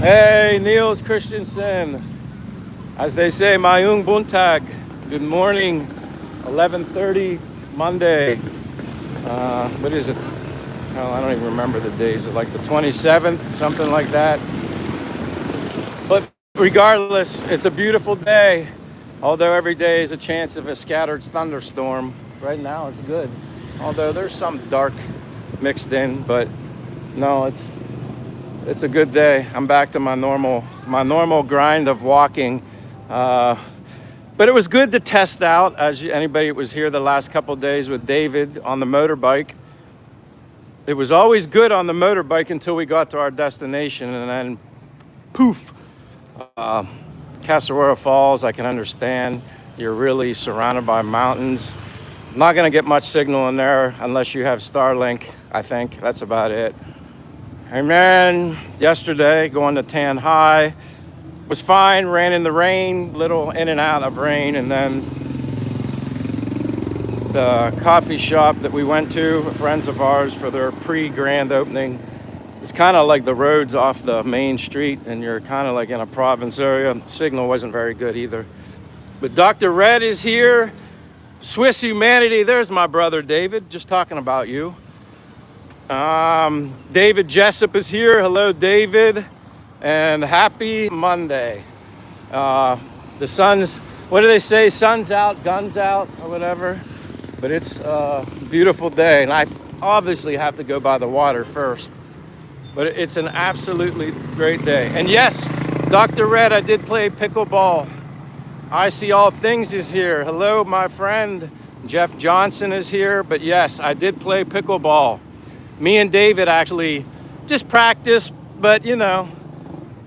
Hey, Niels Christensen. As they say, Mayung Buntag. Good morning. 11:30 Monday. What is it? Oh, I don't even remember the days. It's like the 27th, something like that. But regardless, it's a beautiful day. Although every day is a chance of a scattered thunderstorm. Right now, it's good. Although there's some dark mixed in, but no, it's a good day. I'm back to my normal grind of walking. Uh, but it was good to test out. Anybody that was here the last couple of days with David on the motorbike, it was always good on the motorbike until we got to our destination, and then poof. Uh, Casaroa Falls, I can understand. You're really surrounded by mountains. Not going to get much signal in there unless you have Starlink, I think. That's about it. And then yesterday, going to Tan High, was fine, ran in the rain, little in and out of rain, and then the coffee shop that we went to, friends of ours, for their pre-grand opening. It's kind of like the roads off the main street, and you're kind of like in a province area. The signal wasn't very good either. But Dr. Red is here. Swiss Humanity, there's my brother David, just talking about you. David Jessup is here. Hello, David, and happy Monday. The sun's, what do they say? Sun's out, guns out, or whatever. But it's a beautiful day, and I obviously have to go by the water first. But it's an absolutely great day. And yes, Dr. Red, I did play pickleball. I See All Things is here. Hello, my friend. Jeff Johnson is here. But yes, I did play pickleball. Me and David actually just practiced, but I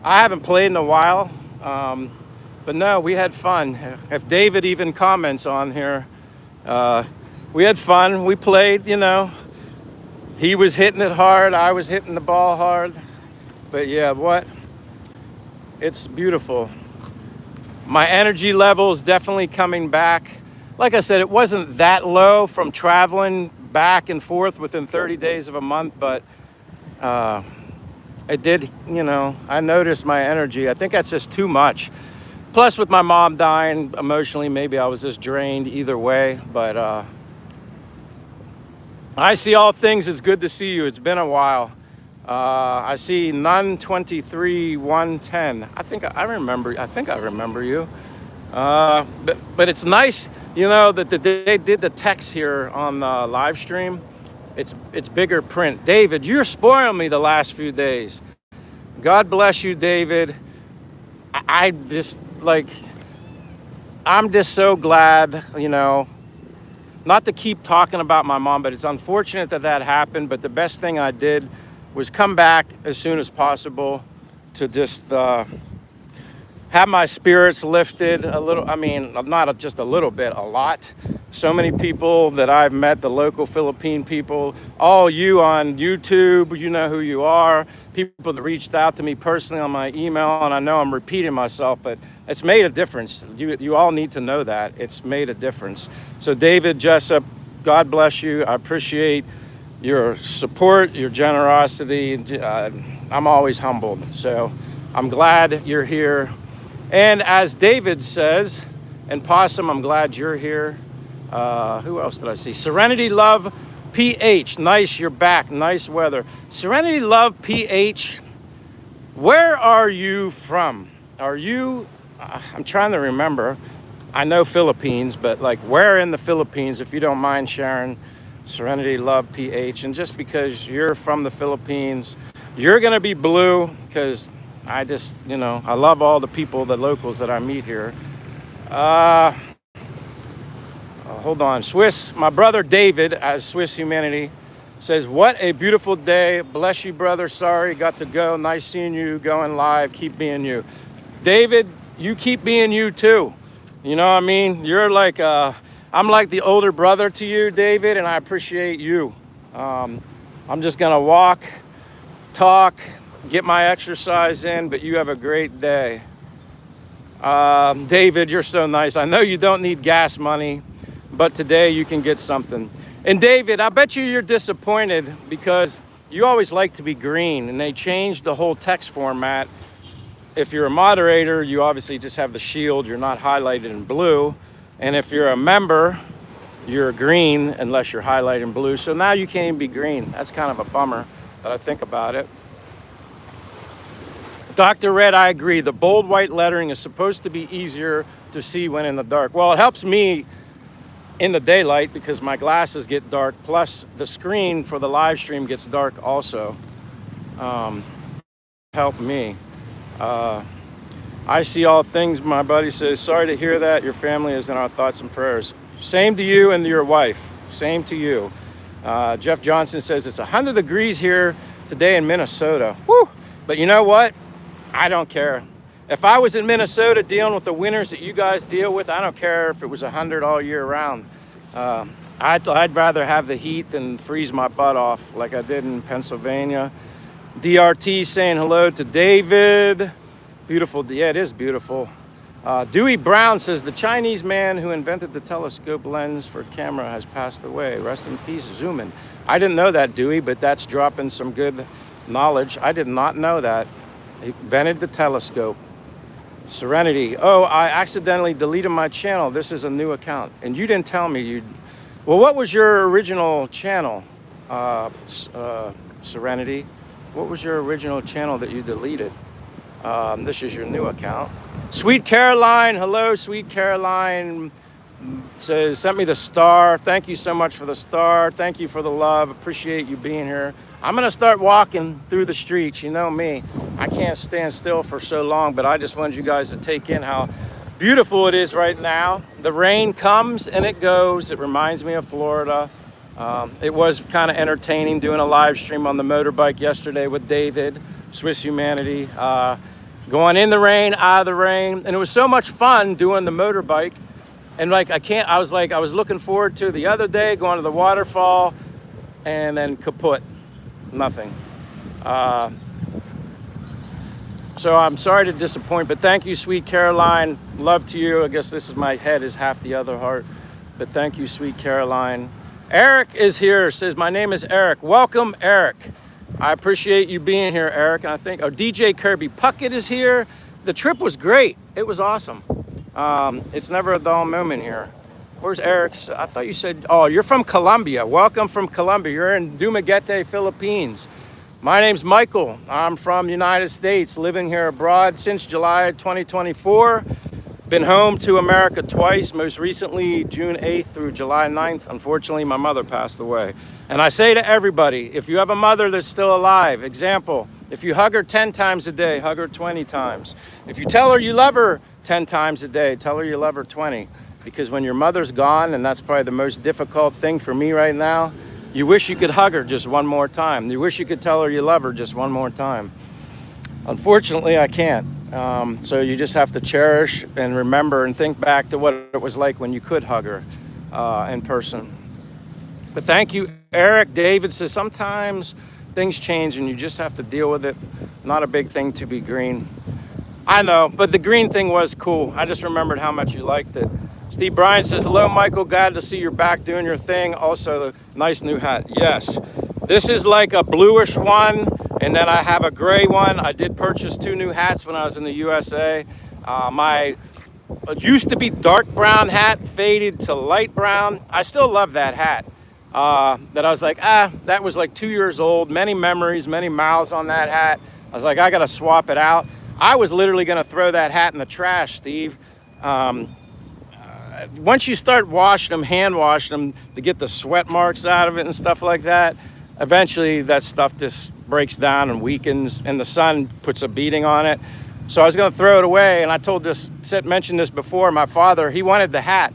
haven't played in a while. But no, we had fun. If David even comments on here, we had fun. We played, He was hitting it hard. I was hitting the ball hard. But yeah, it's beautiful. My energy level is definitely coming back. Like I said, it wasn't that low from traveling back and forth within 30 days of a month, but it did, I noticed my energy. I think that's just too much. Plus, with my mom dying emotionally, maybe I was just drained either way. But I See All Things. It's good to see you. It's been a while. I see Nun 23 110. I think I remember you. But it's nice, that they did the text here on the live stream. It's bigger print. David, you're spoiling me the last few days. God bless you, David. I'm just so glad, not to keep talking about my mom, but it's unfortunate that happened. But the best thing I did was come back as soon as possible to just have my spirits lifted a little. I mean, not just a little bit, a lot. So many people that I've met, the local Philippine people, all you on YouTube, you know who you are. People that reached out to me personally on my email, and I know I'm repeating myself, but it's made a difference. You all need to know that. It's made a difference. So David Jessup, God bless you. I appreciate your support, your generosity. I'm always humbled. So I'm glad you're here. And as David says, and Possum, I'm glad you're here. Who else did I see? Serenity Love PH. Nice, you're back. Nice weather. Serenity Love PH, where are you from? Are you, I'm trying to remember. I know Philippines, but where in the Philippines, if you don't mind sharing? Serenity Love PH. And just because you're from the Philippines, you're going to be blue, because I just, I love all the people, the locals that I meet here. Hold on. My brother David, as Swiss Humanity, says, what a beautiful day. Bless you, brother. Sorry, got to go. Nice seeing you going live. Keep being you. David, you keep being you too. You know what I mean? You're I'm like the older brother to you, David, and I appreciate you. I'm just going to walk, talk, get my exercise in, but you have a great day. David, you're so nice. I know you don't need gas money, but today you can get something. And David, I bet you're disappointed because you always like to be green, and they changed the whole text format if you're a moderator, you obviously just have the shield. You're not highlighted in blue. And if you're a member, you're green unless you're highlighted in blue. So now you can't even be green. That's kind of a bummer that I think about it. Dr. Red, I agree. The bold white lettering is supposed to be easier to see when in the dark. Well, it helps me in the daylight because my glasses get dark. Plus, the screen for the live stream gets dark also. Help me. I see all things, my buddy says. Sorry to hear that. Your family is in our thoughts and prayers. Same to you and your wife. Same to you. Jeff Johnson says it's 100 degrees here today in Minnesota. Woo! But you know what? I don't care. If I was in Minnesota dealing with the winters that you guys deal with, I don't care if it was 100 all year round. I'd rather have the heat than freeze my butt off like I did in Pennsylvania. DRT saying hello to David. Beautiful. Yeah, it is beautiful. Dewey Brown says the Chinese man who invented the telescope lens for camera has passed away. Rest in peace, zoom in. I didn't know that, Dewey, but that's dropping some good knowledge. I did not know that. He invented the telescope. Serenity. Oh, I accidentally deleted my channel. This is a new account. And you didn't tell me you. Well, what was your original channel, Serenity? What was your original channel that you deleted? This is your new account. Sweet Caroline. Hello, Sweet Caroline. Says, sent me the star. Thank you so much for the star. Thank you for the love. Appreciate you being here. I'm going to start walking through the streets. You know me. I can't stand still for so long, but I just wanted you guys to take in how beautiful it is right now. The rain comes and it goes. It reminds me of Florida. It was kind of entertaining doing a live stream on the motorbike yesterday with David, Swiss Humanity. Going in the rain, out of the rain. And it was so much fun doing the motorbike. And I was looking forward to the other day, going to the waterfall, and then kaput. Nothing. So I'm sorry to disappoint, but thank you, Sweet Caroline. Love to you. I guess this is my head is half the other heart. But thank you, Sweet Caroline. Eric is here, says, my name is Eric. Welcome, Eric. I appreciate you being here, Eric. And I think, DJ Kirby Puckett is here. The trip was great. It was awesome. It's never a dull moment here. Where's Eric's? I thought you said, oh, you're from Colombia. Welcome from Colombia. You're in Dumaguete, Philippines. My name's Michael. I'm from the United States, living here abroad since July 2024. Been home to America twice, most recently June 8th through July 9th. Unfortunately, my mother passed away. And I say to everybody, if you have a mother that's still alive, example, if you hug her 10 times a day, hug her 20 times. If you tell her you love her 10 times a day, tell her you love her 20. Because when your mother's gone, and that's probably the most difficult thing for me right now, you wish you could hug her just one more time. You wish you could tell her you love her just one more time. Unfortunately, I can't. So you just have to cherish and remember and think back to what it was like when you could hug her in person. But thank you, Eric. David says sometimes things change and you just have to deal with it. Not a big thing to be green. I know, but the green thing was cool. I just remembered how much you liked it. Steve Bryan says, hello, Michael. Glad to see you're back doing your thing. Also, the nice new hat. Yes, this is like a bluish one, and then I have a gray one. I did purchase 2 new hats when I was in the USA. My used to be dark brown hat faded to light brown. I still love that hat. That I was like, that was like 2 years old. Many memories, many miles on that hat. I was like, I got to swap it out. I was literally going to throw that hat in the trash, Steve. Once you start washing them, hand washing them to get the sweat marks out of it and stuff like that, eventually that stuff just breaks down and weakens and the sun puts a beating on it. So I was going to throw it away. And I mentioned this before, my father, he wanted the hat.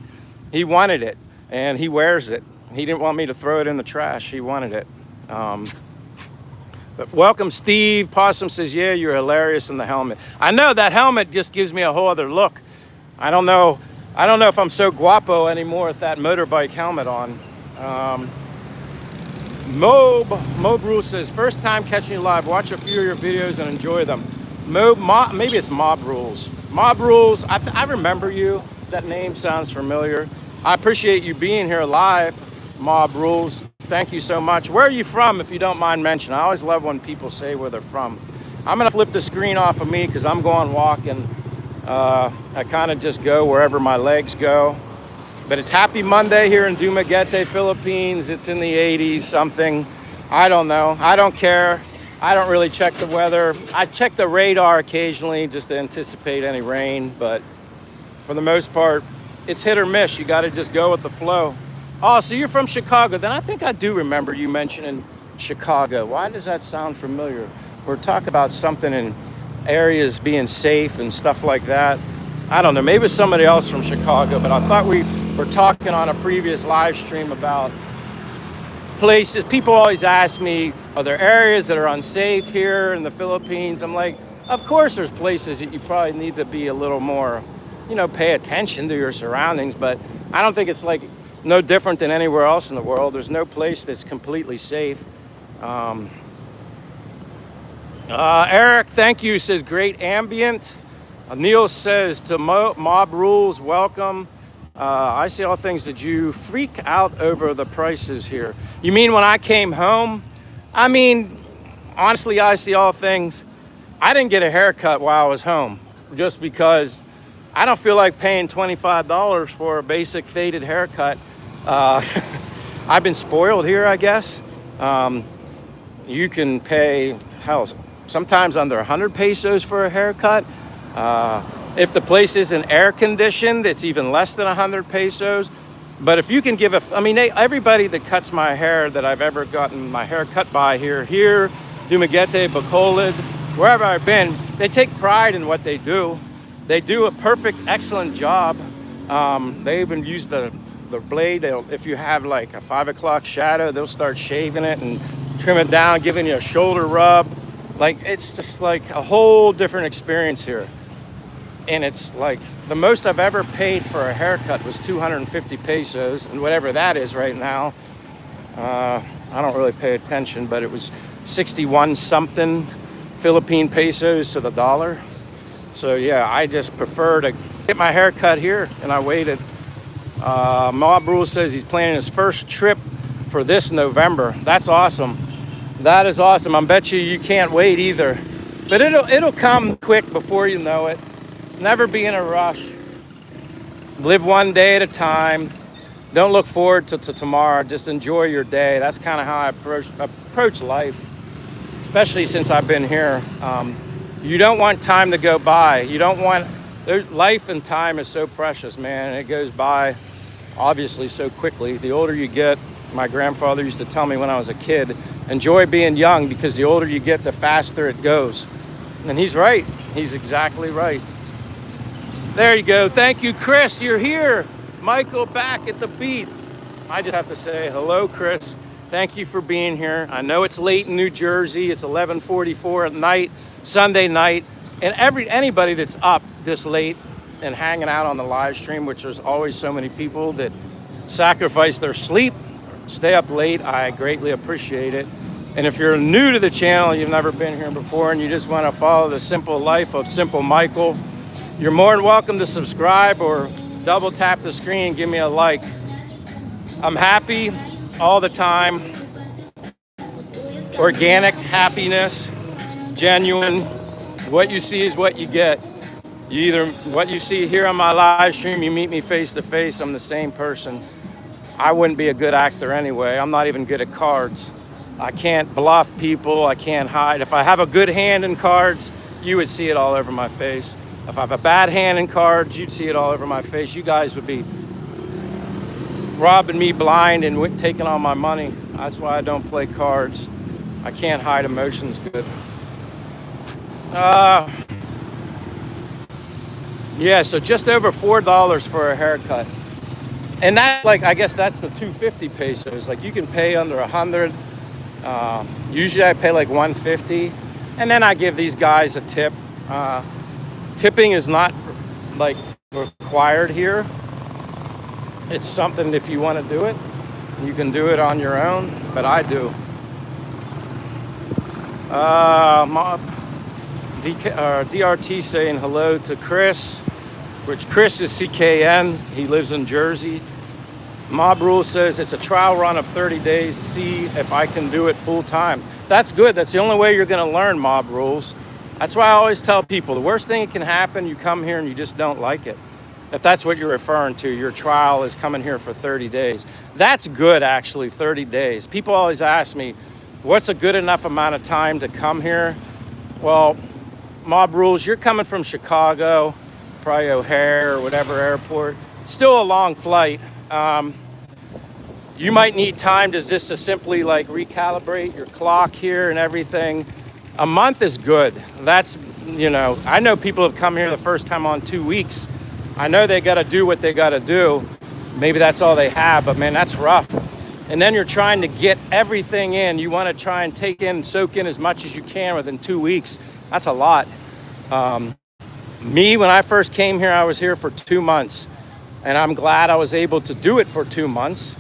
He wanted it and he wears it. He didn't want me to throw it in the trash. He wanted it. But welcome, Steve. Possum says, yeah, you're hilarious in the helmet. I know that helmet just gives me a whole other look. I don't know if I'm so guapo anymore with that motorbike helmet on. Mob Rule says, first time catching you live. Watch a few of your videos and enjoy them. Maybe it's Mob Rules. Mob Rules, I remember you. That name sounds familiar. I appreciate you being here live, Mob Rules. Thank you so much. Where are you from, if you don't mind mentioning? I always love when people say where they're from. I'm gonna flip the screen off of me because I'm going walking. I kind of just go wherever my legs go. But it's Happy Monday here in Dumaguete, Philippines. It's in the 80s something. I don't know. I don't care. I don't really check the weather. I check the radar occasionally just to anticipate any rain, but for the most part, it's hit or miss. You got to just go with the flow. Oh, so you're from Chicago. Then I think I do remember you mentioning Chicago. Why does that sound familiar? We're talking about something in areas being safe and stuff like that. I don't know. Maybe it's somebody else from Chicago, but I thought we were talking on a previous live stream about places. People always ask me, are there areas that are unsafe here in the Philippines? I'm like, of course there's places that you probably need to be a little more, pay attention to your surroundings, but I don't think it's like no different than anywhere else in the world. There's no place that's completely safe. Eric, thank you, says great ambient. Neil says to Mob Rules, welcome. I see all things. Did you freak out over the prices here? You mean when I came home? I mean, honestly, I see all things. I didn't get a haircut while I was home just because I don't feel like paying $25 for a basic faded haircut. I've been spoiled here, I guess. You can pay, hell, sometimes under 100 pesos for a haircut. If the place isn't air conditioned, it's even less than 100 pesos. But if you can give everybody that cuts my hair that I've ever gotten my hair cut by here, Dumaguete, Bacolod, wherever I've been, they take pride in what they do. They do a perfect, excellent job. They even use the blade. If you have like a 5 o'clock shadow, they'll start shaving it and trim it down, giving you a shoulder rub. Like, it's just like a whole different experience here. And it's like the most I've ever paid for a haircut was 250 pesos, and whatever that is right now, I don't really pay attention, but it was 61 something Philippine pesos to the dollar. So yeah, I just prefer to get my hair cut here, and I waited. Mob Rule says he's planning his first trip for this November. That's awesome. That is awesome. I bet you can't wait either. But it'll come quick before you know it. Never be in a rush. Live one day at a time. Don't look forward to tomorrow. Just enjoy your day. That's kind of how I approach life, especially since I've been here. You don't want time to go by. Life and time is so precious, man. And it goes by, obviously, so quickly. The older you get, my grandfather used to tell me when I was a kid, enjoy being young because the older you get, the faster it goes. And he's right. He's exactly right. There you go. Thank you, Chris. You're here. Michael back at the beat. I just have to say hello, Chris. Thank you for being here. I know it's late in New Jersey. It's 11:44 at night, Sunday night. And anybody that's up this late and hanging out on the live stream, which there's always so many people that sacrifice their sleep, stay up late, I greatly appreciate it. And if you're new to the channel, you've never been here before, and you just want to follow the simple life of Simple Michael, you're more than welcome to subscribe or double tap the screen and give me a like. I'm happy all the time. Organic happiness, genuine. What you see is what you get. What you see here on my live stream, you meet me face to face, I'm the same person. I wouldn't be a good actor anyway. I'm not even good at cards. I can't bluff people, I can't hide. If I have a good hand in cards, you would see it all over my face. If I have a bad hand in cards, you'd see it all over my face. You guys would be robbing me blind and taking all my money. That's why I don't play cards. I can't hide emotions good. Yeah, so just over $4 for a haircut. And that, I guess that's the 250 pesos. You can pay under 100. Usually I pay 150. And then I give these guys a tip. Tipping is not required here. It's something if you want to do it, you can do it on your own, but I do. DRT saying hello to Chris, which Chris is CKN. He lives in Jersey. Mob Rule says it's a trial run of 30 days to see if I can do it full time. That's good. That's the only way you're going to learn, Mob Rules. That's why I always tell people the worst thing that can happen, you come here and you just don't like it. If that's what you're referring to, your trial is coming here for 30 days. That's good, actually, 30 days. People always ask me, what's a good enough amount of time to come here? Well, mob rules, you're coming from Chicago, probably O'Hare or whatever airport. Still a long flight. You might need time to just to simply like recalibrate your clock here and everything. A month is good. That's, I know people have come here the first time on 2 weeks. I know they got to do what they got to do. Maybe that's all they have, but man, that's rough. And then you're trying to get everything in. You want to try and soak in as much as you can within 2 weeks. That's a lot. Me, when I first came here, I was here for 2 months. And I'm glad I was able to do it for 2 months.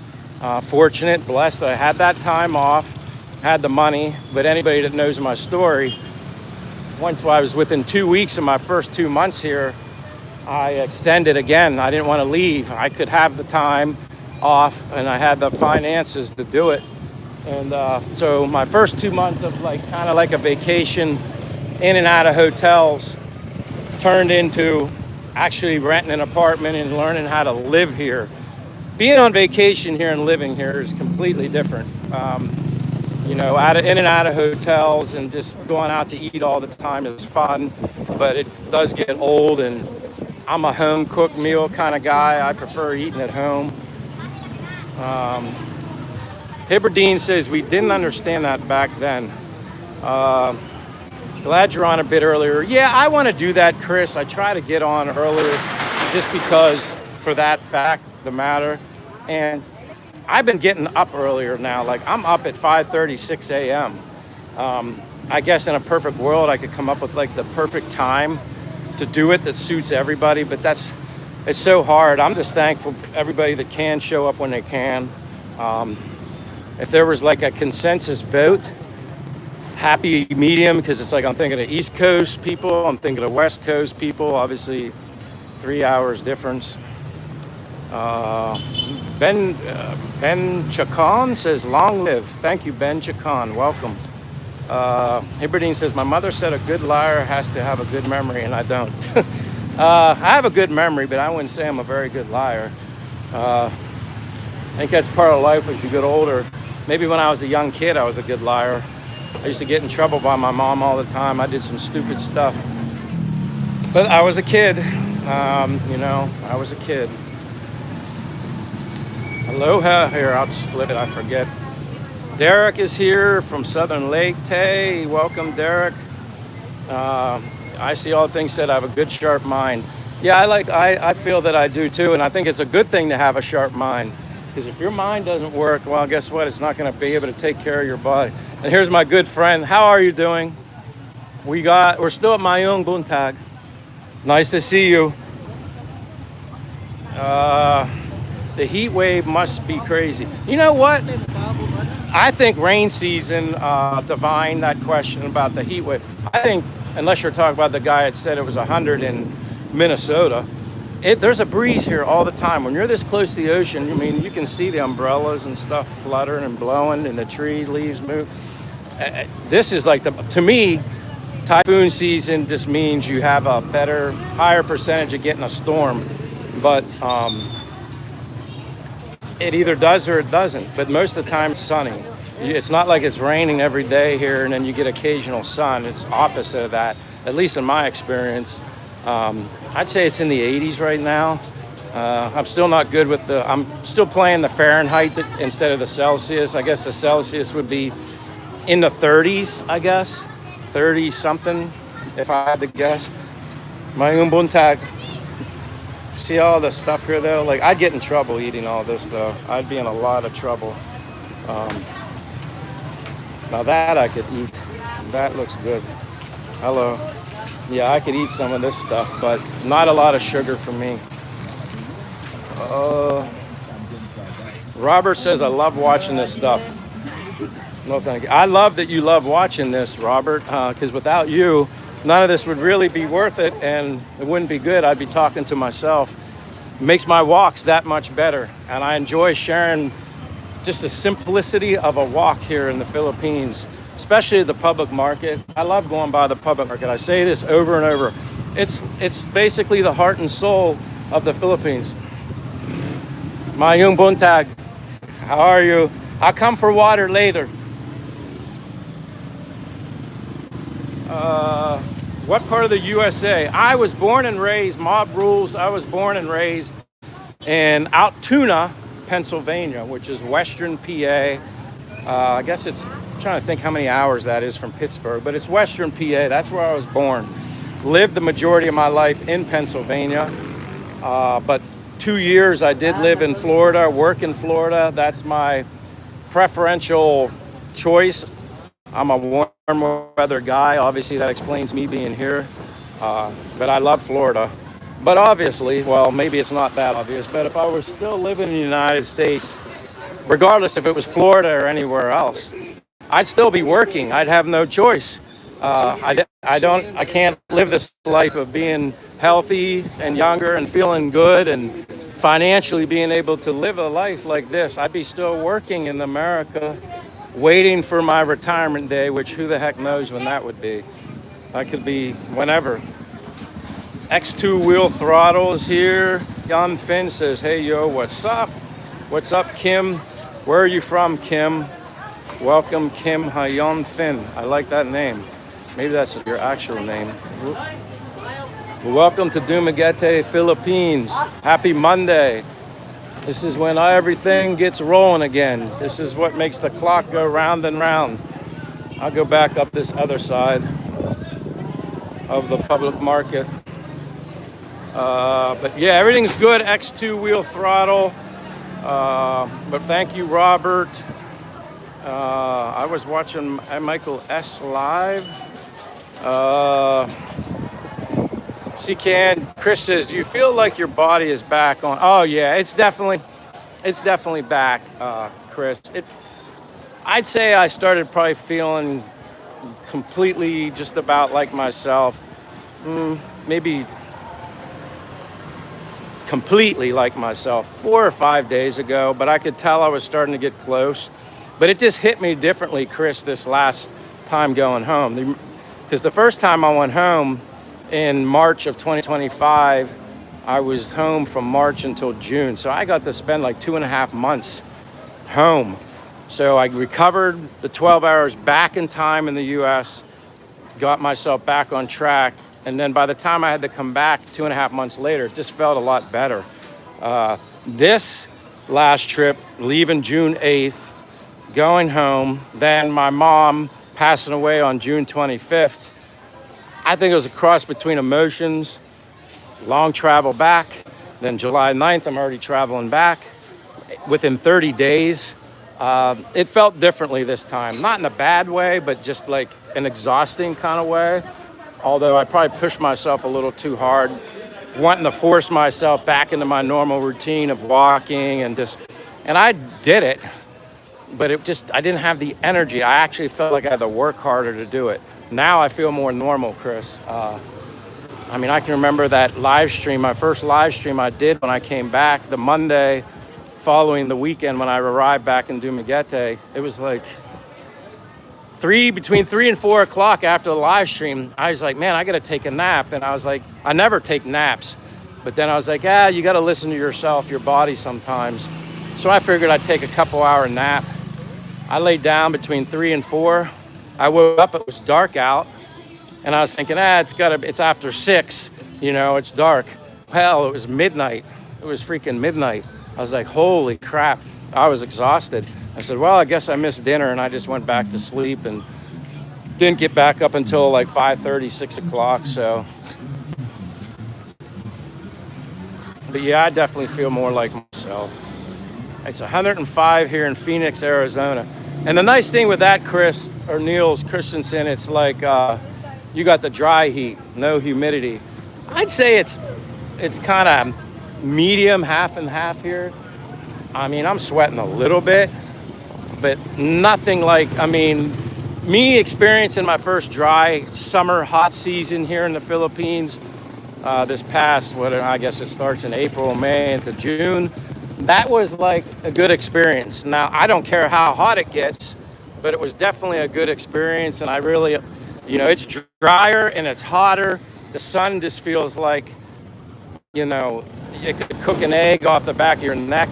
Fortunate, blessed that I had that time off, had the money. But anybody that knows my story, once I was within 2 weeks of my first 2 months here, I extended again. I didn't want to leave. I could have the time off and I had the finances to do it. And so my first 2 months of kind of like a vacation in and out of hotels turned into actually renting an apartment and learning how to live here. Being on vacation here and living here is completely different. In and out of hotels and just going out to eat all the time is fun, but it does get old, and I'm a home cooked meal kind of guy. I prefer eating at home. Hibberdine says we didn't understand that back then. Glad you're on a bit earlier. Yeah, I want to do that, Chris. I try to get on earlier just because for that fact, the matter. And I've been getting up earlier now. Like I'm up at 5:30, 6 a.m. I guess in a perfect world, I could come up with the perfect time to do it that suits everybody, but it's so hard. I'm just thankful for everybody that can show up when they can. If there was a consensus vote, happy medium, because it's I'm thinking of East Coast people, I'm thinking of West Coast people, obviously 3 hours difference. Ben Chacon says, long live. Thank you, Ben Chacon. Welcome. Hibberdine says, my mother said a good liar has to have a good memory, and I don't. I have a good memory, but I wouldn't say I'm a very good liar. I think that's part of life as you get older. Maybe when I was a young kid, I was a good liar. I used to get in trouble by my mom all the time. I did some stupid stuff. But I was a kid. I was a kid. Aloha. Here, I'll split it. I forget. Derek is here from Southern Lake. Tay, welcome, Derek. I see all things said. I have a good, sharp mind. Yeah, I feel that I do too, and I think it's a good thing to have a sharp mind. Because if your mind doesn't work, well, guess what? It's not going to be able to take care of your body. And here's my good friend. How are you doing? We're still at Mayung Buntag. Nice to see you. The heat wave must be crazy. You know what? I think rain season, divine that question about the heat wave. I think, unless you're talking about the guy that said it was 100 in Minnesota, there's a breeze here all the time. When you're this close to the ocean, you can see the umbrellas and stuff fluttering and blowing and the tree leaves move. This is to me, typhoon season just means you have a higher percentage of getting a storm. But it either does or it doesn't. But most of the time it's sunny. It's not like it's raining every day here and then you get occasional sun. It's opposite of that, at least in my experience. I'd say it's in the 80s right now. I'm still not good with I'm still playing the Fahrenheit instead of the Celsius. I guess the Celsius would be in the 30s, I guess. 30 something, if I had to guess. My Umbuntag. See all the stuff here though? I'd get in trouble eating all this though. I'd be in a lot of trouble. Now that I could eat. That looks good. Hello. Yeah, I could eat some of this stuff, but not a lot of sugar for me. Robert says, I love watching this stuff. No, thank you. I love that you love watching this, Robert, because without you, none of this would really be worth it, and it wouldn't be good. I'd be talking to myself. It makes my walks that much better, and I enjoy sharing just the simplicity of a walk here in the Philippines. especially the public market. I love going by the public market. I say this over and over. It's basically the heart and soul of the Philippines. Mayung buntag, how are you? I'll come for water later. What part of the USA? I was born and raised, mob rules, I was born and raised in Altoona, Pennsylvania, which is western PA. I guess it's, I'm trying to think how many hours that is from Pittsburgh, but it's western PA. That's where I was born. Lived the majority of my life in Pennsylvania, but 2 years I did live in Florida, work in Florida. That's my preferential choice. I'm a warm weather guy. Obviously, that explains me being here. But I love Florida. But obviously, well, maybe it's not that obvious, but if I was still living in the United States, regardless if it was Florida or anywhere else, I'd still be working. I'd have no choice. I can't live this life of being healthy and younger and feeling good and financially being able to live a life like this. I'd be still working in America, waiting for my retirement day, which who the heck knows when that would be. That could be whenever. X2 wheel throttle is here. Jan Finn says, hey, yo, what's up? What's up, Kim? Where are you from, Kim? Welcome, Kim Hayon Finn. I like that name. Maybe that's your actual name. Welcome to Dumaguete, Philippines. Happy Monday. This is when everything gets rolling again. This is what makes the clock go round and round. I'll go back up this other side of the public market. But yeah, everything's good. X2 wheel throttle. But thank you, Robert. I was watching Michael S. live. CCAN, Chris says, do you feel like your body is back on? Oh yeah, it's definitely back, Chris. I'd say I started probably feeling completely just about like myself. Maybe completely like myself 4 or 5 days ago, but I could tell I was starting to get close. But it just hit me differently, Chris, this last time going home. Because the first time I went home in March of 2025, I was home from March until June. So I got to spend like 2.5 months home. So I recovered the 12 hours back in time in the US, got myself back on track. And then by the time I had to come back 2.5 months later, it just felt a lot better. This last trip, leaving June 8th, going home, then my mom passing away on June 25th. I think it was a cross between emotions, long travel back, then July 9th, I'm already traveling back. Within 30 days, it felt differently this time. Not in a bad way, but just like an exhausting kind of way. Although I probably pushed myself a little too hard, wanting to force myself back into my normal routine of walking and I did it, but I didn't have the energy. I actually felt like I had to work harder to do it. Now I feel more normal, Chris. I mean, I can remember that live stream, my first live stream I did when I came back, the Monday following the weekend when I arrived back in Dumaguete. It was like between 3 and 4 o'clock after the live stream. I was like, man, I gotta take a nap. And I was like, I never take naps. But then I was like, you gotta listen to yourself, your body sometimes. So I figured I'd take a couple hour nap. I laid down between 3 and 4. I woke up, it was dark out. And I was thinking, it's after 6, it's dark. Hell, it was midnight. It was freaking midnight. I was like, holy crap. I was exhausted. I said, well, I guess I missed dinner, and I just went back to sleep and didn't get back up until like 5:30, 6 o'clock, so. But yeah, I definitely feel more like myself. It's 105 here in Phoenix, Arizona. And the nice thing with that, Chris, or Niels Christensen, it's like you got the dry heat, no humidity. I'd say it's kind of medium, half and half here. I mean, I'm sweating a little bit, but nothing like, me experiencing my first dry summer hot season here in the Philippines this past, I guess it starts in April, May into June. That was like a good experience. Now, I don't care how hot it gets. but it was definitely a good experience. And I really, it's drier and it's hotter. The sun just feels like, you could cook an egg off the back of your neck.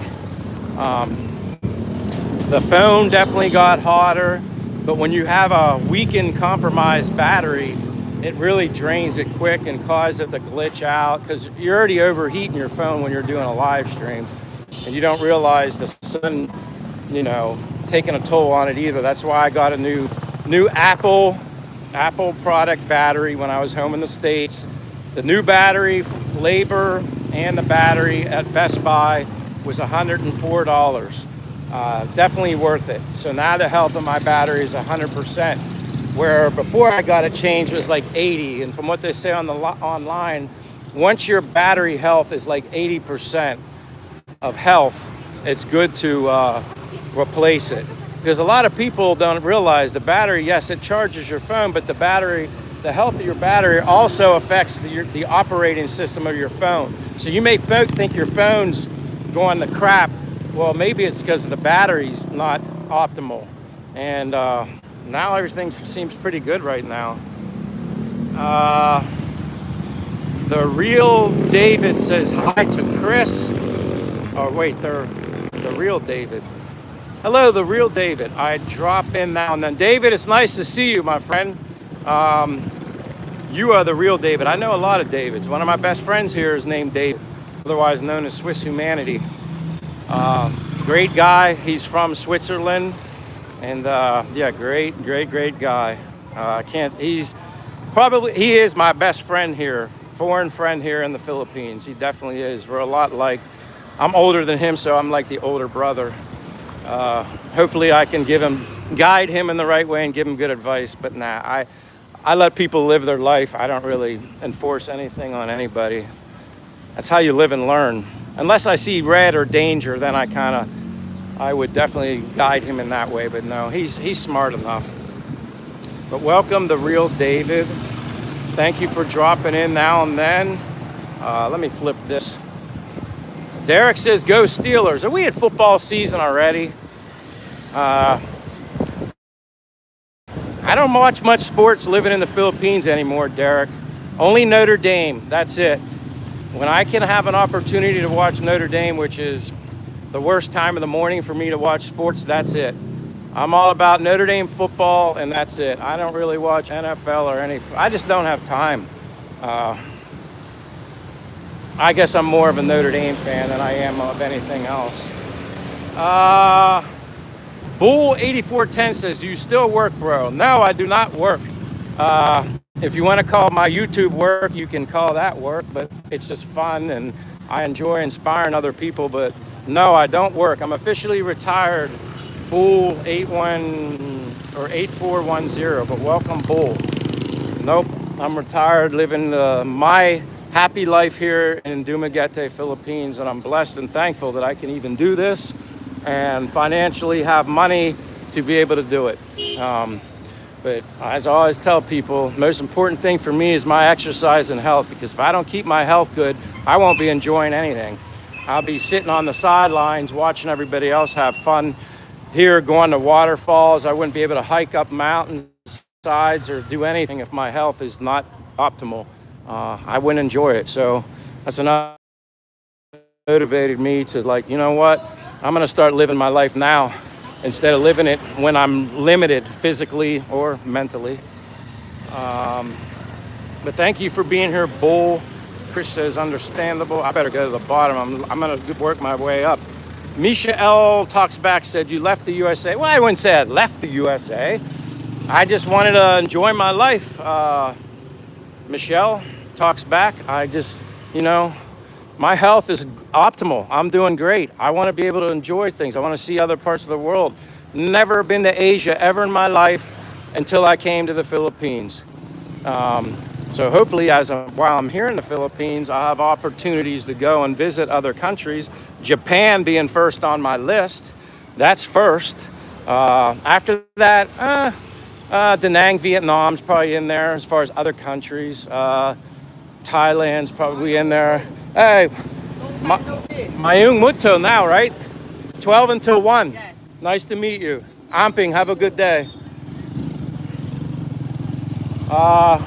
The phone definitely got hotter, but when you have a weakened, compromised battery, it really drains it quick and causes it to glitch out, because you're already overheating your phone when you're doing a live stream, and you don't realize the sun, taking a toll on it either. That's why I got a new Apple product battery when I was home in the States. The new battery, labor, and the battery at Best Buy was $104. Definitely worth it. So now the health of my battery is 100%, where before I got it changed it was like 80. And from what they say on the online, once your battery health is like 80% of health, it's good to replace it. Because a lot of people don't realize the battery, yes, it charges your phone, but the health of your battery also affects the operating system of your phone. So you may think your phone's going to crap. Well, maybe it's because the battery's not optimal. And now everything seems pretty good right now. The real David says hi to Chris. Oh, wait, the real David. Hello, the real David. I drop in now and then. David, it's nice to see you, my friend. You are the real David. I know a lot of Davids. One of my best friends here is named David, otherwise known as Swiss Humanity. Great guy. He's from Switzerland, and great guy. He is my best friend here, foreign friend here in the Philippines. He definitely is. We're a lot like. I'm older than him, so I'm like the older brother. Hopefully I can guide him in the right way and give him good advice. But nah, I let people live their life. I don't really enforce anything on anybody. That's how you live and learn. Unless I see red or danger, then I would definitely guide him in that way. But no, he's smart enough. But welcome, the real David. Thank you for dropping in now and then. Let me flip this. Derek says, go Steelers. Are we at football season already? I don't watch much sports living in the Philippines anymore, Derek. Only Notre Dame, that's it. When I can have an opportunity to watch Notre Dame, which is the worst time of the morning for me to watch sports, that's it. I'm all about Notre Dame football, and that's it. I don't really watch NFL or I just don't have time. I guess I'm more of a Notre Dame fan than I am of anything else. Bull8410 says, do you still work, bro? No, I do not work. If you want to call my YouTube work, you can call that work, but it's just fun and I enjoy inspiring other people. But no, I don't work. I'm officially retired, Bull 8410, but welcome, Bull. Nope, I'm retired, living my happy life here in Dumaguete, Philippines, and I'm blessed and thankful that I can even do this and financially have money to be able to do it. But as I always tell people, the most important thing for me is my exercise and health, because if I don't keep my health good, I won't be enjoying anything. I'll be sitting on the sidelines watching everybody else have fun here, going to waterfalls. I wouldn't be able to hike up mountainsides or do anything if my health is not optimal. I wouldn't enjoy it. So that's enough motivated me to, like, you know what? I'm going to start living my life now instead of living it when I'm limited physically or mentally. But thank you for being here, Bull. Chris says, understandable. I better go to the bottom. I'm going to work my way up. Misha L. Talks Back said, you left the USA. Well, I wouldn't say I left the USA. I just wanted to enjoy my life. Michelle Talks Back. I just, my health is optimal. I'm doing great. I want to be able to enjoy things. I want to see other parts of the world. Never been to Asia ever in my life until I came to the Philippines. So hopefully, while I'm here in the Philippines, I'll have opportunities to go and visit other countries. Japan being first on my list. That's first. After that, Da Nang, Vietnam's probably in there as far as other countries. Thailand's probably in there. Hey, Mayung Muto now, right? 12 until 1. Yes. Nice to meet you. Amping, have a good day. Uh,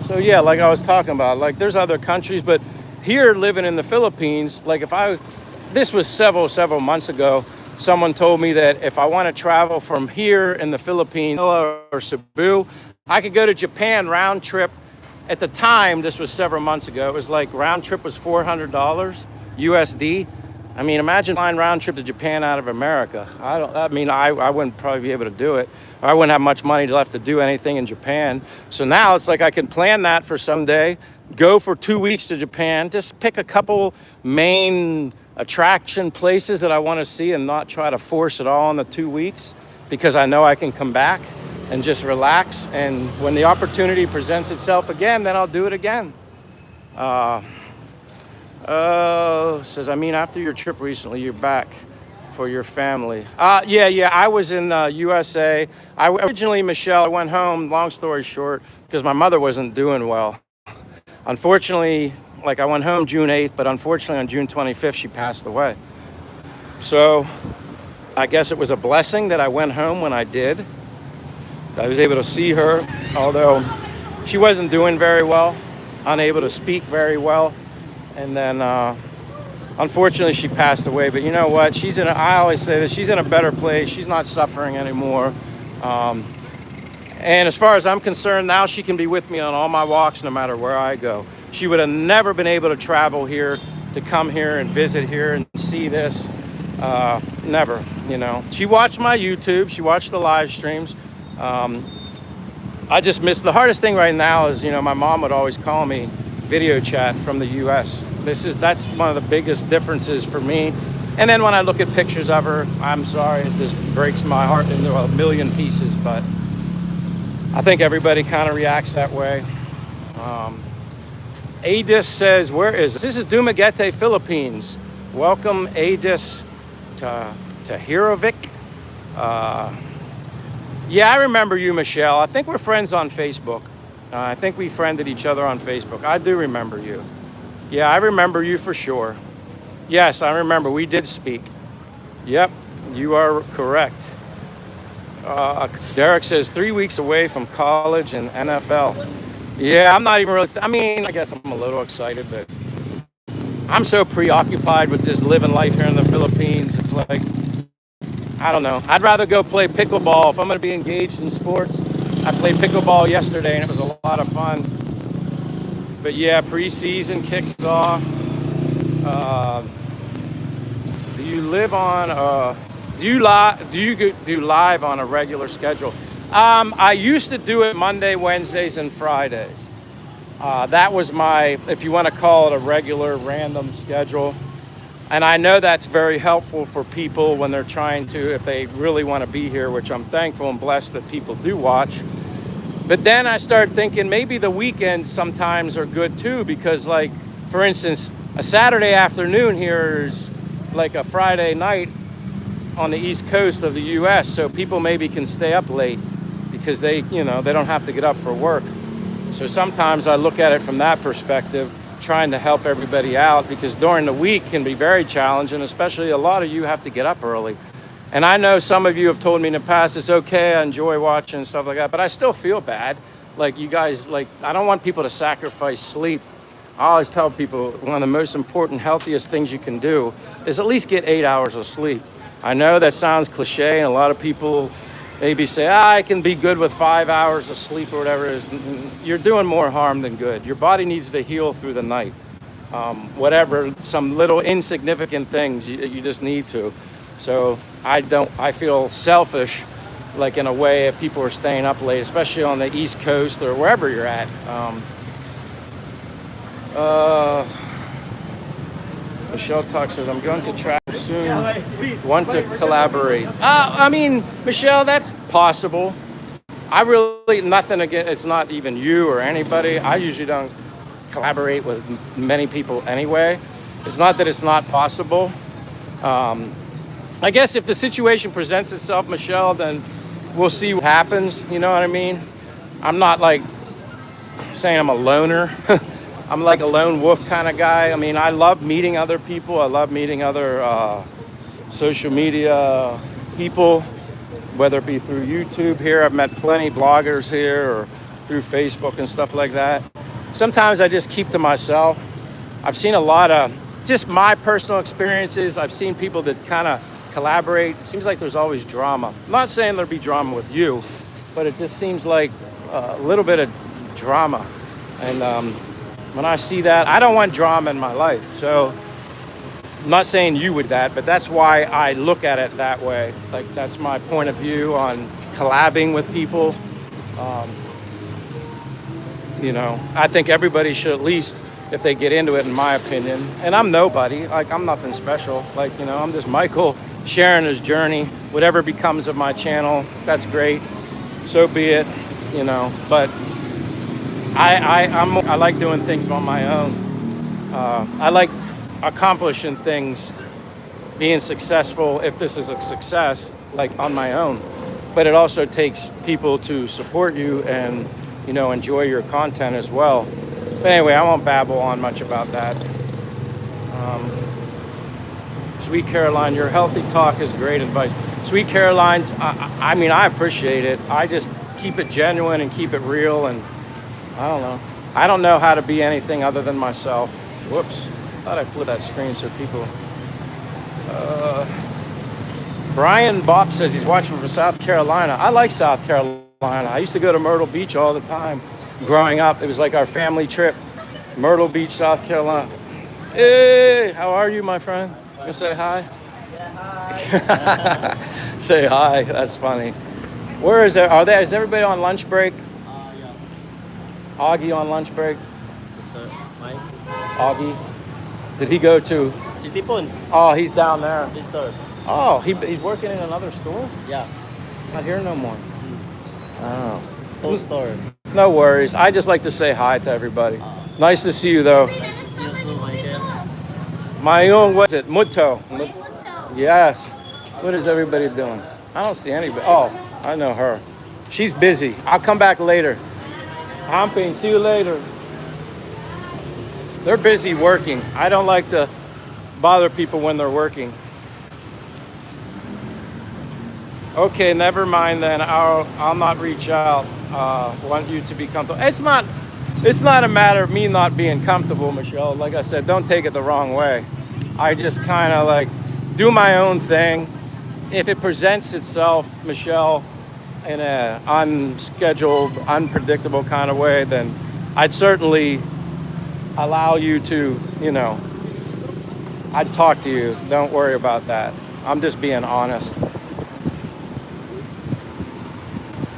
so yeah, like I was talking about, like there's other countries, but here living in the Philippines, like this was several months ago, someone told me that if I want to travel from here in the Philippines or Cebu, I could go to Japan round trip. At the time, this was several months ago, it was like round trip was $400 USD. I mean, imagine flying round trip to Japan out of America. I wouldn't probably be able to do it. I wouldn't have much money left to do anything in Japan. So now it's like I can plan that for someday, go for 2 weeks to Japan, just pick a couple main attraction places that I want to see and not try to force it all in the 2 weeks, because I know I can come back and just relax. And when the opportunity presents itself again, then I'll do it again. Says, I mean, after your trip recently, you're back for your family. Yeah, I was in the USA. Originally, Michelle, I went home, long story short, because my mother wasn't doing well. Unfortunately, like I went home June 8th, but unfortunately on June 25th, she passed away. So I guess it was a blessing that I went home when I did. I was able to see her, although she wasn't doing very well, unable to speak very well. And then, unfortunately, she passed away. But you know what? I always say this, she's in a better place. She's not suffering anymore. And as far as I'm concerned, now she can be with me on all my walks, no matter where I go. She would have never been able to travel here, to come here and visit here and see this. Never, you know. She watched my YouTube. She watched the live streams. I just miss, the hardest thing right now is, you know, my mom would always call me video chat from the US. That's one of the biggest differences for me. And then when I look at pictures of her, I'm sorry, it just breaks my heart into a million pieces, but I think everybody kind of reacts that way. Adis says, where is this? This is Dumaguete, Philippines. Welcome, Adis, to Hirovic. Yeah, I remember you, Michelle. I think we're friends on Facebook. I think we friended each other on Facebook. I do remember you. Yeah, I remember you for sure. Yes, I remember. We did speak. Yep, you are correct. Derek says 3 weeks away from college and NFL. Yeah, I'm not even really, I guess I'm a little excited, but I'm so preoccupied with just living life here in the Philippines. It's like, I don't know. I'd rather go play pickleball. If I'm going to be engaged in sports, I played pickleball yesterday and it was a lot of fun. But yeah, preseason kicks off. Do you live on, do you do live on a regular schedule? I used to do it Monday, Wednesdays, and Fridays. That was my, if you want to call it a regular random schedule. And I know that's very helpful for people when they're trying to, if they really want to be here, which I'm thankful and blessed that people do watch. But then I started thinking maybe the weekends sometimes are good too, because like, for instance, a Saturday afternoon here is like a Friday night on the East Coast of the US. So people maybe can stay up late because they don't have to get up for work. So sometimes I look at it from that perspective, trying to help everybody out, because during the week can be very challenging, especially a lot of you have to get up early. And I know some of you have told me in the past, it's okay, I enjoy watching and stuff like that, but I still feel bad. Like you guys, like, I don't want people to sacrifice sleep. I always tell people one of the most important, healthiest things you can do is at least get 8 hours of sleep. I know that sounds cliche, and a lot of people maybe say, I can be good with 5 hours of sleep or whatever it is. You're doing more harm than good. Your body needs to heal through the night. Whatever, some little insignificant things, you just need to. So I feel selfish, like in a way, if people are staying up late, especially on the East Coast or wherever you're at. Michelle Talk says, I'm going to travel soon, want to collaborate. Michelle, that's possible. I really, nothing against, it's not even you or anybody. I usually don't collaborate with many people anyway. It's not that it's not possible. I guess if the situation presents itself, Michelle, then we'll see what happens. You know what I mean? I'm not like saying I'm a loner. I'm like a lone wolf kind of guy. I mean, I love meeting other people. I love meeting other social media people, whether it be through YouTube here. I've met plenty of vloggers here or through Facebook and stuff like that. Sometimes I just keep to myself. I've seen a lot of just my personal experiences. I've seen people that kind of collaborate. It seems like there's always drama. I'm not saying there'll be drama with you, but it just seems like a little bit of drama. And when I see that, I don't want drama in my life. So I'm not saying you would that, but that's why I look at it that way. Like, that's my point of view on collabing with people. You know, I think everybody should, at least if they get into it, in my opinion. And I'm nobody, like, I'm nothing special. Like, you know, I'm just Michael sharing his journey. Whatever becomes of my channel, that's great. So be it, you know. But I like doing things on my own. I like accomplishing things, being successful, if this is a success, like on my own. But it also takes people to support you and, you know, enjoy your content as well. But anyway, I won't babble on much about that. Sweet Caroline, your healthy talk is great advice. Sweet Caroline, I mean, I appreciate it. I just keep it genuine and keep it real, and I don't know. I don't know how to be anything other than myself. Whoops. Thought I flipped that screen so people... Brian Bopp says he's watching from South Carolina. I like South Carolina. I used to go to Myrtle Beach all the time growing up. It was like our family trip. Myrtle Beach, South Carolina. Hey, how are you, my friend? You gonna say hi? Yeah, hi. Say hi. That's funny. Where is there? Is everybody on lunch break? Yeah. Augie on lunch break? Mike. Augie? Did he go to? City Pon. Oh, he's down there. This store. Oh, he's working in another store? Yeah. Not here no more. Oh. Whole store. No worries. I just like to say hi to everybody. Nice to see you, though. See you soon, Michael. My own, what's it? Muto. Yes. What is everybody doing? I don't see anybody. Oh, I know her. She's busy. I'll come back later. Humping. See you later. They're busy working. I don't like to bother people when they're working. Okay, never mind then. I'll not reach out. Want you to be comfortable. It's not a matter of me not being comfortable, Michelle. Like I said, don't take it the wrong way. I just kind of like do my own thing. If it presents itself, Michelle, in an unscheduled, unpredictable kind of way, then I'd certainly allow you to, you know, I'd talk to you. Don't worry about that. I'm just being honest.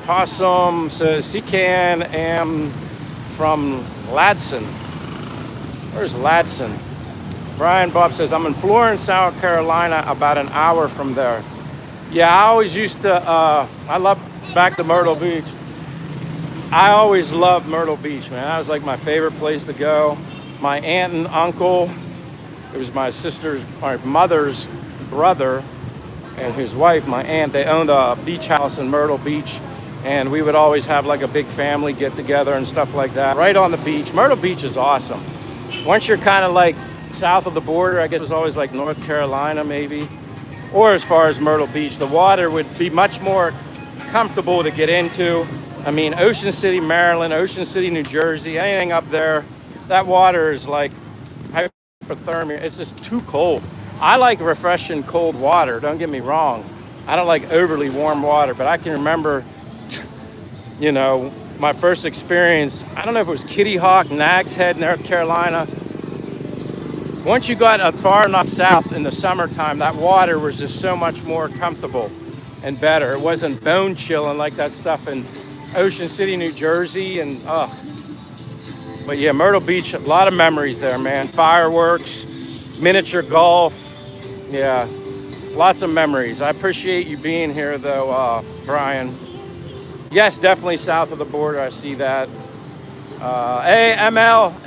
Possum says, Secan am from Ladson. Where's Ladson? Brian Bob says, I'm in Florence, South Carolina, about an hour from there. Yeah, I always used to, I love back to Myrtle Beach. I always loved Myrtle Beach, man. That was like my favorite place to go. My aunt and uncle, it was my mother's brother and his wife, my aunt, they owned a beach house in Myrtle Beach. And we would always have like a big family get together and stuff like that. Right on the beach. Myrtle Beach is awesome. Once you're kind of like south of the border, I guess it was always like North Carolina maybe. Or as far as Myrtle Beach, the water would be much more comfortable to get into. I mean, Ocean City, Maryland, Ocean City, New Jersey, anything up there, that water is like hypothermia. It's just too cold. I like refreshing cold water, don't get me wrong. I don't like overly warm water, but I can remember, you know, my first experience, I don't know if it was Kitty Hawk, Nags Head, North Carolina. Once you got far enough south in the summertime, that water was just so much more comfortable and better. It wasn't bone chilling like that stuff in Ocean City, New Jersey, and But yeah, Myrtle Beach, a lot of memories there, man. Fireworks, miniature golf, yeah, lots of memories. I appreciate you being here though, Brian. Yes, definitely south of the border. I see that. AMLNRT.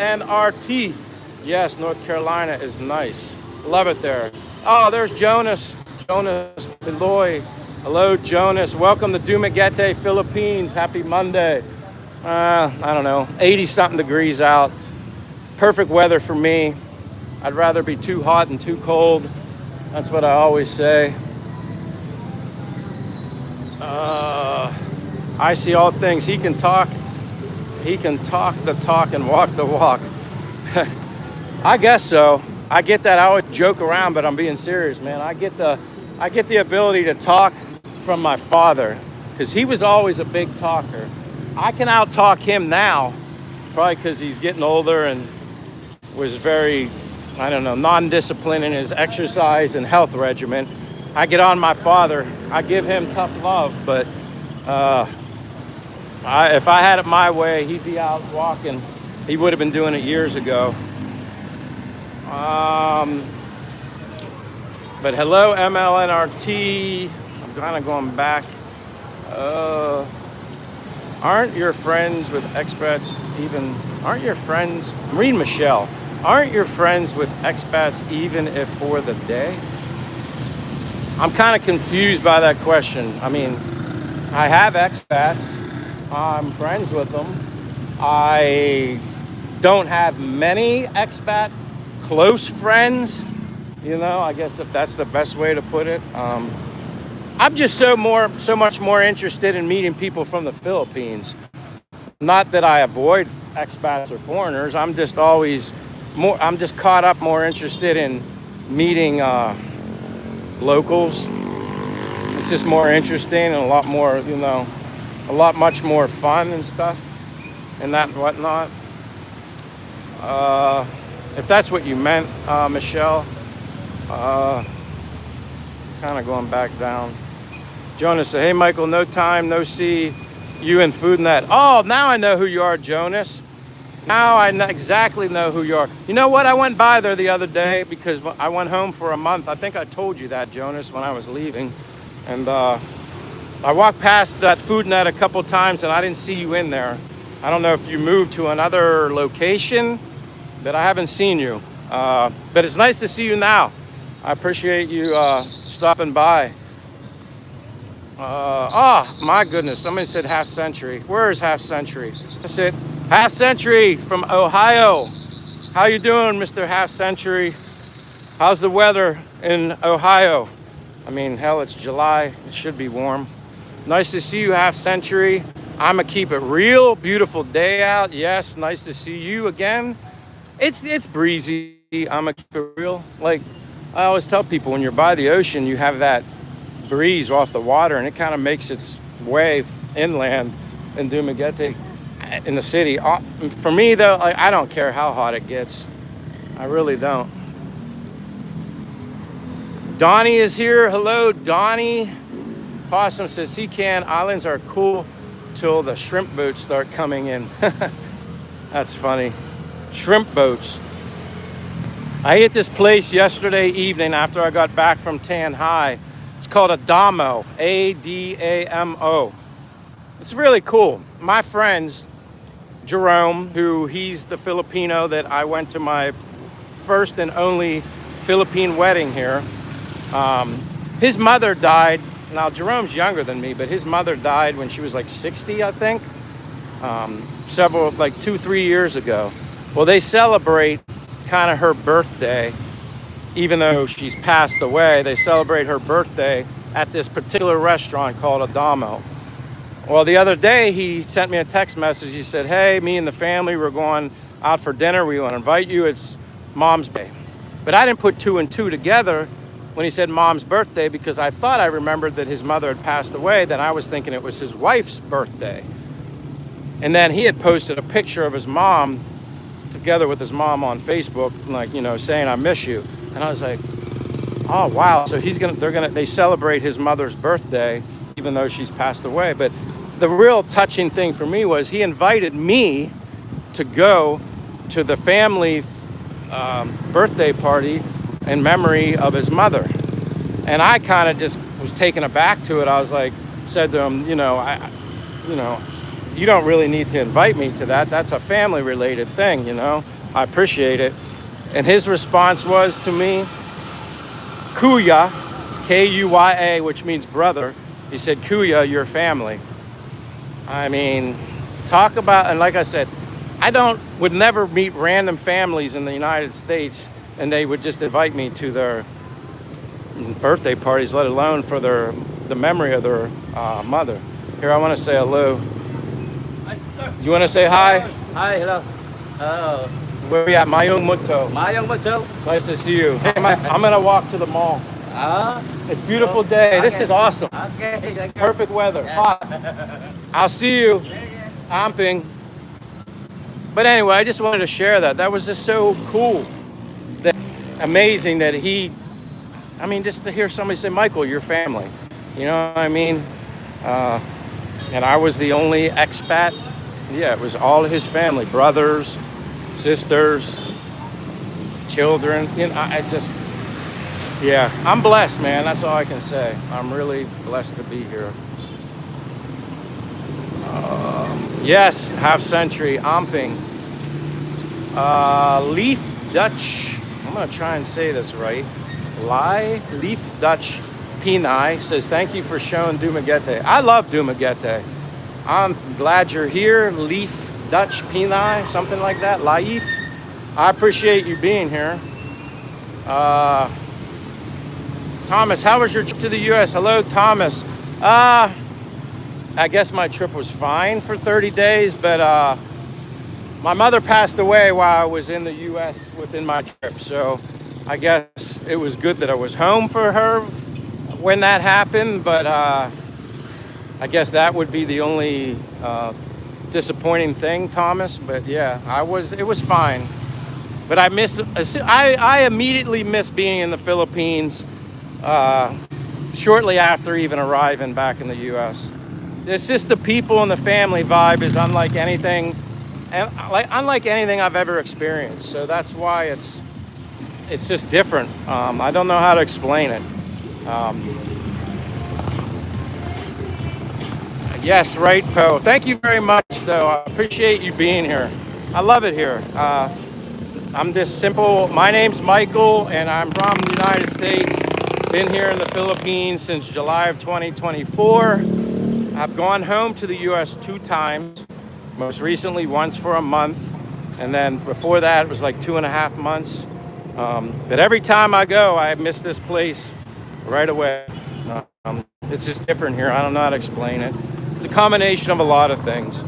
Yes, North Carolina is nice. Love it there. Oh, there's Jonas. Jonas Beloy. Hello, Jonas. Welcome to Dumaguete, Philippines. Happy Monday. I don't know, 80-something degrees out. Perfect weather for me. I'd rather be too hot than too cold. That's what I always say. I see all things. He can talk. He can talk the talk and walk the walk. I guess so. I get that. I always joke around, but I'm being serious, man. I get the ability to talk from my father because he was always a big talker. I can out-talk him now, probably because he's getting older and was very, I don't know, non-disciplined in his exercise and health regimen. I get on my father. I give him tough love, but if I had it my way, he'd be out walking. He would have been doing it years ago. But hello, MLNRT. I'm kind of going back. Aren't your friends with expats even? Aren't your friends? I'm reading Michelle. Aren't your friends with expats even if for the day? I'm kind of confused by that question. I mean, I have expats. I'm friends with them. I don't have many expat close friends. You know, I guess if that's the best way to put it. I'm just so much more interested in meeting people from the Philippines. Not that I avoid expats or foreigners. I'm just caught up more interested in meeting locals. It's just more interesting and a lot more, you know, much more fun and stuff and that and whatnot. If that's what you meant, Michelle, kind of going back down. Jonas said, hey, Michael, no time, no see you in Food Net. Oh, now I know who you are, Jonas. Now I exactly know who you are. You know what? I went by there the other day because I went home for a month. I think I told you that, Jonas, when I was leaving. And I walked past that Food Net a couple times and I didn't see you in there. I don't know if you moved to another location, but I haven't seen you. But it's nice to see you now. I appreciate you stopping by. Oh, my goodness. Somebody said half century. Where is half century? I said half century from Ohio. How you doing, Mr. Half Century? How's the weather in Ohio? I mean, hell, it's July. It should be warm. Nice to see you, Half Century. I'm going to keep it real. Beautiful day out. Yes, nice to see you again. It's breezy. I'm going to keep it real. Like I always tell people, when you're by the ocean, you have that breeze off the water and it kind of makes its way inland in Dumaguete in the city. For me though, I don't care how hot it gets. I really don't. Donnie is here. Hello, Donnie. Possum says Seacan Islands are cool till the shrimp boats start coming in. That's funny. Shrimp boats. I ate this place yesterday evening after I got back from Tan High. It's called Adamo, A-D-A-M-O. It's really cool. My friends, Jerome, he's the Filipino that I went to my first and only Philippine wedding here. His mother died. Now, Jerome's younger than me, but his mother died when she was like 60, I think. 2-3 years ago. Well, they celebrate kind of her birthday. Even though she's passed away, they celebrate her birthday at this particular restaurant called Adamo. Well, the other day, he sent me a text message. He said, hey, me and the family, we're going out for dinner. We want to invite you. It's Mom's Day. But I didn't put two and two together when he said Mom's birthday because I thought I remembered that his mother had passed away. Then I was thinking it was his wife's birthday. And then he had posted a picture of his mom together with his mom on Facebook, like, you know, saying, I miss you. And I was like, oh, wow. So they celebrate his mother's birthday, even though she's passed away. But the real touching thing for me was he invited me to go to the family birthday party in memory of his mother. And I kind of just was taken aback to it. I was like, said to him, you don't really need to invite me to that. That's a family related thing, you know. I appreciate it. And his response was to me, Kuya, K-U-Y-A, which means brother. He said, Kuya, your family. I mean, talk about, and like I said, would never meet random families in the United States and they would just invite me to their birthday parties, let alone for their the memory of their mother. Here, I want to say hello. You want to say hi? Hi, hello. Oh, Where are we at? Mayong Muto. Mayang Macho. Nice to see you. I'm gonna walk to the mall. Ah, It's a beautiful day. This is awesome. okay, thank you. Perfect weather. Hot. I'll see you. Amping. But anyway, I just wanted to share that. That was just so cool. That amazing that I mean, just to hear somebody say, Michael, your family. You know what I mean? And I was the only expat. Yeah, it was all his family, brothers, sisters, children. You know, yeah, I'm blessed, man. That's all I can say. I'm really blessed to be here. Yes, half century, Amping. Leaf Dutch, I'm gonna try and say this right. Leaf Dutch Pinai says, thank you for showing Dumaguete. I love Dumaguete. I'm glad you're here. Leaf Dutch Pinai, something like that. Laif. I appreciate you being here. Thomas, how was your trip to the U.S.? Hello, Thomas. I guess my trip was fine for 30 days, but my mother passed away while I was in the U.S. within my trip. So I guess it was good that I was home for her when that happened, but I guess that would be the only disappointing thing, Thomas. But yeah, it was fine. But I immediately missed being in the Philippines shortly after even arriving back in the U.S. It's just the people and the family vibe is unlike anything I've ever experienced. So that's why it's just different. I don't know how to explain it. Yes, right, Poe. Thank you very much, though. I appreciate you being here. I love it here. I'm just simple. My name's Michael, and I'm from the United States. Been here in the Philippines since July of 2024. I've gone home to the U.S. 2 times. Most recently, once for a month, and then before that, it was like 2.5 months. But every time I go, I miss this place right away. It's just different here. I don't know how to explain it. It's a combination of a lot of things.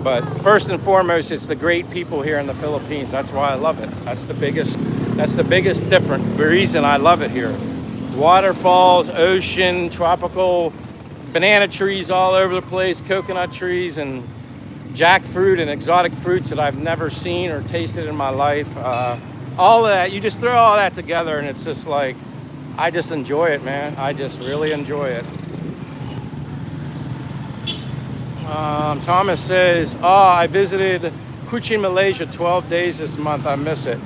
But first and foremost, it's the great people here in the Philippines. That's why I love it. That's the biggest difference. The reason I love it here. Waterfalls, ocean, tropical banana trees all over the place, coconut trees, and jackfruit and exotic fruits that I've never seen or tasted in my life. All of that, you just throw all that together, and it's just like, I just enjoy it, man. I just really enjoy it. Thomas says, I visited Kuching, Malaysia 12 days this month. I miss it.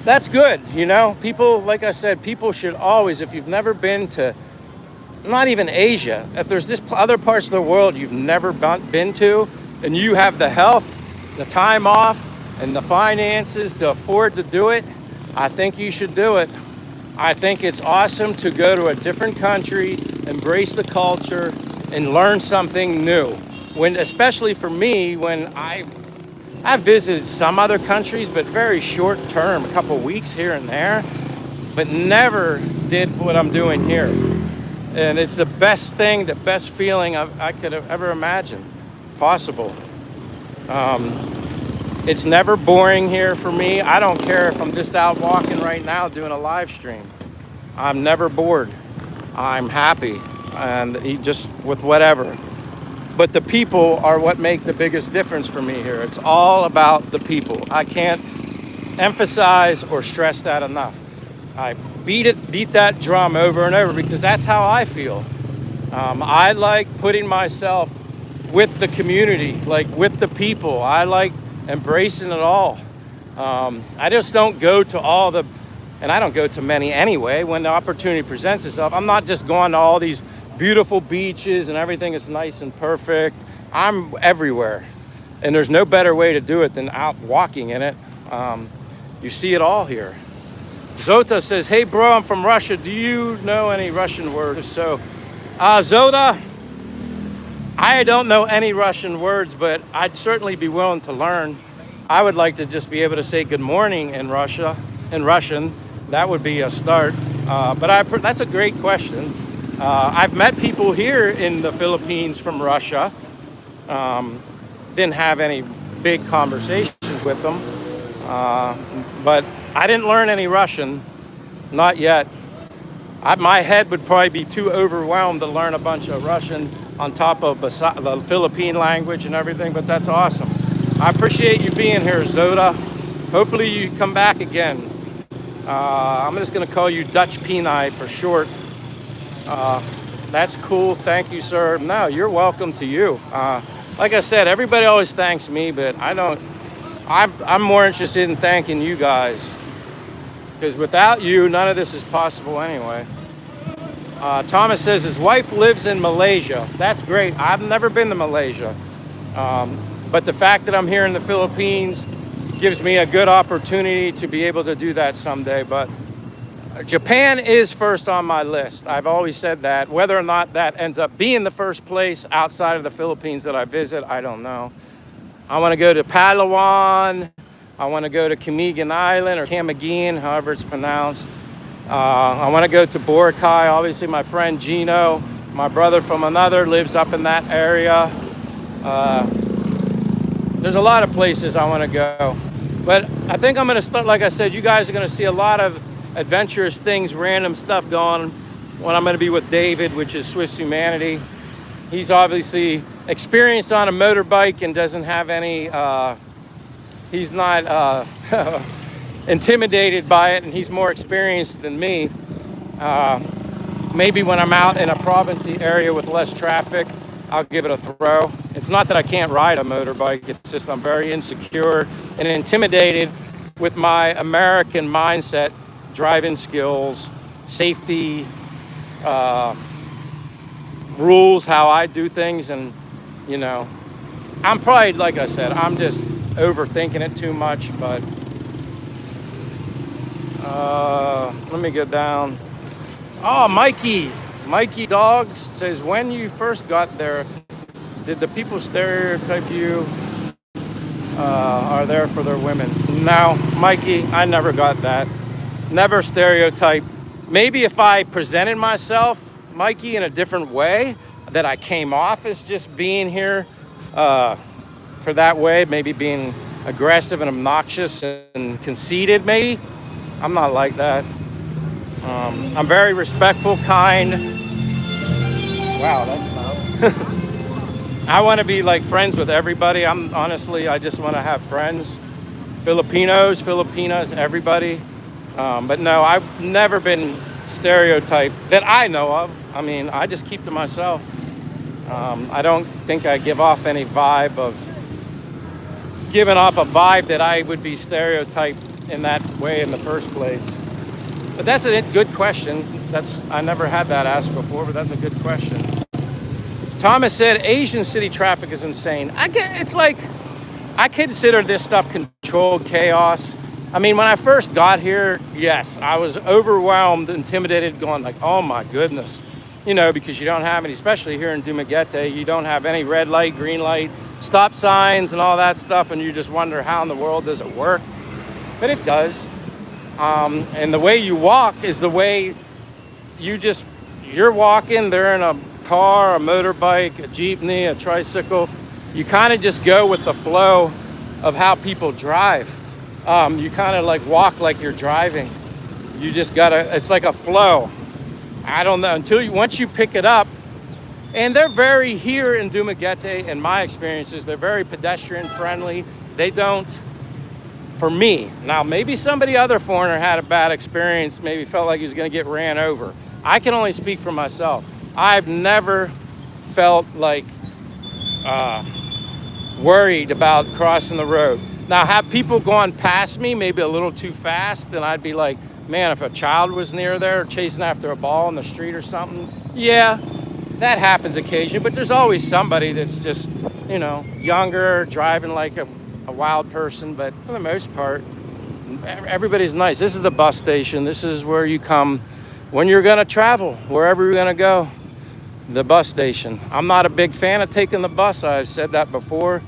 That's good. You know, people, like I said, people should always, if you've never been to, not even Asia, if there's just other parts of the world you've never been to, and you have the health, the time off, and the finances to afford to do it, I think you should do it. I think it's awesome to go to a different country, embrace the culture, and learn something new. Especially for me, when I visited some other countries, but very short term, a couple weeks here and there, but never did what I'm doing here. And it's the best thing, the best feeling I could have ever imagined possible. It's never boring here for me. I don't care if I'm just out walking right now doing a live stream. I'm never bored. I'm happy, and just with whatever. But the people are what make the biggest difference for me here. It's all about the people. I can't emphasize or stress that enough. I beat that drum over and over because that's how I feel. I like putting myself with the community, like with the people. I like embracing it all. I just don't go to and I don't go to many anyway. When the opportunity presents itself, I'm not just going to all these beautiful beaches and everything is nice and perfect. I'm everywhere. And there's no better way to do it than out walking in it. You see it all here. Zota says, hey bro, I'm from Russia. Do you know any Russian words? So, Zota, I don't know any Russian words, but I'd certainly be willing to learn. I would like to just be able to say good morning in Russian. That would be a start. But that's a great question. I've met people here in the Philippines from Russia. Didn't have any big conversations with them, but I didn't learn any Russian, not yet. My head would probably be too overwhelmed to learn a bunch of Russian on top of the Philippine language and everything, but that's awesome. I appreciate you being here, Zoda. Hopefully you come back again. I'm just gonna call you Dutch Peni for short. That's cool, thank you, sir. No, you're welcome to you. Like I said, everybody always thanks me, but I'm more interested in thanking you guys. Because without you, none of this is possible anyway. Thomas says his wife lives in Malaysia. That's great. I've never been to Malaysia. But the fact that I'm here in the Philippines gives me a good opportunity to be able to do that someday. But Japan is first on my list. I've always said that. Whether or not that ends up being the first place outside of the Philippines that I visit, I don't know. I want to go to Palawan. I want to go to Camiguin Island, or Camiguin, however it's pronounced. I want to go to Boracay. Obviously, my friend Gino, my brother from another, lives up in that area. There's a lot of places I want to go. But I think I'm going to start, like I said, you guys are going to see a lot of adventurous things, random stuff going when I'm going to be with David, which is Swiss Humanity. He's obviously experienced on a motorbike and doesn't have any, he's not intimidated by it, and he's more experienced than me. Maybe when I'm out in a province area with less traffic, I'll give it a throw. It's not that I can't ride a motorbike, it's just I'm very insecure and intimidated with my American mindset, driving skills, safety, rules, how I do things. And you know, I'm probably, like I said, I'm just overthinking it too much. But let me go down. Oh, Mikey Dogs says, when you first got there, did the people stereotype you are there for their women? No, Mikey, I never got that. Never stereotype. Maybe if I presented myself, Mikey, in a different way, that I came off as just being here for that way, maybe being aggressive and obnoxious and conceited, maybe. I'm not like that. I'm very respectful, kind. Wow, that's loud. I want to be like friends with everybody. I just want to have friends. Filipinos, Filipinas, everybody. But no, I've never been stereotyped that I know of. I mean, I just keep to myself. I don't think I give off any vibe of giving off a vibe that I would be stereotyped in that way in the first place. But that's a good question. I never had that asked before, but that's a good question. Thomas said Asian city traffic is insane. It's like, I consider this stuff controlled chaos. I mean, when I first got here, yes, I was overwhelmed, intimidated, going like, oh my goodness. You know, because you don't have any, especially here in Dumaguete, you don't have any red light, green light, stop signs and all that stuff, and you just wonder how in the world does it work? But it does. And the way you walk is the way you're walking, they're in a car, a motorbike, a jeepney, a tricycle. You kind of just go with the flow of how people drive. You kind of like walk like you're driving. You just gotta, it's like a flow. I don't know, once you pick it up, and they're very, here in Dumaguete, in my experiences, they're very pedestrian friendly. They don't, for me, now maybe somebody other foreigner had a bad experience, maybe felt like he was gonna get ran over. I can only speak for myself. I've never felt like worried about crossing the road. Now, have people gone past me maybe a little too fast, then I'd be like, man, if a child was near there chasing after a ball in the street or something, yeah, that happens occasionally, but there's always somebody that's just, you know, younger, driving like a wild person. But for the most part, everybody's nice. This is the bus station. This is where you come when you're gonna travel, wherever you're gonna go, the bus station. I'm not a big fan of taking the bus. I've said that before.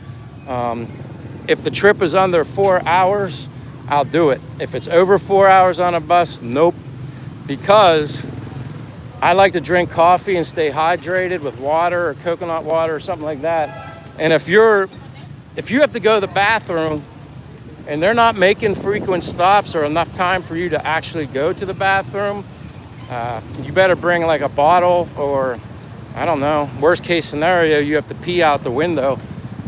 If the trip is under 4 hours, I'll do it. If it's over 4 hours on a bus, nope. Because I like to drink coffee and stay hydrated with water or coconut water or something like that. And if you have to go to the bathroom and they're not making frequent stops or enough time for you to actually go to the bathroom, you better bring like a bottle, or I don't know, worst case scenario, you have to pee out the window.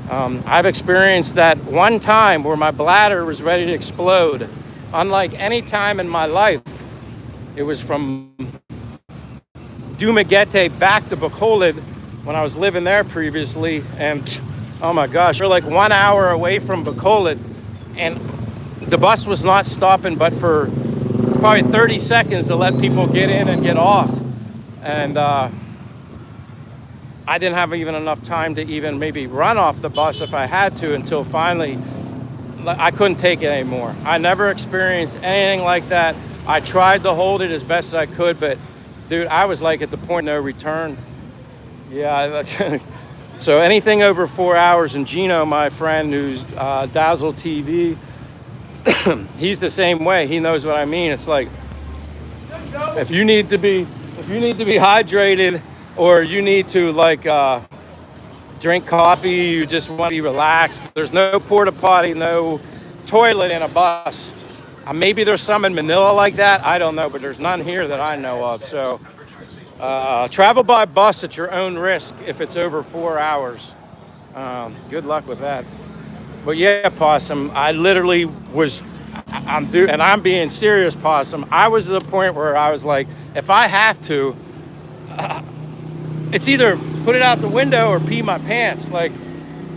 I've experienced that one time where my bladder was ready to explode. Unlike any time in my life, it was from Dumaguete back to Bacolod when I was living there previously. And oh my gosh, we're like 1 hour away from Bacolod, and the bus was not stopping but for probably 30 seconds to let people get in and get off. And I didn't have even enough time to even maybe run off the bus if I had to, until finally I couldn't take it anymore. I never experienced anything like that. I tried to hold it as best as I could, but dude, I was like at the point of no return. Yeah, that's so anything over 4 hours, and Gino, my friend who's Dazzle TV, he's the same way. He knows what I mean. It's like if you need to be hydrated, or you need to like drink coffee, you just want to be relaxed. There's no porta potty, no toilet in a bus. Maybe there's some in Manila like that. I don't know, but there's none here that I know of. So travel by bus at your own risk if it's over 4 hours. Good luck with that. But yeah, Possum, I literally was, and I'm being serious, Possum. I was at a point where I was like, if I have to, it's either put it out the window or pee my pants. Like,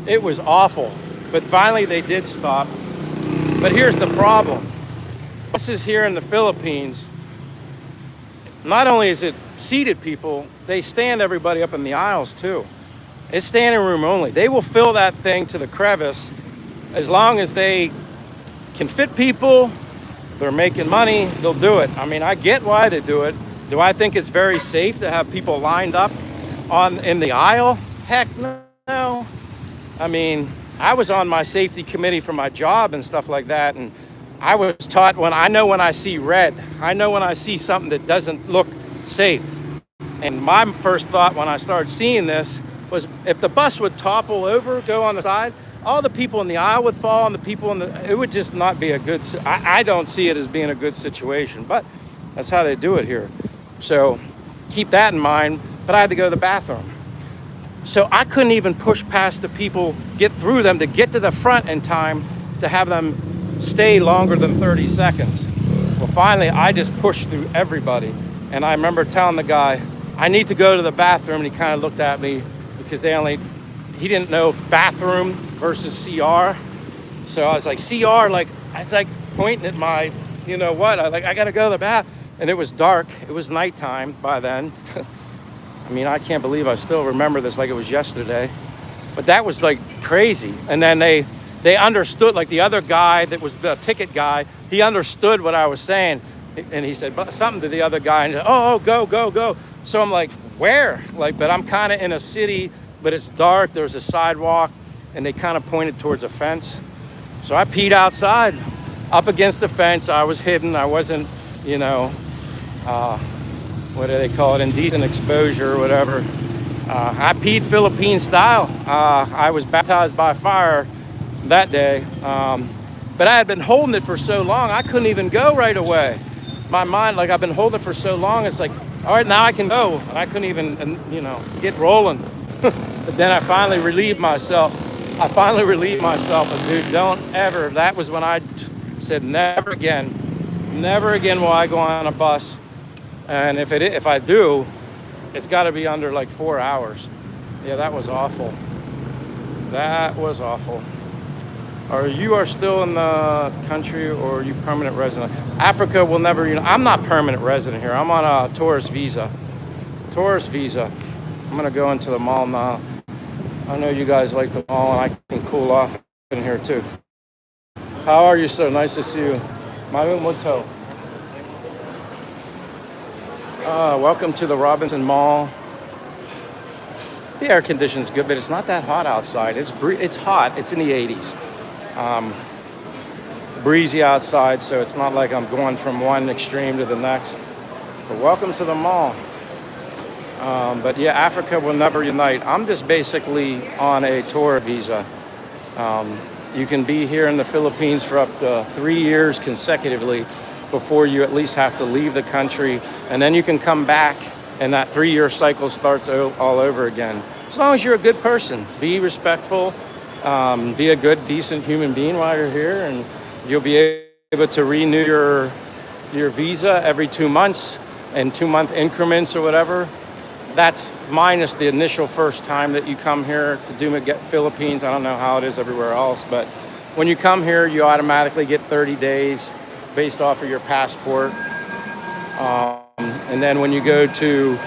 it was awful. But finally they did stop. But here's the problem. Buses here in the Philippines, not only is it seated people, they stand everybody up in the aisles too. It's standing room only. They will fill that thing to the crevice as long as they can fit people, they're making money, they'll do it. I mean, I get why they do it. Do I think it's very safe to have people lined up in the aisle? Heck no. I mean, I was on my safety committee for my job and stuff like that, and I was taught when I see red, I know when I see something that doesn't look safe. And my first thought when I started seeing this was, if the bus would topple over, go on the side, all the people in the aisle would fall, and the people it would just not be a good, I don't see it as being a good situation, but that's how they do it here. So keep that in mind. But I had to go to the bathroom. So I couldn't even push past the people, get through them to get to the front in time to have them stay longer than 30 seconds. Well, finally, I just pushed through everybody. And I remember telling the guy, I need to go to the bathroom. And he kind of looked at me because he didn't know bathroom versus CR. So I was like, CR, I was like pointing at my, you know what, I got to go to the bath. And it was dark. It was nighttime by then. I mean, I can't believe I still remember this like it was yesterday. But that was like crazy. And then they understood, like the other guy that was the ticket guy, he understood what I was saying. And he said something to the other guy, and oh, go. So I'm like, where? But I'm kind of in a city, but it's dark. There's a sidewalk, and they kind of pointed towards a fence. So I peed outside, up against the fence. I was hidden. I wasn't, what do they call it, indecent exposure or whatever. I peed Philippine style. I was baptized by fire that day. But I had been holding it for so long, I couldn't even go right away. My mind, I've been holding it for so long, it's like, all right, now I can go. I couldn't even, get rolling. But then I finally relieved myself. But dude, don't ever. That was when I said, never again will I go on a bus. And if I do, it's got to be under 4 hours. Yeah, that was awful. You are still in the country, or are you permanent resident? Africa will never, I'm not permanent resident here. I'm on a tourist visa. I'm going to go into the mall now. I know you guys like the mall, and I can cool off in here too. How are you, sir? Nice to see you. Mamu Muto. Welcome to the Robinson Mall. The air conditioning's good, but it's not that hot outside. It's hot. It's in the 80s. Breezy outside, so it's not like I'm going from one extreme to the next. But welcome to the mall. But yeah, Africa will never unite. I'm just basically on a tour visa. You can be here in the Philippines for up to 3 years consecutively before you at least have to leave the country. And then you can come back and that 3 year cycle starts all over again. As long as you're a good person, be respectful, be a good, decent human being while you're here, and you'll be able to renew your visa every 2 months in 2 month increments or whatever. That's minus the initial first time that you come here to Dumaguete, Philippines. I don't know how it is everywhere else, but when you come here, you automatically get 30 days based off of your passport. And then when you go to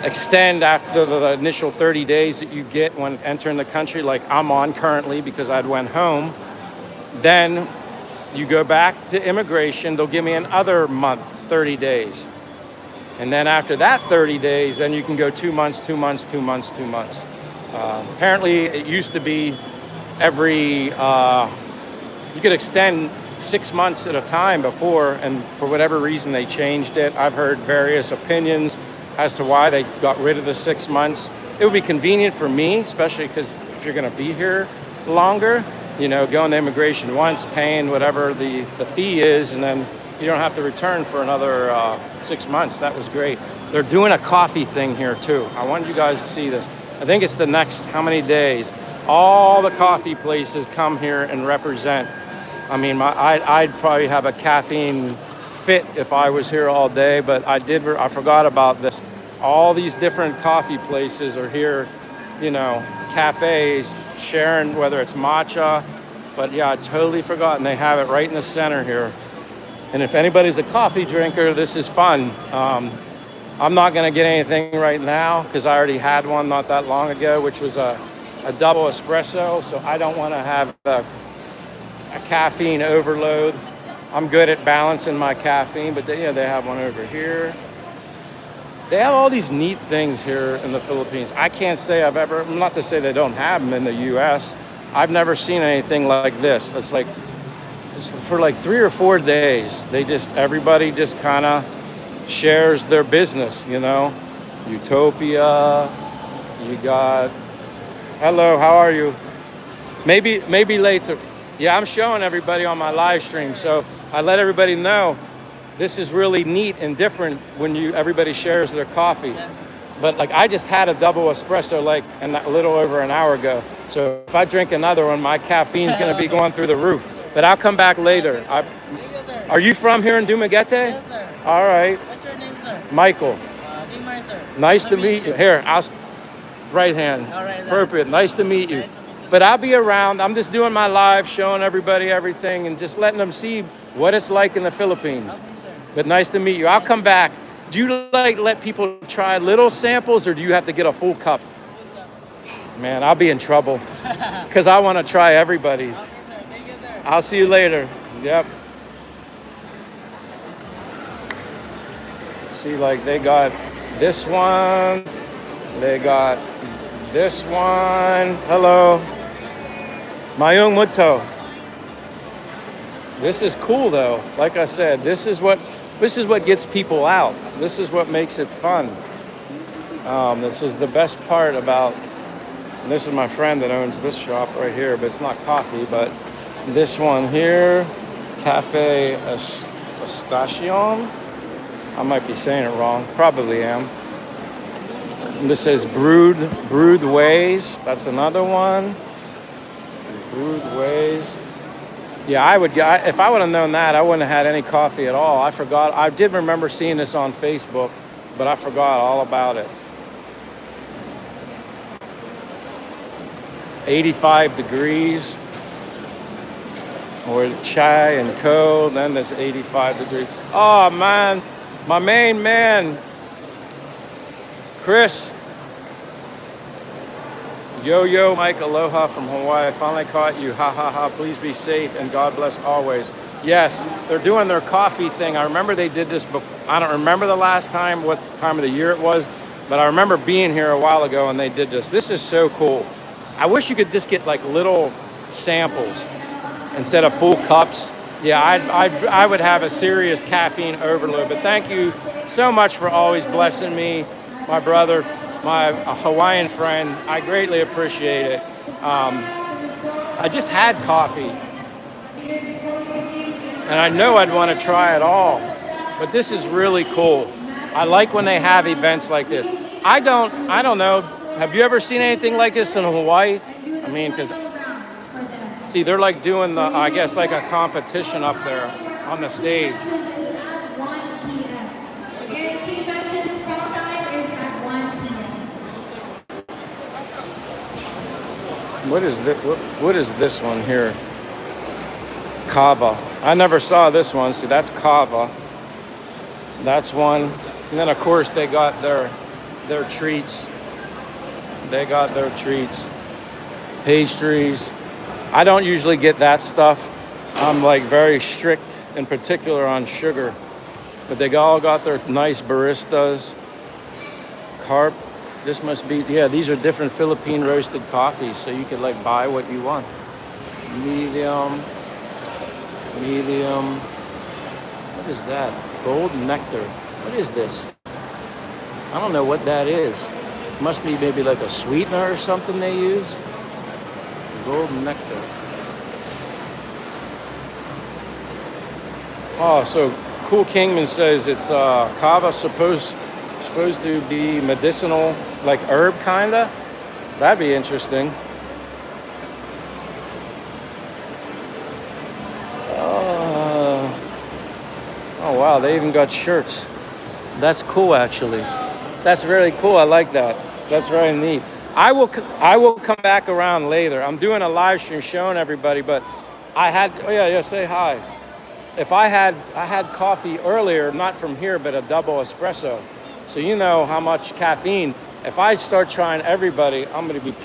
extend after the initial 30 days that you get when entering the country, like I'm on currently because I'd went home, then you go back to immigration. They'll give me another month, 30 days. And then after that 30 days, then you can go 2 months, 2 months, 2 months, 2 months. Apparently, it used to be every, you could extend 6 months at a time before, and for whatever reason they changed it. I've heard various opinions as to why they got rid of the 6 months. It would be convenient for me, especially because if you're going to be here longer, going to immigration once, paying whatever the fee is, and then you don't have to return for another 6 months. That was great. They're doing a coffee thing here too. I wanted you guys to see this. I think it's the next how many days. All the coffee places come here and represent. I mean, I'd probably have a caffeine fit if I was here all day, but I forgot about this. All these different coffee places are here, cafes, sharing, whether it's matcha. But yeah, I totally forgot, and they have it right in the center here. And if anybody's a coffee drinker, this is fun. I'm not going to get anything right now because I already had one not that long ago, which was a double espresso. So I don't want to have a caffeine overload. I'm good at balancing my caffeine, but they have one over here. They have all these neat things here in the Philippines. I can't say not to say they don't have them in the U.S. I've never seen anything like this. It's for like 3 or 4 days. Everybody just kind of shares their business, Utopia, you got, hello, how are you? Maybe later. Yeah, I'm showing everybody on my live stream, so I let everybody know this is really neat and different when everybody shares their coffee. Yes. But like I just had a double espresso a little over an hour ago. So if I drink another one, my caffeine's going to be going through the roof. But I'll come back later. Are you from here in Dumaguete? Yes, sir. All right. What's your name, sir? Michael. Dimar, sir. Nice to meet you. Here, right hand. All right. Perfect. Nice to meet you. Nice to meet you. But I'll be around. I'm just doing my live, showing everybody everything and just letting them see what it's like in the Philippines. Okay, sir. But nice to meet you. I'll come back. Do you let people try little samples or do you have to get a full cup? Man, I'll be in trouble because I want to try everybody's. Okay, sir. Thank you, sir. I'll see you later. Yep. See, like they got this one. They got this one. Hello. Mayong Muto. This is cool though. Like I said, this is what gets people out. This is what makes it fun. This is the best part about, and this is my friend that owns this shop right here, but it's not coffee, but this one here, Cafe Estacion. I might be saying it wrong, probably am. And this says brewed ways. That's another one. Brewed ways. Yeah, if I would have known that, I wouldn't have had any coffee at all. I forgot. I did remember seeing this on Facebook, but I forgot all about it. 85 degrees. Or chai and cold, then there's 85 degrees. Oh man, my main man, Chris. Yo, Mike, aloha from Hawaii. I finally caught you. Ha ha ha. Please be safe and God bless always. Yes, they're doing their coffee thing. I remember they did this before. I don't remember the last time, what time of the year it was, but I remember being here a while ago and they did this. This is so cool. I wish you could just get like little samples instead of full cups. Yeah, I would have a serious caffeine overload. But thank you so much for always blessing me my brother, my Hawaiian friend. I greatly appreciate it. I just had coffee, and I know I'd want to try it all, but this is really cool. I like when they have events like this. I don't know. Have you ever seen anything like this in Hawaii? I mean, because see, they're like doing the, I guess, like a competition up there on the stage. What is this? What is this one here? Kava. I never saw this one. See, that's kava. That's one. And then of course they got their treats. They got their treats. Pastries. I don't usually get that stuff. I'm like very strict in particular on sugar. But they all got their nice baristas. Carp. This must be, yeah, these are different Philippine roasted coffees, so you could like buy what you want. Medium. What is that? Gold nectar. What is this? I don't know what that is. Must be maybe like a sweetener or something they use. Gold nectar. Oh, so Cool Kingman says it's kava supposed to be medicinal, like herb kinda. That'd be interesting. Oh wow, they even got shirts. That's cool, actually. That's very cool. I like that. That's very neat. I will come back around later. I'm doing a live stream showing everybody, but I had, oh yeah, say hi. If I had coffee earlier, not from here, but a double espresso. So you know how much caffeine. If I start trying everybody, I'm gonna be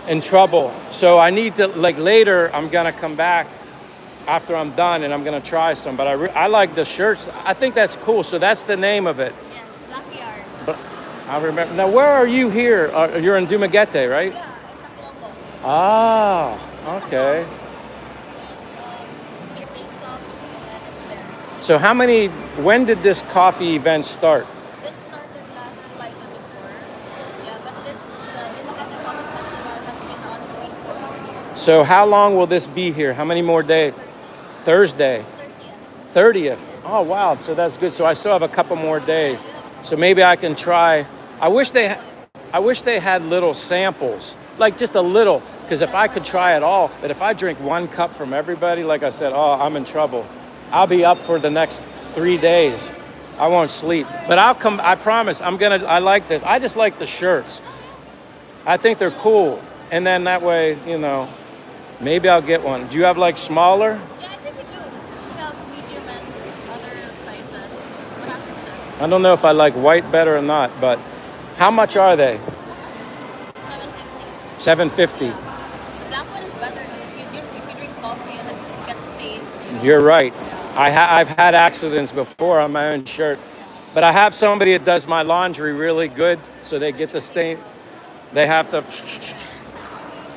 in trouble. So I need to, like later, I'm gonna come back after I'm done and I'm gonna try some. But I like the shirts. I think that's cool. So that's the name of it. Yes, backyard. But I remember. Now, where are you here? You're in Dumaguete, right? Yeah, in Tacloban. Ah, okay. It's here shop and then it's there. So when did this coffee event start? This started last July 24. Yeah, but the Dumaguete Coffee Festival has been ongoing for 4 years. So how long will this be here? How many more days? Thursday. 30th. 30th. Oh, wow. So that's good. So I still have a couple more days. So maybe I can try. I wish they had little samples, like just a little, because if I could try it all, but if I drink one cup from everybody, like I said, oh, I'm in trouble. I'll be up for the next 3 days. I won't sleep. But I'll come, I promise, I like this. I just like the shirts. I think they're cool. And then that way, maybe I'll get one. Do you have like smaller? Yeah, I think we do. We have medium and other sizes. We'll have to check. I don't know if I like white better or not, but how much are they? 750. $7.50. The black one is better because if you drink coffee and then it gets stained. You're right. I've had accidents before on my own shirt, but I have somebody that does my laundry really good, so they get the stain. They have to.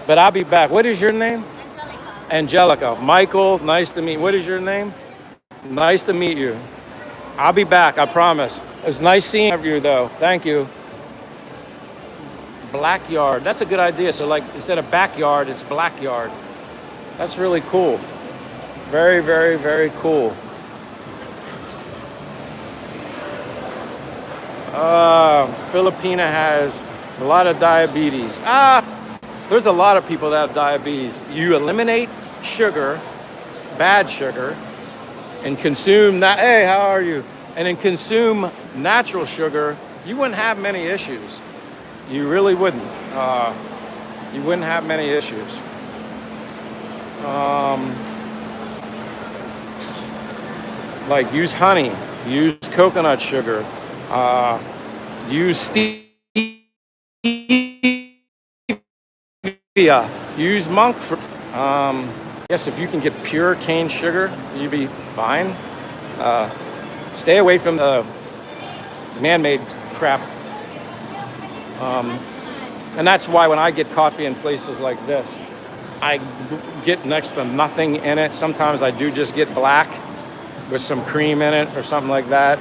But I'll be back. What is your name? Angelica. Michael, nice to meet. What is your name? Nice to meet you. I'll be back, I promise. It was nice seeing you, though. Thank you. Blackyard. That's a good idea. So, like, instead of backyard, it's blackyard. That's really cool. Very, very, very cool. Filipina has a lot of diabetes. There's a lot of people that have diabetes. You eliminate sugar, bad sugar, and consume that. Hey, how are you? And then consume natural sugar, you wouldn't have many issues. You really wouldn't. You wouldn't have many issues. Like use honey, use coconut sugar, use stevia, use monk fruit. Yes, if you can get pure cane sugar, you'd be fine. Stay away from the man-made crap. And that's why when I get coffee in places like this, I get next to nothing in it. Sometimes I do just get black with some cream in it or something like that.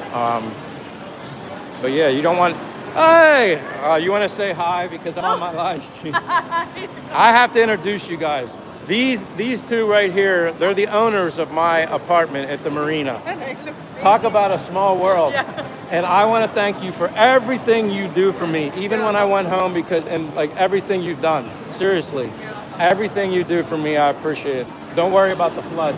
But yeah, you don't want Hey, you want to say hi because I'm on my live stream? I have to introduce you guys. These two right here, they're the owners of my apartment at the marina. Talk about a small world. And I want to thank you for everything you do for me, even when I went home, and like everything you've done. Seriously, everything you do for me, I appreciate it. Don't worry about the flood.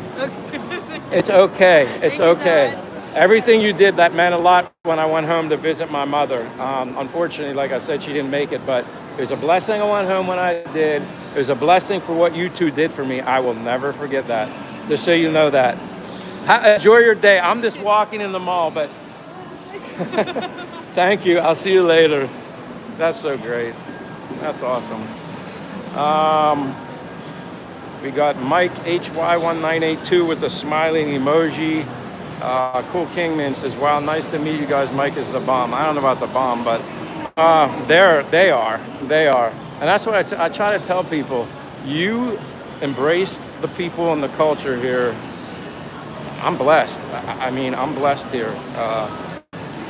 It's okay. It's okay. Everything you did, that meant a lot when I went home to visit my mother. Unfortunately, like I said, she didn't make it, but it was a blessing I went home when I did. It was a blessing for what you two did for me. I will never forget that. Just so you know that. Enjoy your day. I'm just walking in the mall, but thank you. I'll see you later. That's so great. That's awesome. We got Mike HY1982 with the smiling emoji. Cool Kingman says, wow, nice to meet you guys. Mike is the bomb. I don't know about the bomb, but they are. And that's what I try to tell people. You embrace the people and the culture here. I'm blessed. I mean, I'm blessed here.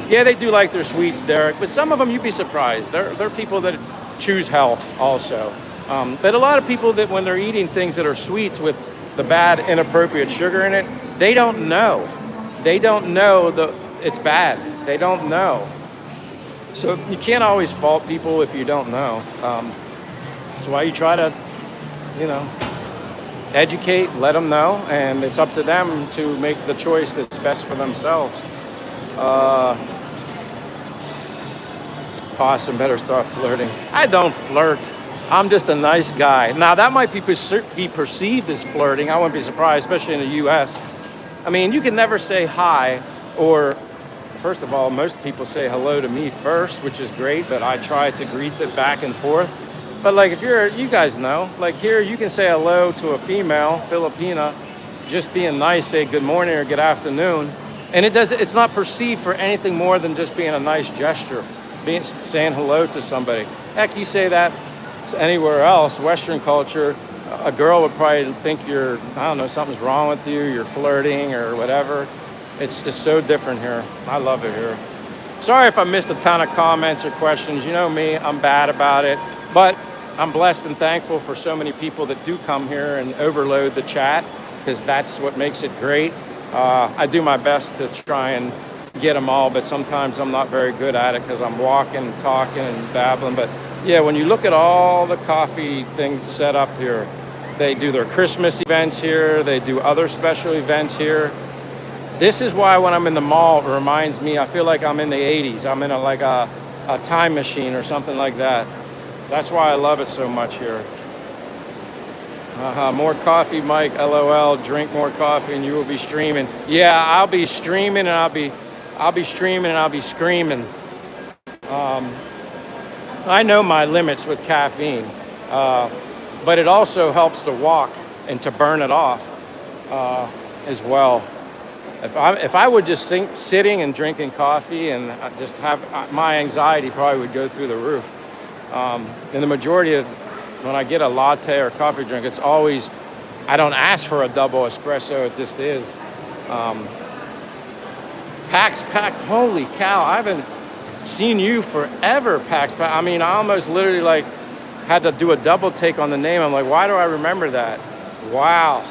Yeah, they do like their sweets, Derek, but some of them you'd be surprised. They're people that choose health also. But a lot of people that when they're eating things that are sweets with the bad, inappropriate sugar in it, they don't know. They don't know it's bad. They don't know. So you can't always fault people if you don't know. That's why you try to, educate, let them know, and it's up to them to make the choice that's best for themselves. Possum better start flirting. I don't flirt. I'm just a nice guy. Now, that might be perceived as flirting. I wouldn't be surprised, especially in the U.S. I mean, you can never say hi, or first of all, most people say hello to me first, which is great, but I try to greet them back and forth. But like you guys know, like here you can say hello to a female, Filipina, just being nice, say good morning or good afternoon. And it's not perceived for anything more than just being a nice gesture, saying hello to somebody. Heck, you say that anywhere else, Western culture, a girl would probably think something's wrong with you, you're flirting or whatever. It's just so different here. I love it here. Sorry if I missed a ton of comments or questions. You know me, I'm bad about it. But I'm blessed and thankful for so many people that do come here and overload the chat, because that's what makes it great. I do my best to try and get them all, but sometimes I'm not very good at it because I'm walking, talking, and babbling. But yeah, when you look at all the coffee things set up here, they do their Christmas events here, they do other special events here. This is why when I'm in the mall, it reminds me, I feel like I'm in the 80s. I'm in a time machine or something like that. That's why I love it so much here. More coffee, Mike, LOL, drink more coffee and you will be streaming. Yeah, I'll be streaming and I'll be streaming and I'll be screaming. I know my limits with caffeine, but it also helps to walk and to burn it off as well. If I would just sitting and drinking coffee and just have my anxiety probably would go through the roof. And the majority of when I get a latte or coffee drink, it's always, I don't ask for a double espresso, it just is. Pax Pack, holy cow, I haven't seen you forever, Pax Pack. I mean, I almost literally had to do a double take on the name. I'm like, why do I remember that? Wow.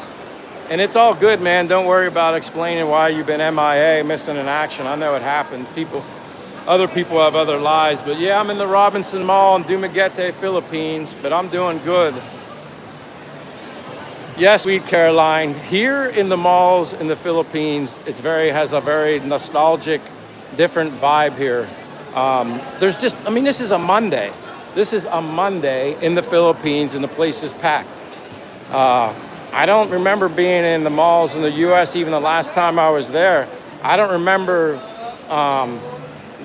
And it's all good, man. Don't worry about explaining why you've been MIA, missing in action. I know it happened. Other people have other lives. But yeah, I'm in the Robinson Mall in Dumaguete, Philippines, but I'm doing good. Yes, sweet Caroline. Here in the malls in the Philippines, has a very nostalgic, different vibe here. This is a Monday. This is a Monday in the Philippines and the place is packed. I don't remember being in the malls in the U.S. even the last time I was there. I don't remember, I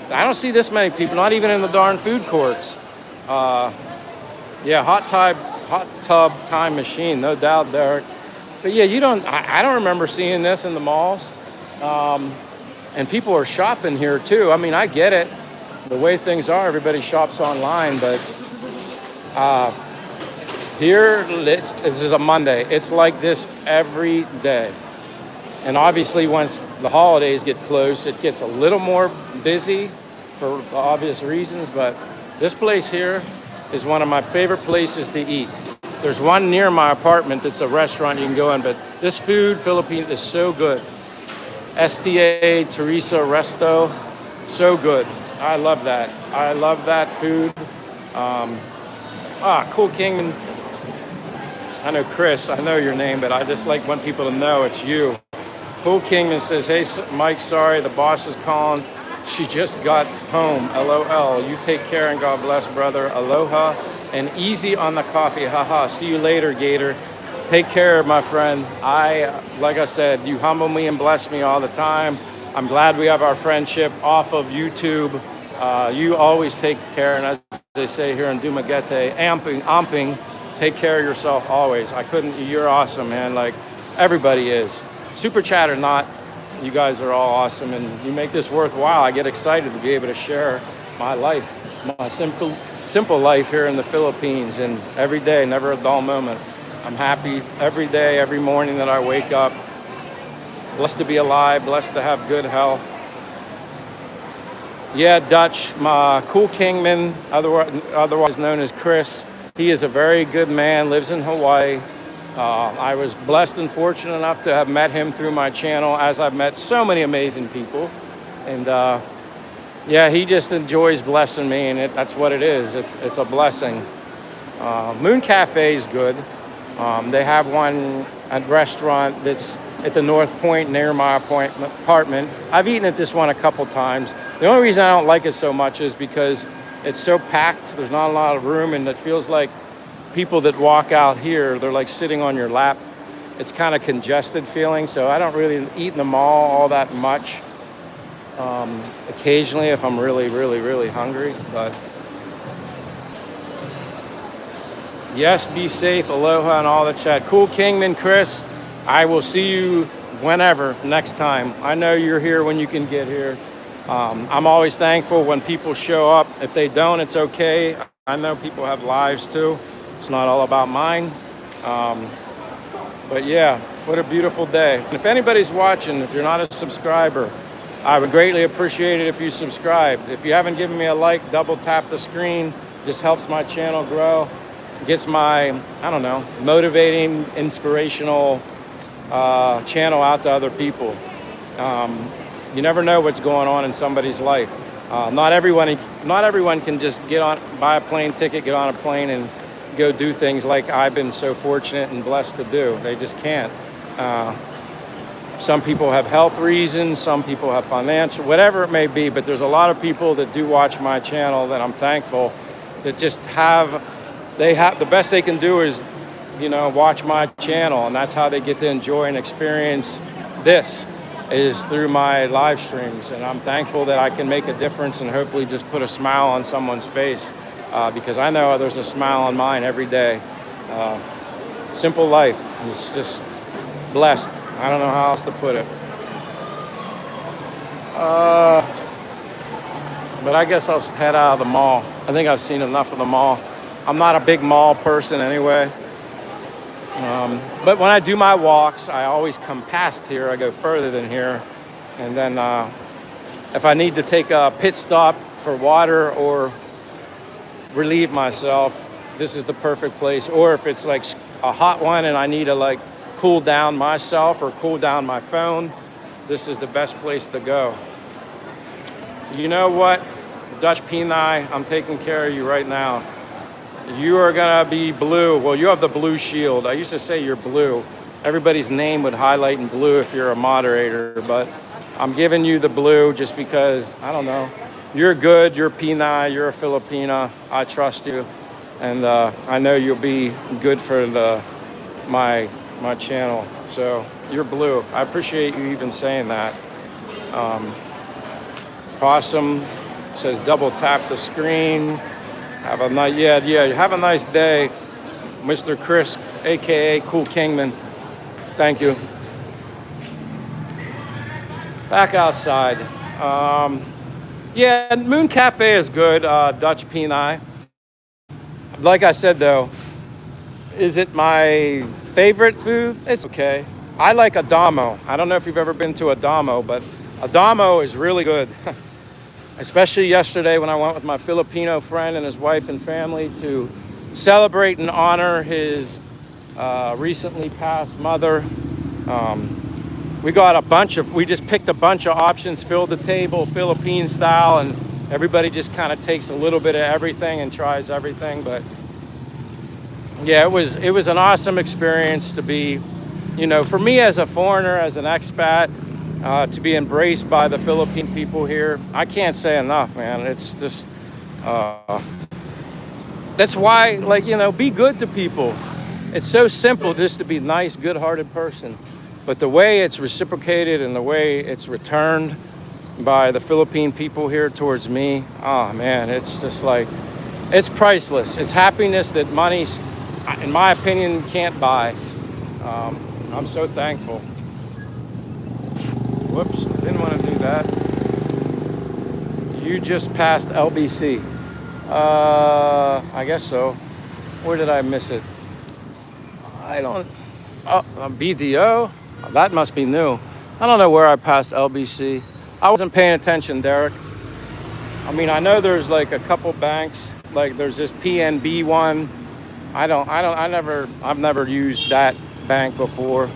don't see this many people, not even in the darn food courts. Yeah, hot tub time machine, no doubt, Derek. But yeah, I don't remember seeing this in the malls. And people are shopping here too. I mean, I get it. The way things are, everybody shops online, but here, this is a Monday. It's like this every day. And obviously, once the holidays get close, it gets a little more busy. for the obvious reasons, but this place here is one of my favorite places to eat. There's one near my apartment that's a restaurant you can go in, but this food, Philippine, is so good. STA Teresa Resto, so good. I love that. I love that food. Cool Kingman. I know Chris, I know your name, but I just like want people to know it's you. Cool Kingman says, hey, Mike, sorry, the boss is calling. She just got home. LOL. You take care and God bless, brother. Aloha and easy on the coffee. Haha. See you later, Gator. Take care, my friend. Like I said, you humble me and bless me all the time. I'm glad we have our friendship off of YouTube. You always take care, and as they say here in Dumaguete, amping, take care of yourself always. You're awesome, man. Like, everybody is. Super chat or not, you guys are all awesome, and you make this worthwhile. I get excited to be able to share my life, my simple life here in the Philippines, and every day, never a dull moment. I'm happy every day, every morning that I wake up. Blessed to be alive, blessed to have good health. Yeah, Dutch, my Cool Kingman, otherwise known as Chris. He is a very good man, lives in Hawaii. I was blessed and fortunate enough to have met him through my channel, as I've met so many amazing people. And yeah, he just enjoys blessing me, and that's what it is. It's a blessing. Moon Cafe is good. They have one restaurant that's at the North Point near my apartment. I've eaten at this one a couple times. The only reason I don't like it so much is because it's so packed. There's not a lot of room, and it feels like people that walk out here, they're like sitting on your lap. It's kind of congested feeling, so I don't really eat in the mall all that much. Occasionally if I'm really, really, really hungry, but yes, be safe, aloha, and all the chat. Cool Kingman, Chris, I will see you whenever, next time. I know you're here when you can get here. I'm always thankful when people show up. If they don't, it's okay. I know people have lives too. It's not all about mine. But yeah, what a beautiful day. And if anybody's watching, if you're not a subscriber, I would greatly appreciate it if you subscribed. If you haven't given me a like, double tap the screen. Just helps my channel grow. Gets my, I don't know, motivating, inspirational channel out to other people. You never know what's going on in somebody's life. Not everyone can just buy a plane ticket, get on a plane, and go do things like I've been so fortunate and blessed to do. They just can't. Some people have health reasons, some people have financial, whatever it may be, but there's a lot of people that do watch my channel that I'm thankful that just the best they can do is, watch my channel, and that's how they get to enjoy and experience this, is through my live streams. And I'm thankful that I can make a difference and hopefully just put a smile on someone's face, because I know there's a smile on mine every day. Simple life is just blessed. I don't know how else to put it. But I guess I'll head out of the mall. I think I've seen enough of the mall. I'm not a big mall person anyway. But when I do my walks, I always come past here. I go further than here. And then if I need to take a pit stop for water or relieve myself, this is the perfect place. Or if it's like a hot one and I need to cool down myself or cool down my phone, this is the best place to go. You know what, Dutch Peni, I'm taking care of you right now. You are gonna be blue. Well, you have the blue shield. I used to say you're blue. Everybody's name would highlight in blue if you're a moderator, but I'm giving you the blue just because, I don't know. You're good, you're Peni, you're a Filipina. I trust you. And I know you'll be good for my channel. So you're blue. I appreciate you even saying that. Awesome. Says double tap the screen. Have a nice, have a nice day, Mr. Chris, aka Cool Kingman. Thank you. Back outside. Yeah, Moon Cafe is good, Dutch Peni. Like I said though, is it my favorite food? It's okay. I like Adamo. I don't know if you've ever been to Adamo, but Adamo is really good. especially yesterday when I went with my Filipino friend and his wife and family to celebrate and honor his recently passed mother. We just picked a bunch of options, filled the table Philippine style, and everybody just kind of takes a little bit of everything and tries everything. But yeah, it was an awesome experience to be, for me as a foreigner, as an expat, to be embraced by the Philippine people here. I can't say enough, man. It's just, that's why, be good to people. It's so simple just to be nice, good-hearted person. But the way it's reciprocated and the way it's returned by the Philippine people here towards me, oh man, it's just like, it's priceless. It's happiness that money, in my opinion, can't buy. I'm so thankful. Whoops, didn't want to do that. You just passed LBC. I guess so. Where did I miss it? BDO? That must be new. I don't know where I passed LBC. I wasn't paying attention, Derek. I mean, I know there's like a couple banks, like there's this PNB one. I've never used that bank before.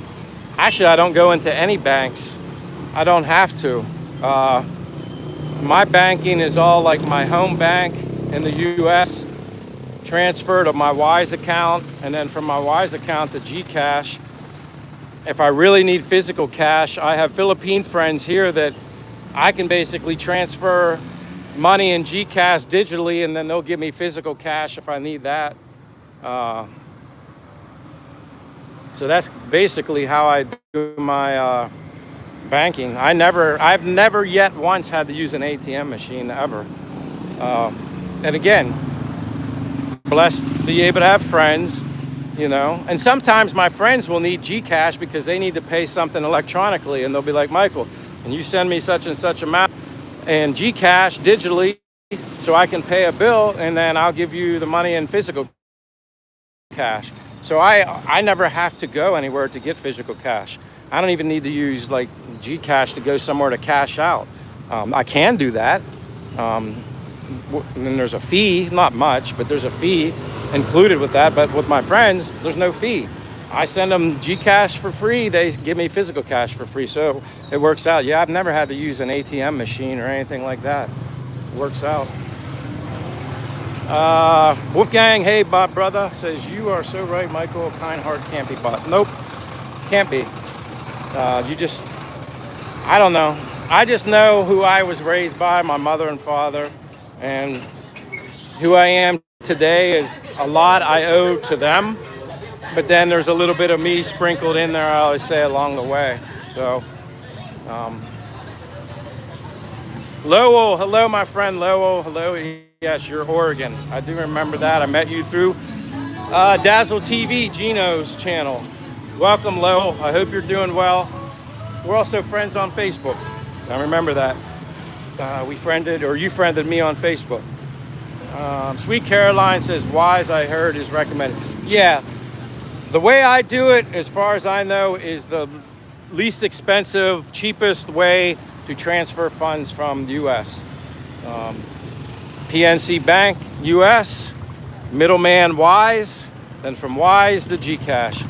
Actually, I don't go into any banks. I don't have to. My banking is all like my home bank in the US, transfer to my Wise account, and then from my Wise account to Gcash. If I really need physical cash, I have Philippine friends here that I can basically transfer money in Gcash digitally, and then they'll give me physical cash if I need that. So that's basically how I do my banking. I've never yet once had to use an ATM machine ever. And again, blessed to be able to have friends, and sometimes my friends will need Gcash because they need to pay something electronically, and they'll be like, Michael, can you send me such and such amount in Gcash digitally so I can pay a bill, and then I'll give you the money in physical cash. So I never have to go anywhere to get physical cash. I don't even need to use like Gcash to go somewhere to cash out. I can do that. And then there's a fee, not much, but there's a fee included with that. But with my friends, there's no fee. I send them Gcash for free. They give me physical cash for free. So it works out. Yeah, I've never had to use an ATM machine or anything like that. It works out. Wolfgang, hey, Bob, brother, says, you are so right, Michael. A kind heart can't be bought. Nope, can't be. I don't know. I just know who I was raised by, my mother and father, and who I am today is a lot I owe to them, but then there's a little bit of me sprinkled in there, I always say, along the way. So, Lowell, hello, my friend Lowell, hello. Yes, you're Oregon. I do remember that. I met you through Dazzle TV, Gino's channel. Welcome, Lowell. I hope you're doing well. We're also friends on Facebook. I remember that. You friended me on Facebook. Sweet Caroline says, Wise, I heard, is recommended. Yeah, the way I do it, as far as I know, is the least expensive, cheapest way to transfer funds from the U.S. PNC Bank, U.S., middleman Wise, then from Wise to Gcash.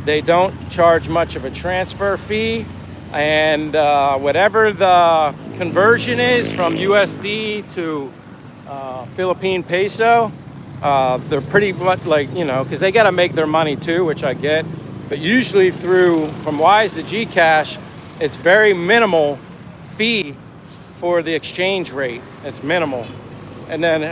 They don't charge much of a transfer fee, and whatever the conversion is from USD to Philippine peso, they're pretty much like, because they got to make their money too, which I get. But usually from Wise to Gcash, it's very minimal fee for the exchange rate. It's minimal. And then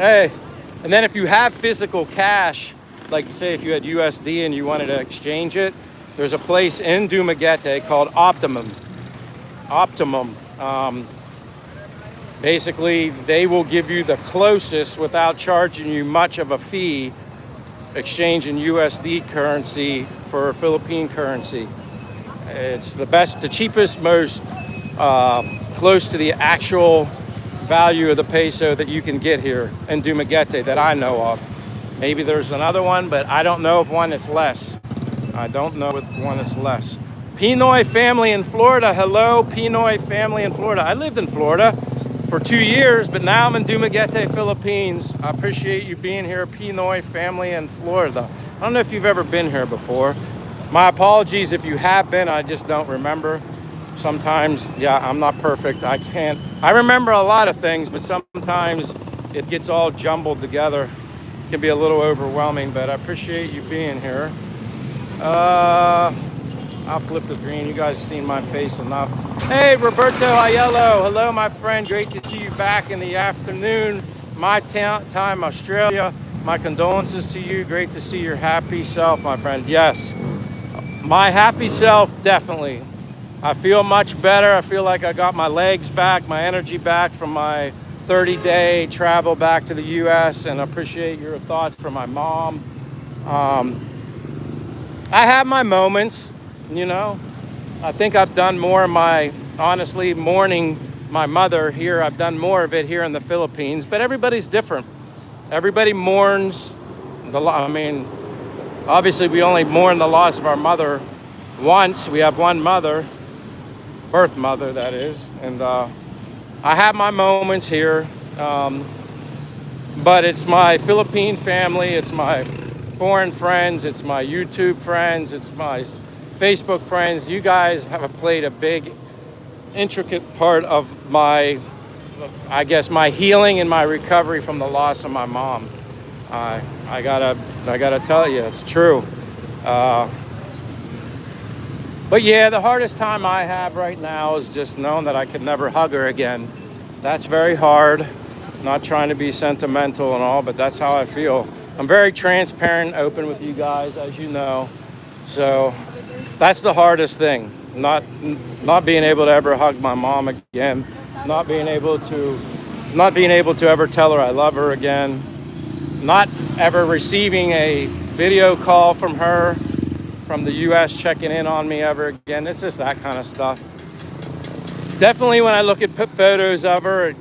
if you have physical cash, like say if you had USD and you wanted to exchange it, there's a place in Dumaguete called Optimum. Basically, they will give you the closest without charging you much of a fee, exchanging USD currency for Philippine currency. It's the best, the cheapest, most close to the actual value of the peso that you can get here in Dumaguete that I know of. Maybe there's another one, but I don't know of one that's less. I don't know of one that's less. Pinoy family in Florida. Hello, Pinoy family in Florida. I lived in Florida for 2 years, but now I'm in Dumaguete, Philippines. I appreciate you being here, Pinoy family in Florida. I don't know if you've ever been here before. My apologies if you have been, I just don't remember. Sometimes, yeah, I'm not perfect. I remember a lot of things, but sometimes it gets all jumbled together. It can be a little overwhelming, but I appreciate you being here. I'll flip the green. You guys seen my face enough. Hey, Roberto Aiello. Hello, my friend. Great to see you back in the afternoon. My time, Australia. My condolences to you. Great to see your happy self, my friend. Yes, my happy self, definitely. I feel much better. I feel like I got my legs back, my energy back from my 30-day travel back to the U.S. and appreciate your thoughts for my mom. I have my moments, you know. I think I've done more of honestly, mourning my mother here. I've done more of it here in the Philippines, but everybody's different. Everybody mourns obviously we only mourn the loss of our mother once. We have one mother, birth mother, that is. And I have my moments here, but it's my Philippine family, it's my foreign friends, it's my YouTube friends, it's my Facebook friends. You guys have played a big, intricate part of my healing and my recovery from the loss of my mom. I gotta tell you, it's true. But yeah, the hardest time I have right now is just knowing that I could never hug her again. That's very hard. Not trying to be sentimental and all, but that's how I feel. I'm very transparent and open with you guys, as you know. So that's the hardest thing. Not being able to ever hug my mom again. Not being able to ever tell her I love her again. Not ever receiving a video call from her from the US checking in on me ever again. It's just that kind of stuff. Definitely when I look at photos of her, it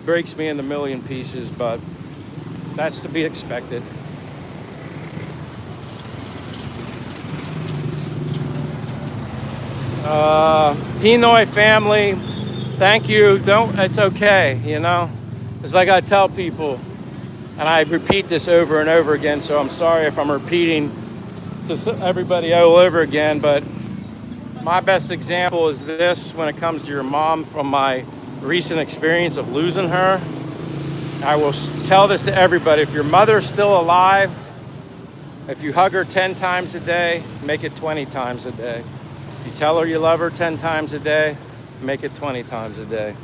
breaks me into a million pieces, but that's to be expected. Pinoy family, thank you. It's okay, you know. It's like I tell people, and I repeat this over and over again, so I'm sorry if I'm repeating to everybody all over again, but my best example is this when it comes to your mom from my recent experience of losing her. I will tell this to everybody. If your mother's still alive, if you hug her 10 times a day, make it 20 times a day. If you tell her you love her 10 times a day, make it 20 times a day.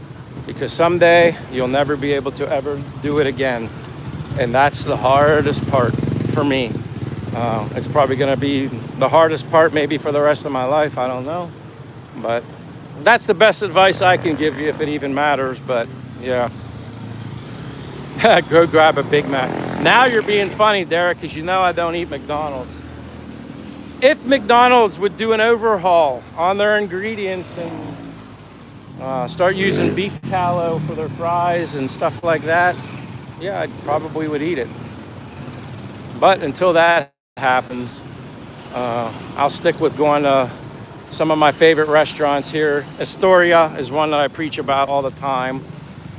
Because someday you'll never be able to ever do it again. And that's the hardest part for me. It's probably going to be the hardest part maybe for the rest of my life. I don't know. But that's the best advice I can give you if it even matters. But yeah. Go grab a Big Mac. Now you're being funny, Derek, because you know I don't eat McDonald's. If McDonald's would do an overhaul on their ingredients and start using beef tallow for their fries and stuff like that, yeah, I probably would eat it. But until that happens, I'll stick with going to some of my favorite restaurants here. Astoria is one that I preach about all the time.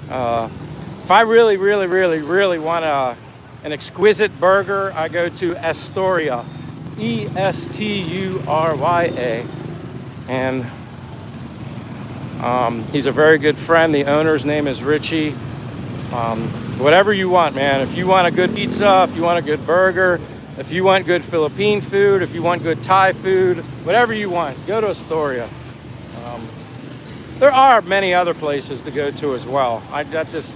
If I really want an exquisite burger, I go to Astoria, Esturia. And he's a very good friend. The owner's name is Richie. Whatever you want, man. If you want a good pizza, if you want a good burger, if you want good Philippine food, if you want good Thai food, whatever you want, go to Astoria. There are many other places to go to as well. That just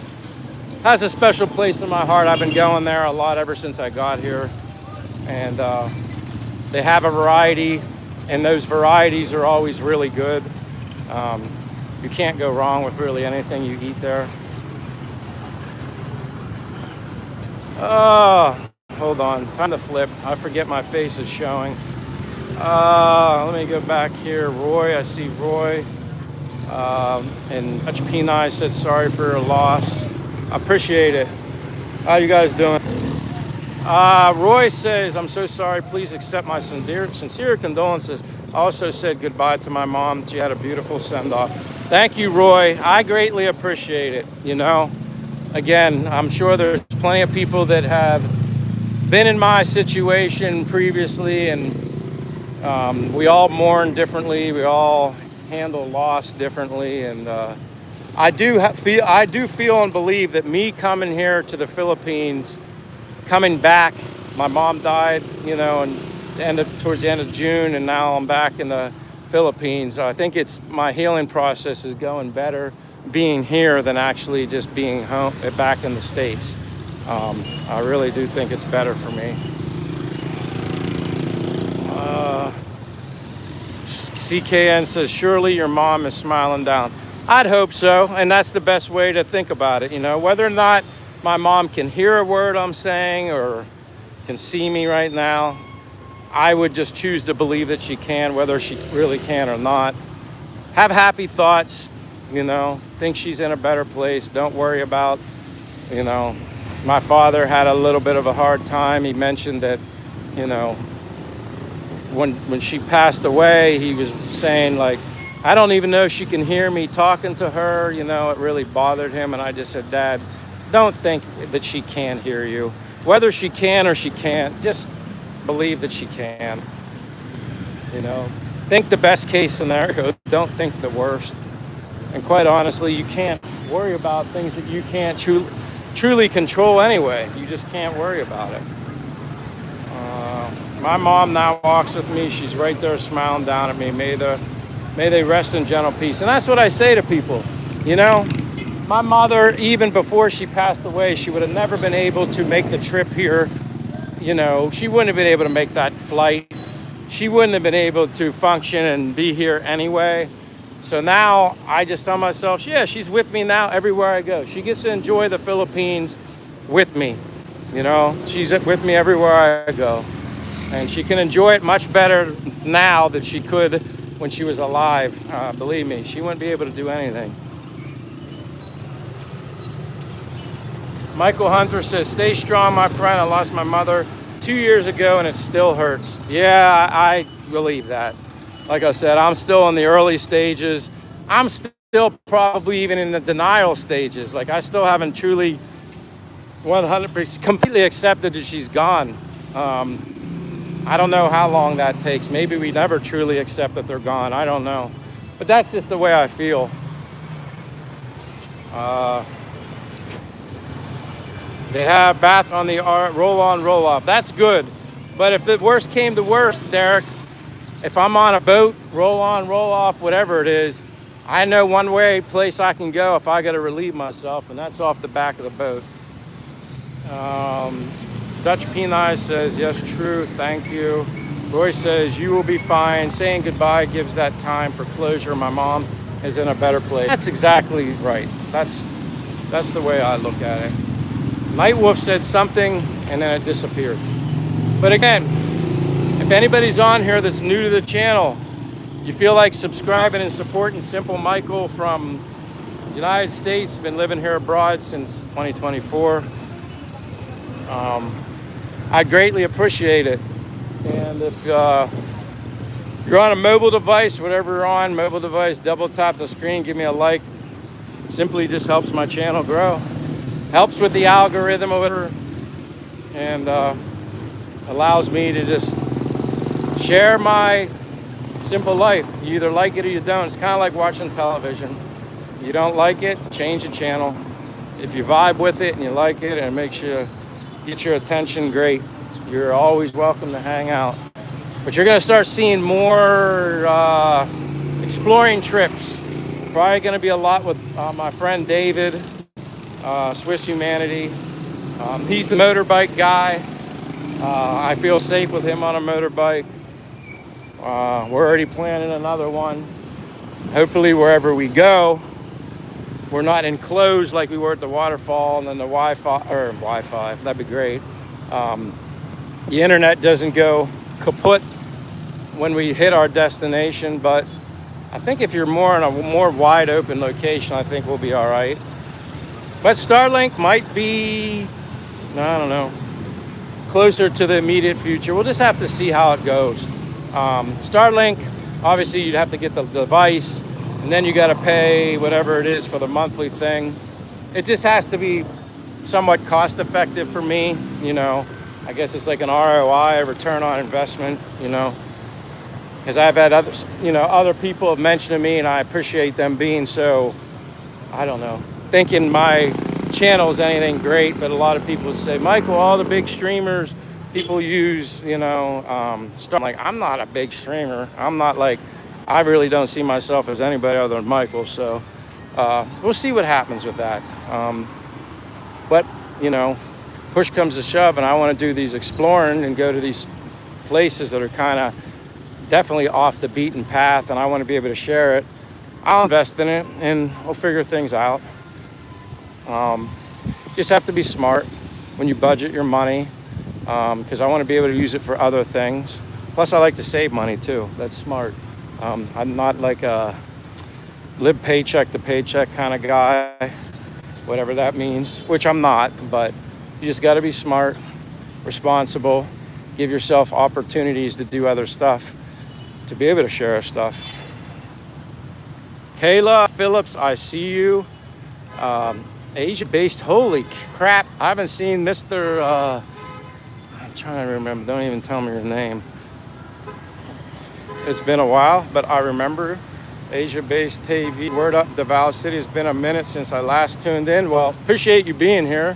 has a special place in my heart. I've been going there a lot ever since I got here. And they have a variety, and those varieties are always really good. You can't go wrong with really anything you eat there. Hold on, time to flip. I forget my face is showing. Let me go back here. Roy, I see Roy. And Dutch Peni said sorry for your loss. I appreciate it. How you guys doing? Roy says, I'm so sorry. Please accept my sincere condolences. I also said goodbye to my mom. She had a beautiful send-off. Thank you, Roy. I greatly appreciate it. You know, again, I'm sure there's plenty of people that have been in my situation previously, and we all mourn differently. We all handle loss differently, and I do feel and believe that me coming here to the Philippines, coming back, my mom died, you know, and towards the end of June, and now I'm back in the Philippines. I think it's my healing process is going better being here than actually just being home back in the States. I really do think it's better for me. CKN says, surely your mom is smiling down. I'd hope so, and that's the best way to think about it. You know, whether or not my mom can hear a word I'm saying or can see me right now, I would just choose to believe that she can, whether she really can or not. Have happy thoughts, you know, think she's in a better place. Don't worry about, you know, my father had a little bit of a hard time. He mentioned that, you know, when she passed away, he was saying, like, I don't even know if she can hear me talking to her. You know, it really bothered him. And I just said, Dad, don't think that she can't hear you. Whether she can or she can't, just believe that she can. You know, think the best case scenario. Don't think the worst. And quite honestly, you can't worry about things that you can't truly control anyway. You just can't worry about it. My mom now walks with me. She's right there smiling down at me. May they rest in gentle peace. And that's what I say to people. You know, my mother, even before she passed away, she would have never been able to make the trip here. You know, she wouldn't have been able to make that flight. She wouldn't have been able to function and be here anyway. So now I just tell myself, yeah, she's with me now everywhere I go. She gets to enjoy the Philippines with me. You know, she's with me everywhere I go. And she can enjoy it much better now than she could when she was alive. Believe me, she wouldn't be able to do anything. Michael Hunter says, stay strong, my friend. I lost my mother 2 years ago and it still hurts. Yeah, I believe that. Like I said, I'm still in the early stages. I'm still probably even in the denial stages. Like, I still haven't truly 100% completely accepted that she's gone. I don't know how long that takes. Maybe we never truly accept that they're gone. I don't know. But that's just the way I feel. They have bath on the roll on, roll off. That's good. But if the worst came to worst, Derek, if I'm on a boat, roll on, roll off, whatever it is, I know one place I can go if I got to relieve myself, and that's off the back of the boat. Dutch Penai says, yes, true, thank you. Roy says, you will be fine. Saying goodbye gives that time for closure. My mom is in a better place. That's exactly right. That's the way I look at it. Nightwolf said something, and then it disappeared. But again, if anybody's on here that's new to the channel, you feel like subscribing and supporting Simple Michael from the United States, been living here abroad since 2024. I greatly appreciate it. And if you're on a mobile device, whatever you're on, mobile device, double tap the screen, give me a like. Simply just helps my channel grow. Helps with the algorithm or whatever. And allows me to just share my simple life. You either like it or you don't. It's kind of like watching television. You don't like it, change the channel. If you vibe with it and you like it and it makes you get your attention, great. You're always welcome to hang out. But you're going to start seeing more exploring trips. Probably going to be a lot with my friend David, Swiss Humanity. He's the motorbike guy. I feel safe with him on a motorbike. We're already planning another one. Hopefully wherever we go, we're not enclosed like we were at the waterfall, and then the Wi-Fi, that'd be great. The internet doesn't go kaput when we hit our destination, but I think if you're more in a more wide open location, I think we'll be all right. But Starlink might be, I don't know, closer to the immediate future. We'll just have to see how it goes. Starlink, obviously you'd have to get the device. and then you got to pay whatever it is for the monthly thing. It just has to be somewhat cost effective for me, you know. I guess it's like an ROI, a return on investment, you know, because I've had others, you know, other people have mentioned to me, and I appreciate them being so, I don't know, thinking my channel is anything great, but a lot of people would say, Michael, all the big streamers, people use, you know, stuff. Like, I'm not a big streamer. I'm not like, I really don't see myself as anybody other than Michael. So we'll see what happens with that. But, you know, push comes to shove, and I want to do these exploring and go to these places that are kind of definitely off the beaten path, and I want to be able to share it. I'll invest in it, and we'll figure things out. Just have to be smart when you budget your money, because I want to be able to use it for other things. Plus, I like to save money too. That's smart. I'm not like a live paycheck to paycheck kind of guy, whatever that means, which I'm not, but you just got to be smart, responsible, give yourself opportunities to do other stuff, to be able to share stuff. Kayla Phillips, I see you. Asia-based, holy crap. I haven't seen Mr. I'm trying to remember, don't even tell me your name. It's been a while, but I remember Asia-based TV. Word up, Davao City. It's been a minute since I last tuned in. Well, appreciate you being here.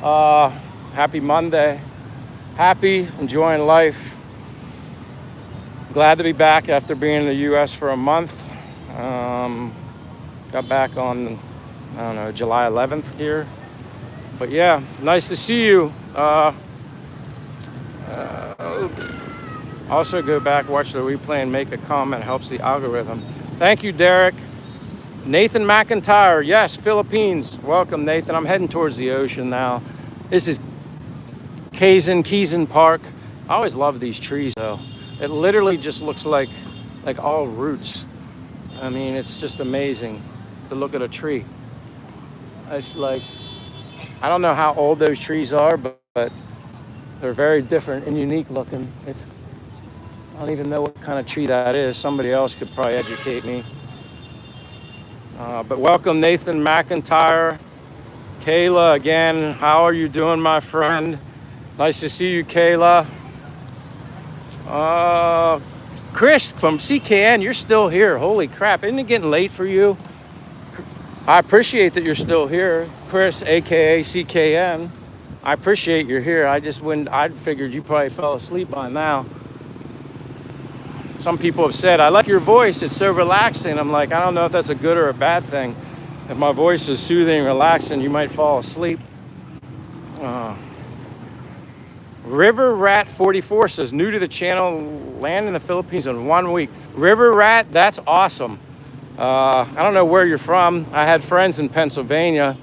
Happy Monday. Happy, enjoying life. Glad to be back after being in the U.S. for a month. Got back on, I don't know, July 11th here. But yeah, nice to see you. Also go back, watch the replay, and make a comment. Helps the algorithm. Thank you, Derek. Nathan McIntyre, yes, Philippines. Welcome, Nathan. I'm heading towards the ocean now. This is Quezon Park. I always love these trees, though. It literally just looks like all roots. I mean, it's just amazing to look at a tree. It's like, I don't know how old those trees are, but they're very different and unique looking. I don't even know what kind of tree that is. Somebody else could probably educate me. But welcome, Nathan McIntyre. Kayla, again, how are you doing, my friend? Nice to see you, Kayla. Chris from CKN, you're still here. Holy crap, isn't it getting late for you? I appreciate that you're still here. Chris, AKA CKN. I appreciate you're here. I figured you probably fell asleep by now. Some people have said, I like your voice, it's so relaxing. I'm like, I don't know if that's a good or a bad thing. If my voice is soothing and relaxing, you might fall asleep. River Rat 44 says, new to the channel, land in the Philippines in 1 week. River Rat, that's awesome. I don't know where you're from. I had friends in Pennsylvania.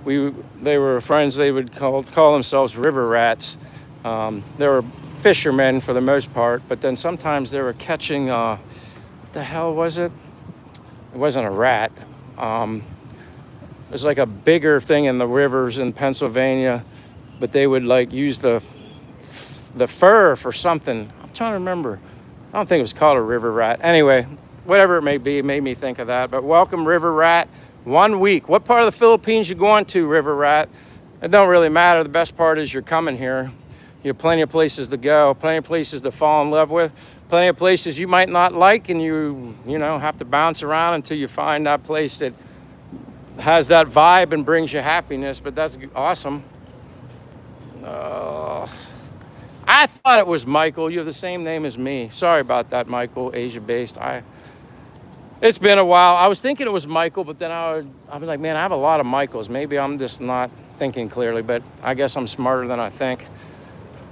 They were friends, they would call themselves river rats. They were fishermen for the most part, but then sometimes they were catching, what the hell was it? It wasn't a rat. It was like a bigger thing in the rivers in Pennsylvania, but they would like use the fur for something. I'm trying to remember. I don't think it was called a river rat. Anyway, whatever it may be, it made me think of that. But welcome, River Rat. 1 week. What part of the Philippines you going to, River Rat? It don't really matter. The best part is you're coming here. You have plenty of places to go, plenty of places to fall in love with, plenty of places you might not like, and you have to bounce around until you find that place that has that vibe and brings you happiness. But that's awesome. I thought it was Michael. You have the same name as me. Sorry about that, Michael, Asia-based. It's been a while. I was thinking it was Michael, but then I was like, man, I have a lot of Michaels. Maybe I'm just not thinking clearly, but I guess I'm smarter than I think.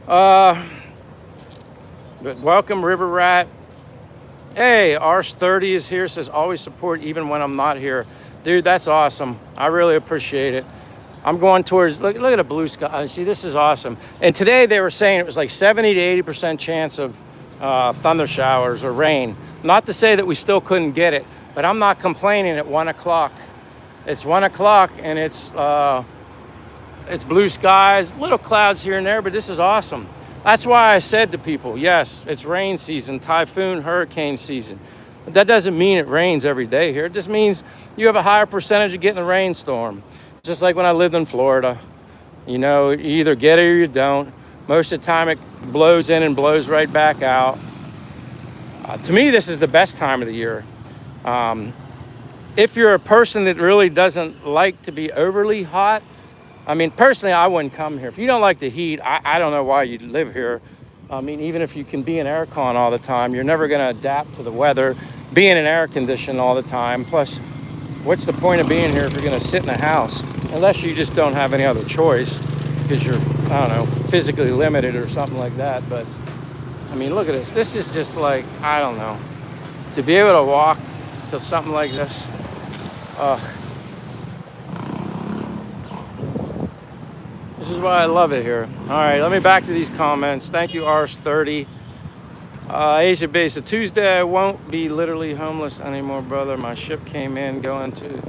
But welcome, River Rat. Hey, Ars30 is here, says always support even when I'm not here. Dude, that's awesome. I really appreciate it. I'm going towards, look at the blue sky. See, this is awesome. And today they were saying it was like 70 to 80% chance of thunder showers or rain. Not to say that we still couldn't get it, but I'm not complaining at 1 o'clock. It's 1 o'clock and it's blue skies, little clouds here and there, but this is awesome. That's why I said to people, yes, it's rain season, typhoon, hurricane season. That doesn't mean it rains every day here. It just means you have a higher percentage of getting a rainstorm. Just like when I lived in Florida. You know, you either get it or you don't. Most of the time it blows in and blows right back out. To me, this is the best time of the year. If you're a person that really doesn't like to be overly hot, I mean, personally, I wouldn't come here. If you don't like the heat, I don't know why you'd live here. I mean, even if you can be in aircon all the time, you're never going to adapt to the weather, being in air conditioning all the time. Plus, what's the point of being here if you're going to sit in a house? Unless you just don't have any other choice because you're, I don't know, physically limited or something like that. But, I mean, look at this. This is just like, I don't know. To be able to walk to something like this, this is why I love it here. All right, let me back to these comments. Thank you, Rs30. Asia Base, a Tuesday I won't be literally homeless anymore, brother. My ship came in, going to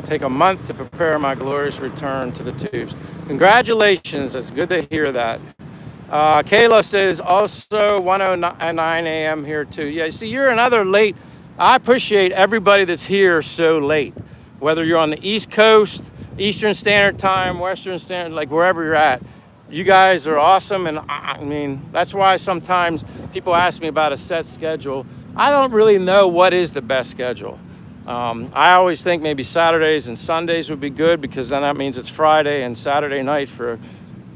take a month to prepare my glorious return to the tubes. Congratulations, it's good to hear that. Kayla says also 1:09 a.m. here too. Yeah, see, you're another late. I appreciate everybody that's here so late, whether you're on the East Coast, Eastern Standard Time, Western Standard, like wherever you're at. You guys are awesome, and I mean, that's why sometimes people ask me about a set schedule. I don't really know what is the best schedule. I always think maybe Saturdays and Sundays would be good because then that means it's Friday and Saturday night for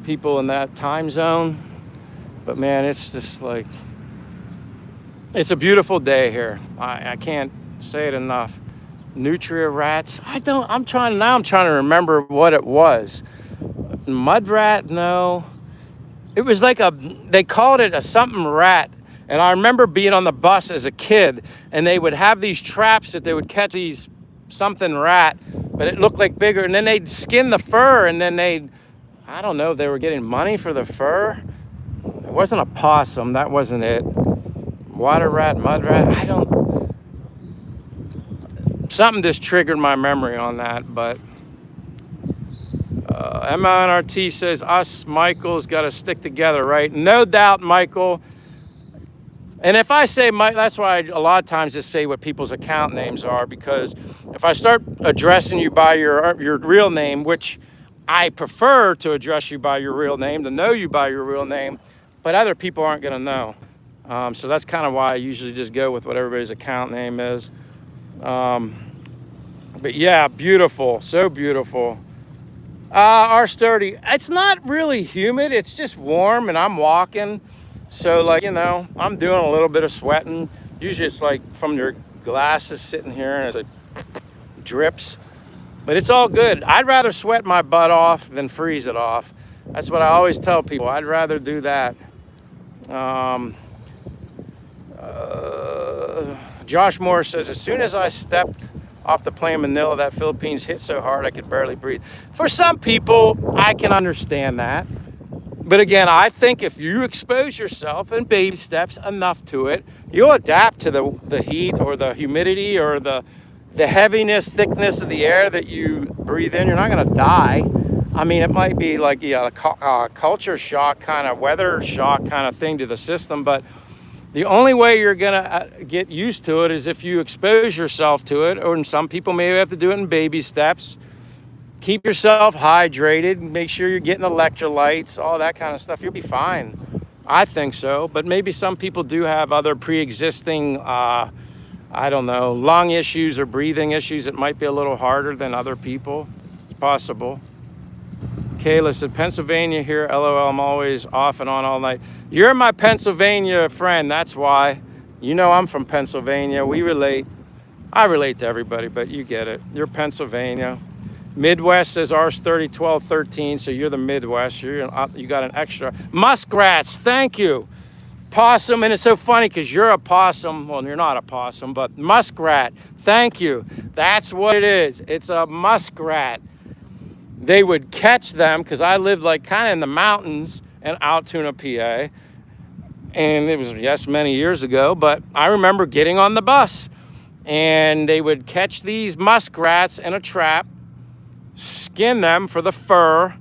people in that time zone. But man, it's just like, it's a beautiful day here. I can't say it enough. Nutria rats. I'm trying to remember what it was. Mud rat? No. It was like they called it a something rat. And I remember being on the bus as a kid and they would have these traps that they would catch these something rat, but it looked like bigger. And then they'd skin the fur and then I don't know, they were getting money for the fur. It wasn't a possum. That wasn't it. Water rat, mud rat. Something just triggered my memory on that, but MNRT says us, Michael's got to stick together, right? No doubt, Michael. And if I say Mike, that's why a lot of times just say what people's account names are, because if I start addressing you by your real name, which I prefer to address you by your real name, to know you by your real name, but other people aren't going to know. So that's kind of why I usually just go with what everybody's account name is. But yeah, beautiful, so beautiful. R30, it's not really humid, it's just warm and I'm walking. So like, you know, I'm doing a little bit of sweating. Usually it's like from your glasses sitting here and it drips. But it's all good. I'd rather sweat my butt off than freeze it off. That's what I always tell people. I'd rather do that. Josh Moore says, as soon as I stepped off the plane in Manila, that Philippines hit so hard I could barely breathe. For some people, I can understand that. But again, I think if you expose yourself in baby steps enough to it, you'll adapt to the heat or the humidity or the heaviness, thickness of the air that you breathe in. You're not going to die. I mean, it might be like a culture shock kind of, weather shock kind of thing to the system, but the only way you're gonna get used to it is if you expose yourself to it, or some people maybe have to do it in baby steps. Keep yourself hydrated, make sure you're getting electrolytes, all that kind of stuff. You'll be fine. I think so, but maybe some people do have other pre-existing, I don't know, lung issues or breathing issues. It might be a little harder than other people. It's possible. Kayla said, Pennsylvania here, LOL, I'm always off and on all night. You're my Pennsylvania friend, that's why. You know I'm from Pennsylvania, we relate. I relate to everybody, but you get it. You're Pennsylvania. Midwest says Rs30, 12, 13, so you're the Midwest. You got an extra. Muskrats, thank you. Possum, and it's so funny because you're a possum. Well, you're not a possum, but muskrat, thank you. That's what it is, it's a muskrat. They would catch them because I lived like kind of in the mountains in Altoona, PA. And it was, yes, many years ago, but I remember getting on the bus and they would catch these muskrats in a trap, skin them for the fur,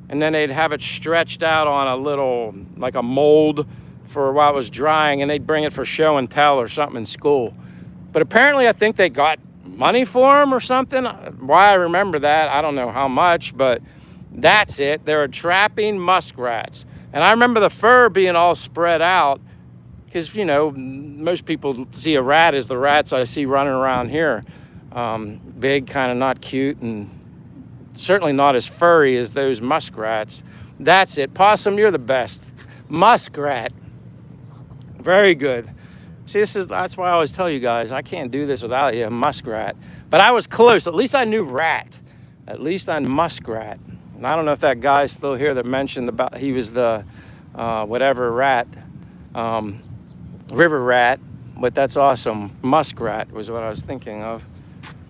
and then they'd have it stretched out on a little, like a mold for while it was drying, and they'd bring it for show and tell or something in school. But apparently I think they got money for them or something. Why I remember that, I don't know how much, but that's it. They were trapping muskrats. And I remember the fur being all spread out because, you know, most people see a rat as the rats I see running around here. Big, kind of not cute, and certainly not as furry as those muskrats. That's it. Possum, you're the best. Muskrat. Very good. See, that's why I always tell you guys, I can't do this without you, muskrat. But I was close. At least I knew rat. At least I muskrat. And I don't know if that guy's still here that mentioned about he was the whatever rat, river rat, but that's awesome. Muskrat was what I was thinking of.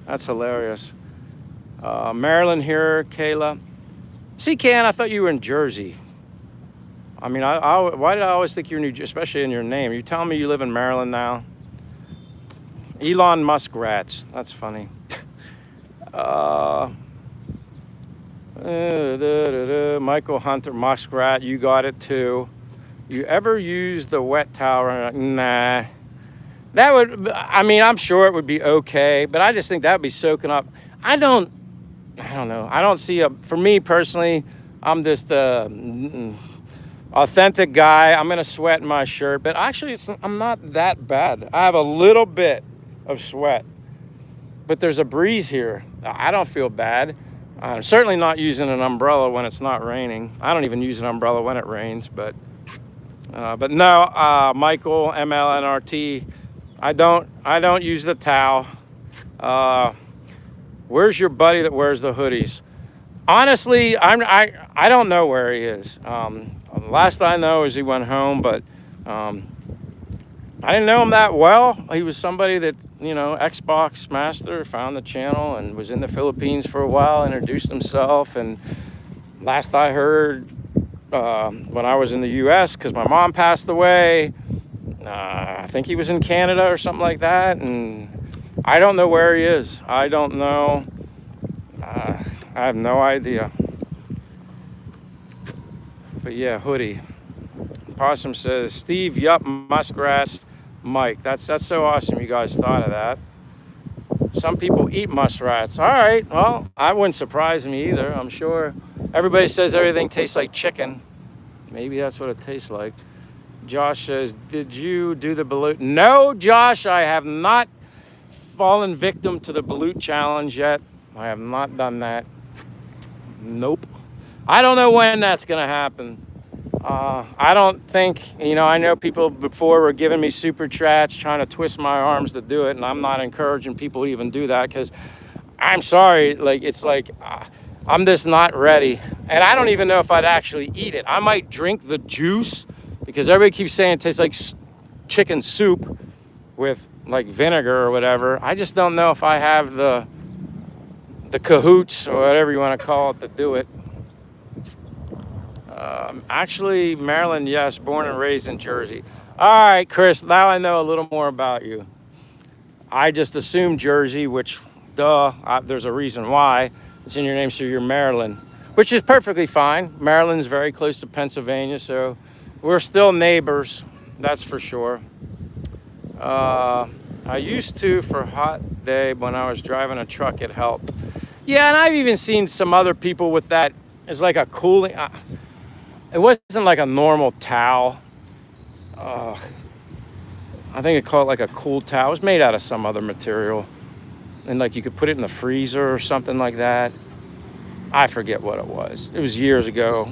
That's hilarious. Maryland here, Kayla. See, Ken, I thought you were in Jersey. I mean, why did I always think you were in New Jersey, especially in your name? You telling me you live in Maryland now? Elon Muskrats. That's funny. Michael Hunter, muskrat, you got it too. You ever use the wet towel? Nah. That would, I mean, I'm sure it would be okay, but I just think that would be soaking up. I don't know. I don't see for me personally, I'm just authentic guy. I'm gonna sweat in my shirt, but actually I'm not that bad. I have a little bit of sweat, but there's a breeze here. I don't feel bad. I'm certainly not using an umbrella when it's not raining. I don't even use an umbrella when it rains, but no, Michael, MLNRT, I don't use the towel. Where's your buddy that wears the hoodies? Honestly, I don't know where he is. Last I know is he went home, but I didn't know him that well. He was somebody that, you know, Xbox master, found the channel and was in the Philippines for a while, introduced himself. And last I heard, when I was in the US, because my mom passed away, I think he was in Canada or something like that. And I don't know where he is. I don't know. I have no idea. But yeah, hoodie. Possum says, Steve, yup, muskrats, Mike. That's so awesome you guys thought of that. Some people eat muskrats. All right, well, that wouldn't surprise me either. I'm sure everybody says everything tastes like chicken. Maybe that's what it tastes like. Josh says, did you do the balut? No, Josh, I have not fallen victim to the balut challenge yet. I have not done that. Nope. I don't know when that's going to happen. I don't think, you know, I know people before were giving me super chats, trying to twist my arms to do it, and I'm not encouraging people to even do that because I'm sorry, like, it's like, I'm just not ready. And I don't even know if I'd actually eat it. I might drink the juice because everybody keeps saying it tastes like chicken soup with like vinegar or whatever. I just don't know if I have the cahoots or whatever you want to call it to do it. Actually, Maryland, yes, born and raised in Jersey. All right, Chris, now I know a little more about you. I just assumed Jersey, which, there's a reason why. It's in your name, so you're Maryland, which is perfectly fine. Maryland's very close to Pennsylvania, so we're still neighbors, that's for sure. I used to, for a hot day, when I was driving a truck, it helped. Yeah, and I've even seen some other people with that. It's like a cooling... it wasn't like a normal towel. I think it called it like a cool towel. It was made out of some other material. And like you could put it in the freezer or something like that. I forget what it was. It was years ago,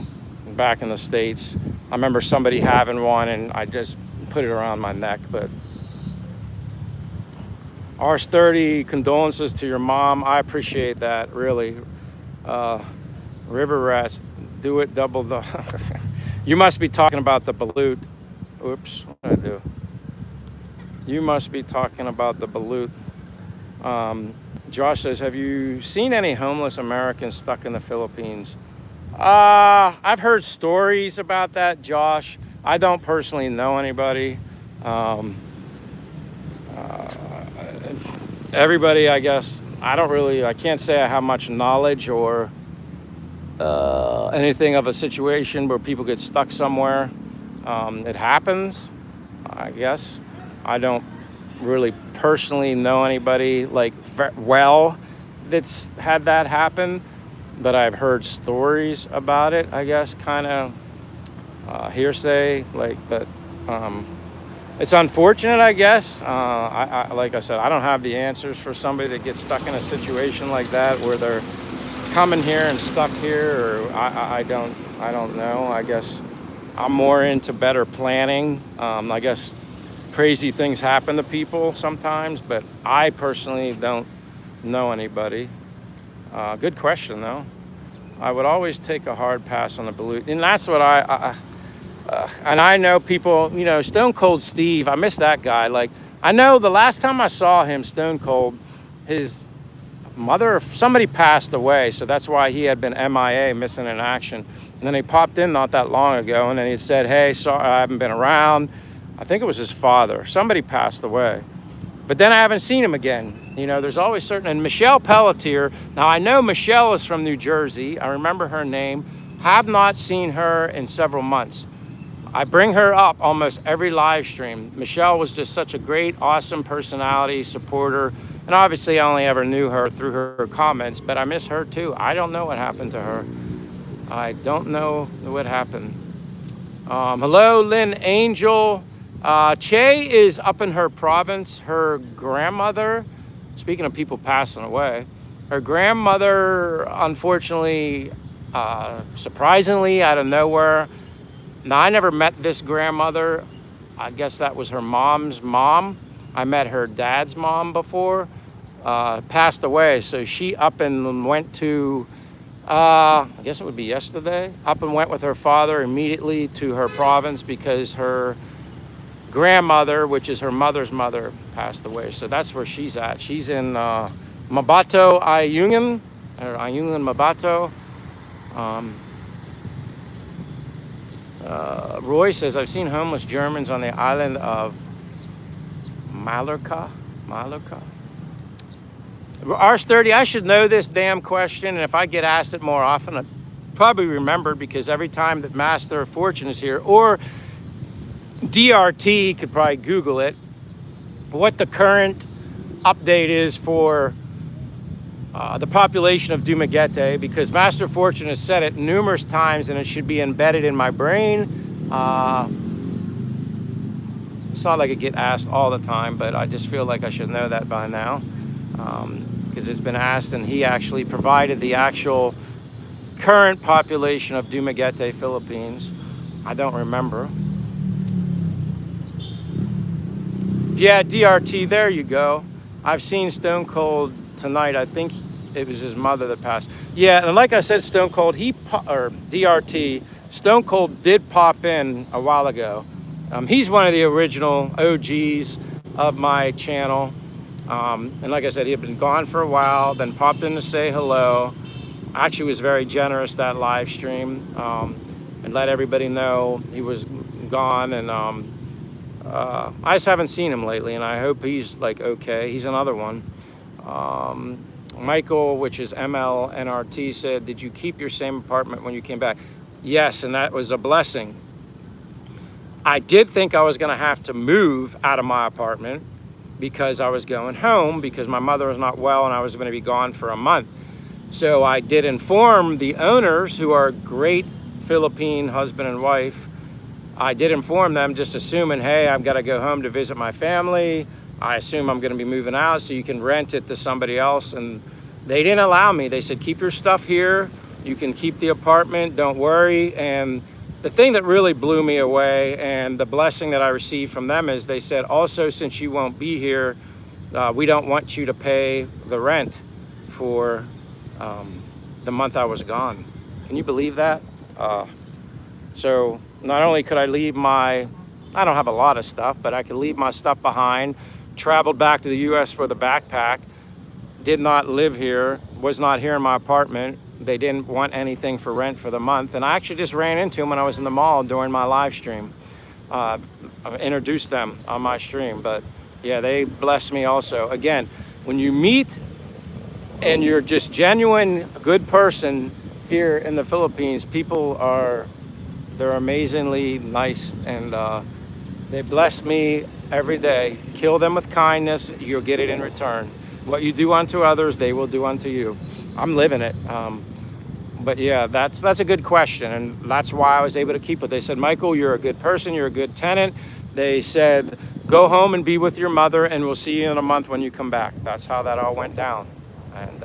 back in the States. I remember somebody having one and I just put it around my neck. But Ars 30, condolences to your mom. I appreciate that, really. River rats, do it double the... You must be talking about the balut. Oops, what did I do? You must be talking about the balut. Josh says, have you seen any homeless Americans stuck in the Philippines? I've heard stories about that, Josh. I don't personally know anybody. Everybody, I guess, I can't say I have much knowledge or anything of a situation where people get stuck somewhere. It happens, I guess. I don't really personally know anybody like well that's had that happen, but I've heard stories about it, I guess, kind of hearsay, like, but it's unfortunate, I guess. Like I said, I don't have the answers for somebody that gets stuck in a situation like that where they're coming here and stuck here, or I don't know. I guess I'm more into better planning. I guess crazy things happen to people sometimes, but I personally don't know anybody. Good question, though. I would always take a hard pass on the balloon, and that's what and I know people, Stone Cold Steve, I miss that guy. Like, I know the last time I saw him, Stone Cold, his mother, somebody passed away, so that's why he had been MIA, missing in action. And then he popped in not that long ago, and then he said, hey, sorry, I haven't been around. I think it was his father. Somebody passed away. But then I haven't seen him again. There's always certain, and Michelle Pelletier, now I know Michelle is from New Jersey. I remember her name. Have not seen her in several months. I bring her up almost every live stream. Michelle was just such a great, awesome personality, supporter. And obviously I only ever knew her through her comments, but I miss her too. I don't know what happened to her. I don't know what happened. Hello, Lynn Angel. Che is up in her province. Her grandmother, speaking of people passing away, her grandmother, unfortunately, surprisingly out of nowhere. Now, I never met this grandmother. I guess that was her mom's mom. I met her dad's mom before, passed away. So she up and went to, I guess it would be yesterday, up and went with her father immediately to her province because her grandmother, which is her mother's mother, passed away. So that's where she's at. She's in Mabato, Ayungin, or Ayungin Mabato. Roy says, I've seen homeless Germans on the island of Mallorca. Ars30, I should know this damn question, and if I get asked it more often, I probably remember, because every time that Master of Fortune is here, or DRT could probably Google it, what the current update is for the population of Dumaguete, because Master Fortune has said it numerous times and it should be embedded in my brain. It's not like I get asked all the time, but I just feel like I should know that by now, because it's been asked, and he actually provided the actual current population of Dumaguete, Philippines. I don't remember. Yeah, DRT, there you go. I've seen Stone Cold tonight. I think it was his mother that passed. Yeah, and like I said, Stone Cold, or DRT, Stone Cold did pop in a while ago. He's one of the original OGs of my channel. And like I said, he had been gone for a while, then popped in to say hello. Actually was very generous that live stream, and let everybody know he was gone. And I just haven't seen him lately, and I hope he's like okay. He's another one. Michael, which is MLNRT, said, did you keep your same apartment when you came back? Yes, and that was a blessing. I did think I was going to have to move out of my apartment because I was going home because my mother was not well and I was going to be gone for a month. So I did inform the owners, who are great Philippine husband and wife. I did inform them, just assuming, hey, I've got to go home to visit my family. I assume I'm going to be moving out, so you can rent it to somebody else. And they didn't allow me. They said, keep your stuff here. You can keep the apartment. Don't worry. And the thing that really blew me away, and the blessing that I received from them, is they said, also, since you won't be here, we don't want you to pay the rent for the month I was gone. Can you believe that? So not only could I leave I don't have a lot of stuff, but I could leave my stuff behind, traveled back to the US for the backpack, did not live here, was not here in my apartment. They didn't want anything for rent for the month. And I actually just ran into them when I was in the mall during my live stream. I introduced them on my stream, but yeah, they blessed me also. Again, when you meet and you're just genuine good person here in the Philippines, they're amazingly nice, and they blessed me every day. Kill them with kindness, you'll get it in return. What you do unto others, they will do unto you. I'm living it. But yeah, that's a good question, and that's why I was able to keep it. They said, Michael, you're a good person, you're a good tenant. They said, go home and be with your mother, and we'll see you in a month when you come back. That's how that all went down. And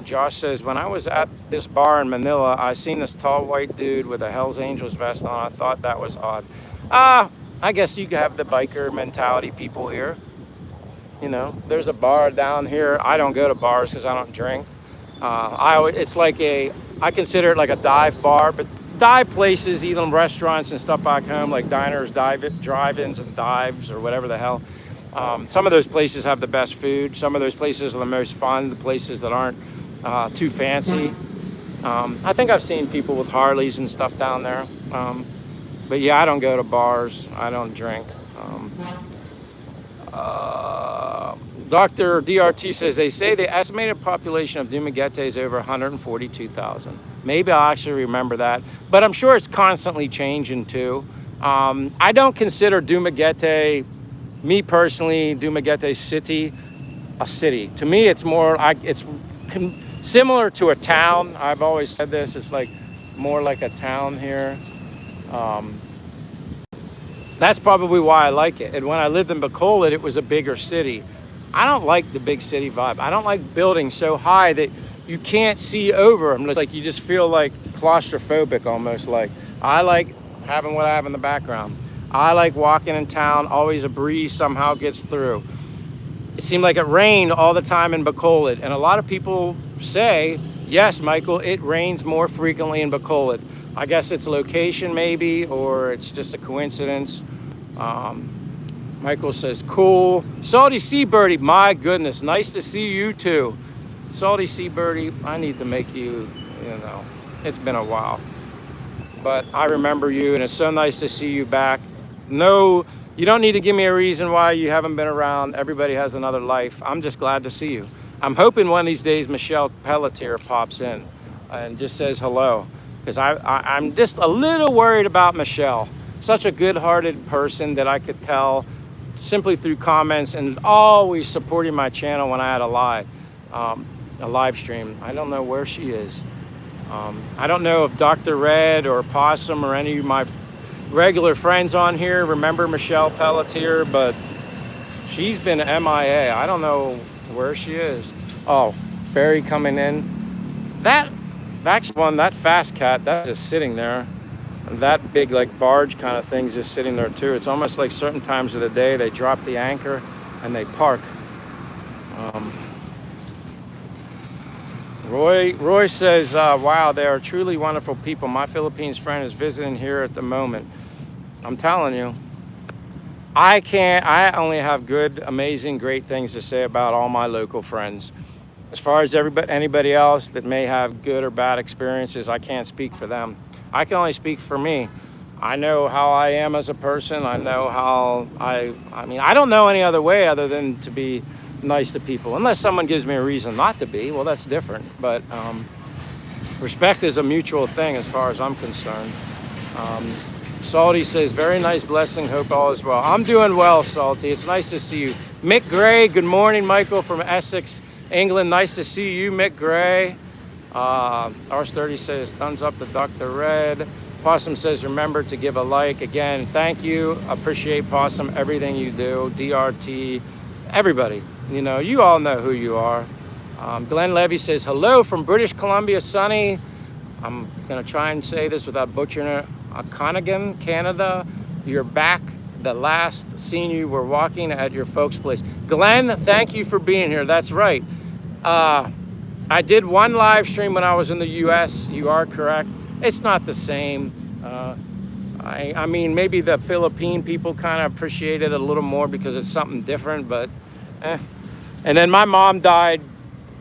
Josh says, when I was at this bar in Manila, I seen this tall white dude with a Hells Angels vest on. I thought that was odd. I guess you have the biker mentality people here. You know, there's a bar down here. I don't go to bars because I don't drink. It's like I consider it like a dive bar, but dive places, even restaurants and stuff back home, like diners, drive-ins and dives or whatever the hell. Some of those places have the best food. Some of those places are the most fun, the places that aren't too fancy. I think I've seen people with Harleys and stuff down there. But yeah, I don't go to bars. I don't drink. Dr. DRT says, they say the estimated population of Dumaguete is over 142,000. Maybe I'll actually remember that. But I'm sure it's constantly changing too. I don't consider Dumaguete, me personally, Dumaguete city, a city. To me, it's more, it's similar to a town. I've always said this, it's like more like a town here. That's probably why I like it. And when I lived in Bacolod, it was a bigger city. I don't like the big city vibe. I don't like buildings so high that you can't see over them. It's like you just feel like claustrophobic almost. Like I like having what I have in the background. I like walking in town, always a breeze somehow gets through. It seemed like it rained all the time in Bacolod. And a lot of people say, yes, Michael, it rains more frequently in Bacolod. I guess it's location maybe, or it's just a coincidence. Michael says, cool. Salty Sea Birdie, my goodness, nice to see you too. Salty Sea Birdie, I need to make you, it's been a while. But I remember you, and it's so nice to see you back. No, you don't need to give me a reason why you haven't been around. Everybody has another life. I'm just glad to see you. I'm hoping one of these days Michelle Pelletier pops in and just says hello. Because I'm just a little worried about Michelle. Such a good-hearted person that I could tell simply through comments, and always supporting my channel when I had a live stream. I don't know where she is. I don't know if Dr. Red or Possum or any of my regular friends on here remember Michelle Pelletier, but she's been MIA. I don't know where she is. Oh, ferry coming in. That fast cat, that's just sitting there. And that big like barge kind of thing's just sitting there too. It's almost like certain times of the day they drop the anchor and they park. Roy says, wow, they are truly wonderful people. My Philippines friend is visiting here at the moment. I'm telling you, I only have good, amazing, great things to say about all my local friends. As far as anybody else that may have good or bad experiences, I can't speak for them. I can only speak for me. I know how I am as a person. I know how I don't know any other way other than to be nice to people. Unless someone gives me a reason not to be, well, that's different. But respect is a mutual thing as far as I'm concerned. Salty says, very nice blessing, hope all is well. I'm doing well, Salty. It's nice to see you. Mick Gray, good morning, Michael from Essex, England. Nice to see you, Mick Gray. Ars30 says, thumbs up to Dr. Red. Possum says, remember to give a like. Again, thank you. Appreciate Possum, everything you do. DRT, everybody. You all know who you are. Glenn Levy says, hello from British Columbia, sunny. I'm going to try and say this without butchering it. Conaghan, Canada. You're back. The last scene you were walking at your folks' place. Glenn, thank you for being here. That's right. I did one live stream when I was in the US. You are correct. It's not the same. I mean, maybe the Philippine people kind of appreciate it a little more because it's something different, but And then my mom died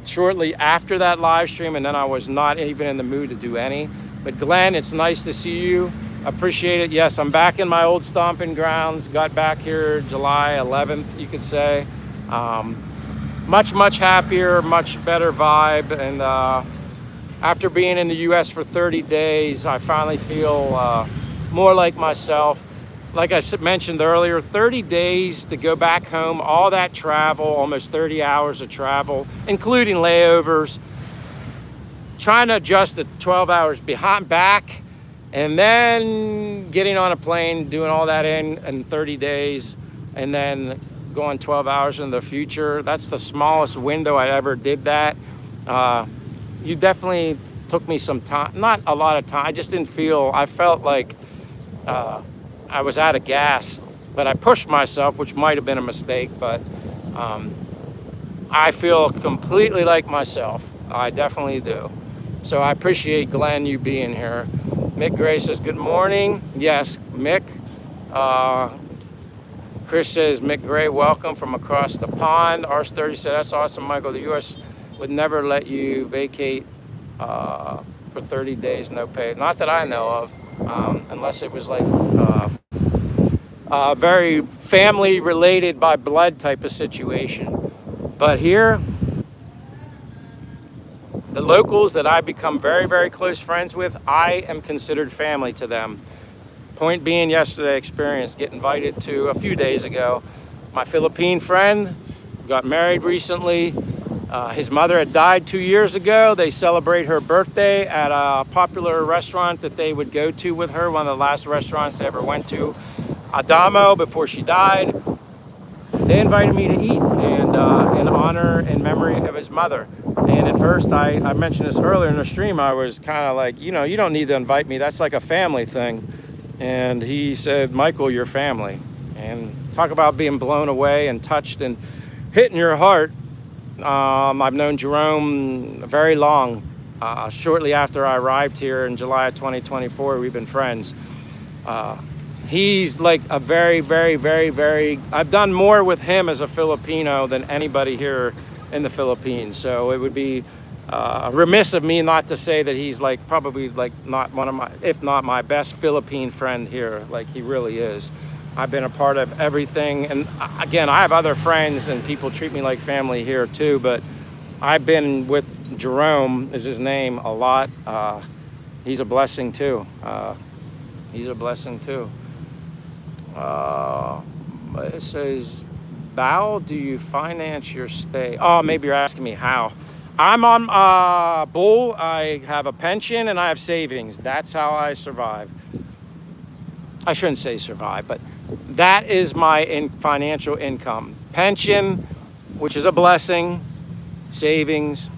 shortly after that live stream, and then I was not even in the mood to do any. But Glenn, it's nice to see you. Appreciate it. Yes, I'm back in my old stomping grounds. Got back here July 11th, you could say. Much happier, much better vibe. And after being in the US for 30 days, I finally feel more like myself. like I mentioned earlier, 30 days to go back home, all that travel, almost 30 hours of travel, including layovers, trying to adjust to 12 hours behind back, and then getting on a plane, doing all that in 30 days, and then going 12 hours in the future. That's the smallest window I ever did that. You definitely took me some time, not a lot of time. I just didn't feel, I felt like I was out of gas, but I pushed myself, which might have been a mistake, but I feel completely like myself. I definitely do. So I appreciate, Glenn, you being here. Mick Gray says, good morning. Yes, Mick. Chris says, Mick Gray, welcome from across the pond. Ars30 said, that's awesome, Michael. The U.S. would never let you vacate for 30 days, no pay. Not that I know of, unless it was like very family related by blood type of situation. But here, the locals that I become very, very close friends with, I am considered family to them. Point being, yesterday experience, get invited to, a few days ago, my Philippine friend got married recently. His mother had died 2 years ago. They celebrate her birthday at a popular restaurant that they would go to with her, one of the last restaurants they ever went to, Adamo, before she died. They invited me to eat, and in honor and memory of his mother. And at first, I mentioned this earlier in the stream, I was kind of like, you know, you don't need to invite me. That's like a family thing. And he said, Michael, you're family. And talk about being blown away and touched and hitting your heart. I've known Jerome very long. Shortly after I arrived here in July of 2024, we've been friends. He's like a very, very, very, very, I've done more with him as a Filipino than anybody here in the Philippines. So it would be remiss of me not to say that he's like probably like not one of my, if not my best Philippine friend here. Like he really is. I've been a part of everything. And again, I have other friends and people treat me like family here too, but I've been with Jerome, is his name, a lot. He's a blessing too. He's a blessing too. It says, Bao, do you finance your stay? Oh, maybe you're asking me how. I'm on Bull. I have a pension and I have savings. That's how I survive. I shouldn't say survive, but that is my financial income. Pension, which is a blessing, savings,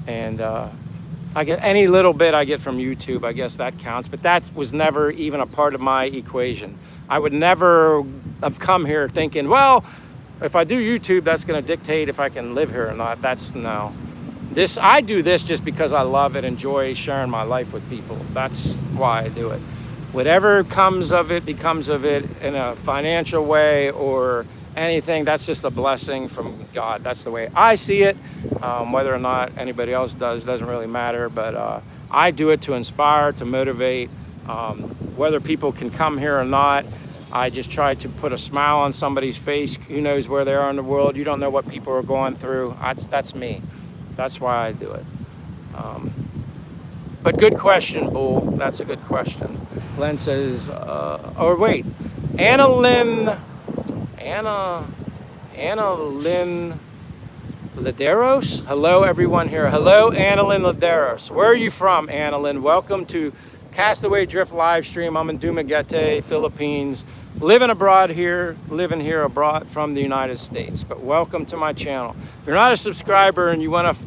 and I get any little bit I get from YouTube. I guess that counts, but that was never even a part of my equation. I would never have come here thinking, well, if I do YouTube, that's going to dictate if I can live here or not. That's no. I do this just because I love it, enjoy sharing my life with people. That's why I do it. Whatever comes of it becomes of it in a financial way or anything. That's just a blessing from God. That's the way I see it. Whether or not anybody else does doesn't really matter. But I do it to inspire, to motivate. Whether people can come here or not, I just try to put a smile on somebody's face. Who knows where they are in the world? You don't know what people are going through. That's me. That's why I do it. But good question, Bull. That's a good question. Glenn says, oh wait, Anna Lynn Laderos. Hello, everyone here. Hello, Anna Lynn Laderos. Where are you from, Anna Lynn? Welcome to Castaway Drift live stream. I'm in Dumaguete, Philippines. Living here abroad from the United States. But welcome to my channel. If you're not a subscriber and you want to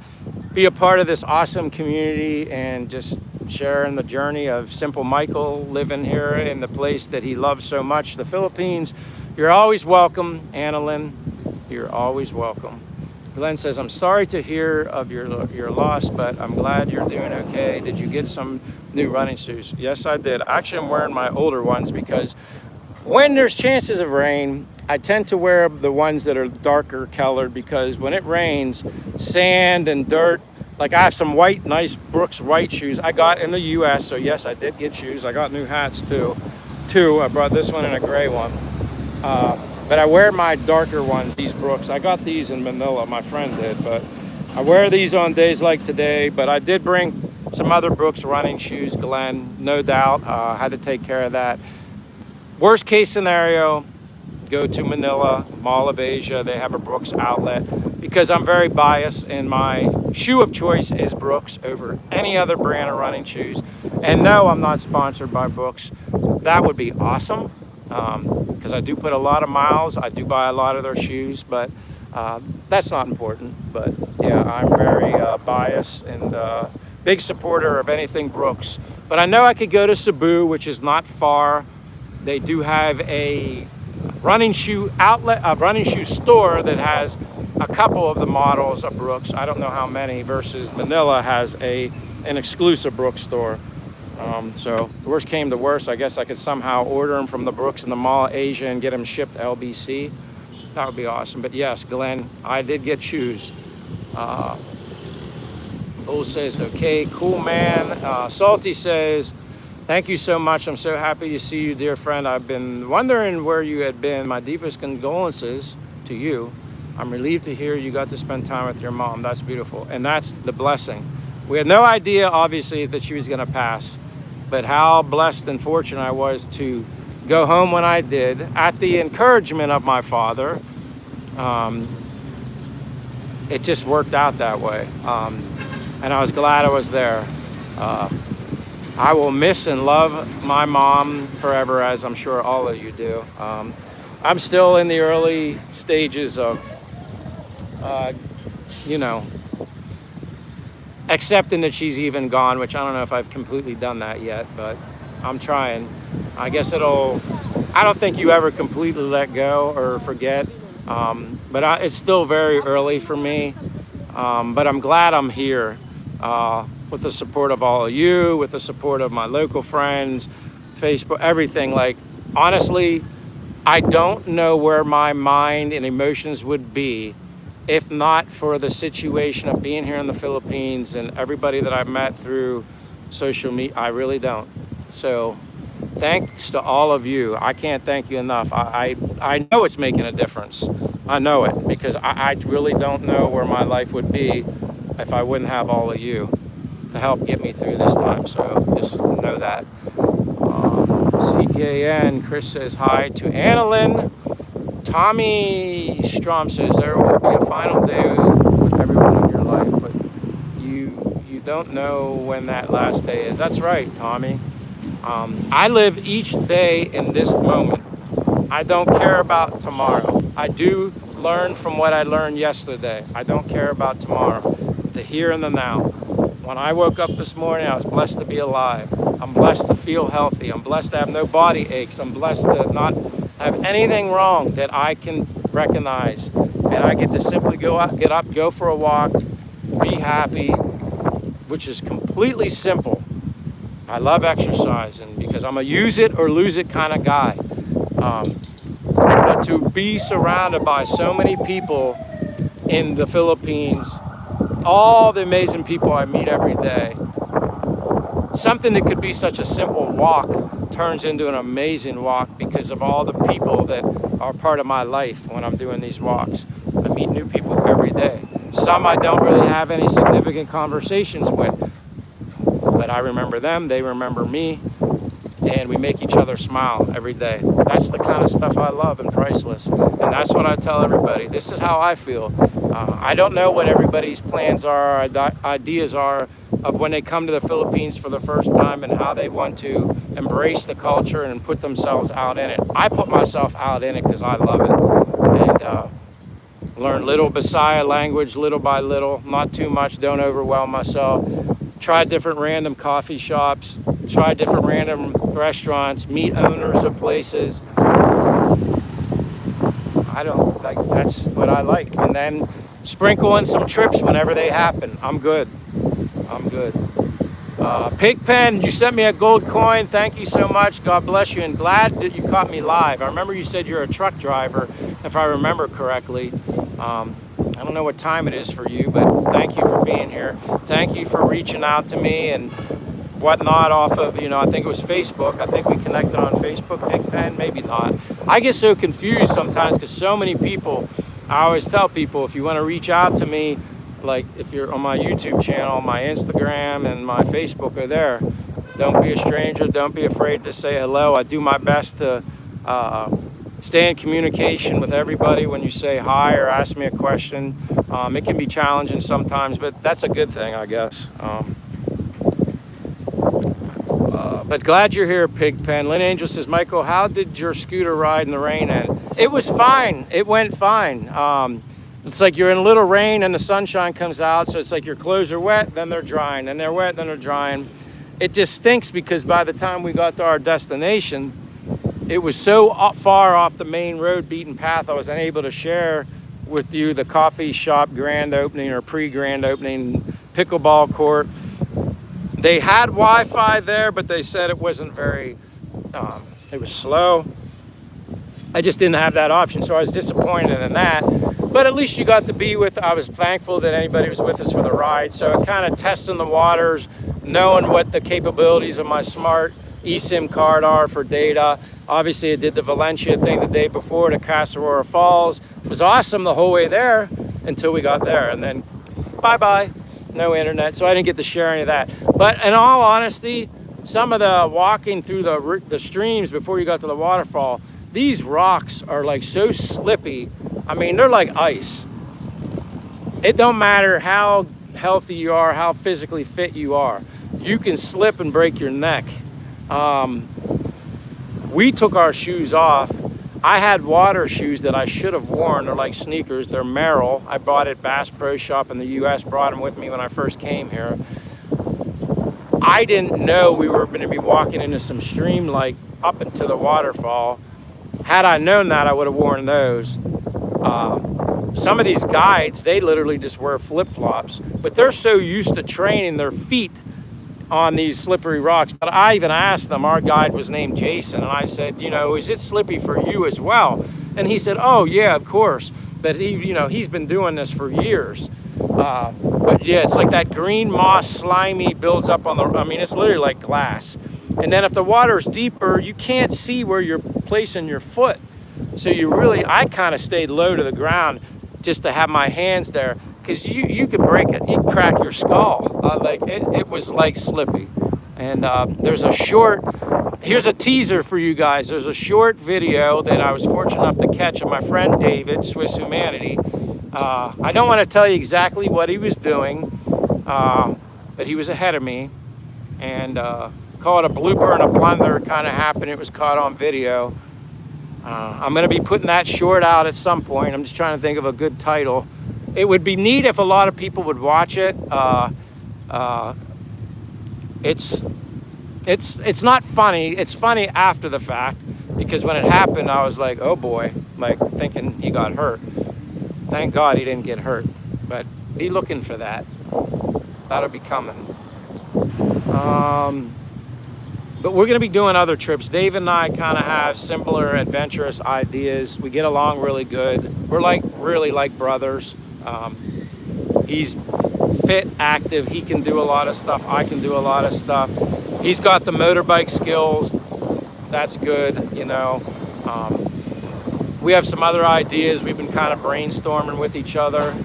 be a part of this awesome community and just sharing the journey of Simple Michael living here in the place that he loves so much, the Philippines, you're always welcome, Anna Lynn. You're always welcome. Glenn says, I'm sorry to hear of your loss, but I'm glad you're doing okay. Did you get some new running shoes? Yes, I did. Actually, I'm wearing my older ones because when there's chances of rain, I tend to wear the ones that are darker colored because when it rains, sand and dirt, like I have some white, nice Brooks white shoes I got in the US. So yes, I did get shoes. I got new hats too. I brought this one and a gray one. But I wear my darker ones, these Brooks. I got these in Manila, my friend did, but I wear these on days like today. But I did bring some other Brooks running shoes, Glenn, no doubt. Had to take care of that. Worst case scenario, go to Manila, Mall of Asia. They have a Brooks outlet because I'm very biased and my shoe of choice is Brooks over any other brand of running shoes. And no, I'm not sponsored by Brooks. That would be awesome because I do put a lot of miles. I do buy a lot of their shoes, but that's not important. But yeah, I'm very biased and big supporter of anything Brooks. But I know I could go to Cebu, which is not far. They do have a running shoe outlet, a running shoe store that has a couple of the models of Brooks. I don't know how many, versus Manila has an exclusive Brooks store. So the worst came to worst, I guess I could somehow order them from the Brooks in the Mall of Asia and get them shipped to LBC. That would be awesome. But yes, Glenn, I did get shoes. Bull says, okay, cool, man. Salty says, thank you so much. I'm so happy to see you, dear friend. I've been wondering where you had been. My deepest condolences to you. I'm relieved to hear you got to spend time with your mom. That's beautiful. And that's the blessing. We had no idea, obviously, that she was going to pass. But how blessed and fortunate I was to go home when I did, at the encouragement of my father. It just worked out that way. And I was glad I was there. I will miss and love my mom forever, as I'm sure all of you do. I'm still in the early stages of, accepting that she's even gone, which I don't know if I've completely done that yet, but I'm trying. I guess I don't think you ever completely let go or forget, but it's still very early for me. But I'm glad I'm here with the support of all of you, with the support of my local friends, Facebook, everything. Like, honestly, I don't know where my mind and emotions would be if not for the situation of being here in the Philippines and everybody that I've met through social media. I really don't. So thanks to all of you. I can't thank you enough. I know it's making a difference. I know it, because I really don't know where my life would be if I wouldn't have all of you to help get me through this time. So just know that. CKN, Chris says hi to Annalyn. Tommy Strom says there will be a final day with everyone in your life, but you don't know when that last day is. That's right, Tommy. I live each day in this moment. I don't care about tomorrow. I do learn from what I learned yesterday. I don't care about tomorrow. The here and the now. When I woke up this morning, I was blessed to be alive. I'm blessed to feel healthy. I'm blessed to have no body aches. I'm blessed to not have anything wrong that I can recognize. And I get to simply go out, get up, go for a walk, be happy, which is completely simple. I love exercising because I'm a use it or lose it kind of guy. But to be surrounded by so many people in the Philippines, all the amazing people I meet every day, something that could be such a simple walk turns into an amazing walk because of all the people that are part of my life when I'm doing these walks. I meet new people every day. Some I don't really have any significant conversations with, but I remember them, they remember me, and we make each other smile every day. That's the kind of stuff I love and priceless. And that's what I tell everybody. This is how I feel. I don't know what everybody's plans are, ideas are of when they come to the Philippines for the first time and how they want to embrace the culture and put themselves out in it. I put myself out in it because I love it. And learn little Bisaya language, little by little, not too much, don't overwhelm myself. Try different random coffee shops, try different random restaurants, meet owners of places. That's what I like. And then sprinkle in some trips whenever they happen. I'm good. Pigpen, you sent me a gold coin. Thank you so much. God bless you. And glad that you caught me live. I remember you said you're a truck driver, if I remember correctly. I don't know what time it is for you, but thank you for being here. Thank you for reaching out to me and whatnot off of, I think it was Facebook. I think we connected on Facebook, Pigpen, maybe not. I get so confused sometimes because so many people, I always tell people, if you want to reach out to me, like if you're on my YouTube channel, my Instagram and my Facebook are there. Don't be a stranger. Don't be afraid to say hello. I do my best to Stay in communication with everybody when you say hi or ask me a question. It can be challenging sometimes, but that's a good thing, I guess. But glad you're here, Pigpen. Lynn Angel says, Michael, how did your scooter ride in the rain end? It was fine. It went fine. It's like you're in a little rain and the sunshine comes out, so it's like your clothes are wet, then they're drying, and they're wet, then they're drying. It just stinks because by the time we got to our destination, it was so far off the main road beaten path, I was unable to share with you the coffee shop grand opening or pre-grand opening pickleball court. They had Wi-Fi there, but they said it wasn't very, it was slow. I just didn't have that option, so I was disappointed in that. But at least you got to be with, I was thankful that anybody was with us for the ride. So it kind of testing the waters, knowing what the capabilities of my smart eSIM card are for data. Obviously, I did the Valencia thing the day before to Casarora Falls. It was awesome the whole way there until we got there. And then bye-bye. No internet, so I didn't get to share any of that. But in all honesty, some of the walking through the streams before you got to the waterfall, these rocks are like so slippy. I mean, they're like ice. It don't matter how healthy you are, how physically fit you are. You can slip and break your neck. We took our shoes off. I had water shoes that I should have worn. They're like sneakers. They're Merrell. I bought at Bass Pro Shop in the U.S. Brought them with me when I first came here. I didn't know we were going to be walking into some stream like up into the waterfall. Had I known that, I would have worn those. Some of these guides, they literally just wear flip-flops, but they're so used to training their feet on these slippery rocks. But I even asked them, our guide was named Jason, and I said, you know, is it slippy for you as well? And he said, oh yeah, of course. But he, you know, he's been doing this for years. But yeah, it's like that green moss, slimy builds up on the, I mean, it's literally like glass. And then if the water is deeper, you can't see where you're placing your foot. So you really, I kind of stayed low to the ground just to have my hands there, because you could break it, you could crack your skull. Like it was like slippy. And there's a short, here's a teaser for you guys. There's a short video that I was fortunate enough to catch of my friend David, Swiss Humanity. I don't want to tell you exactly what he was doing, but he was ahead of me. And call it a blooper and a blunder kind of happened. It was caught on video. I'm going to be putting that short out at some point. I'm just trying to think of a good title. It would be neat if a lot of people would watch it. It's not funny. It's funny after the fact, because when it happened, I was like, oh boy, like thinking he got hurt. Thank God he didn't get hurt, but be looking for that. That'll be coming. But we're going to be doing other trips. Dave and I kind of have similar adventurous ideas. We get along really good. We're like really like brothers. He's fit, active. He can do a lot of stuff. I can do a lot of stuff. He's got the motorbike skills. That's good, you know. We have some other ideas. We've been kind of brainstorming with each other.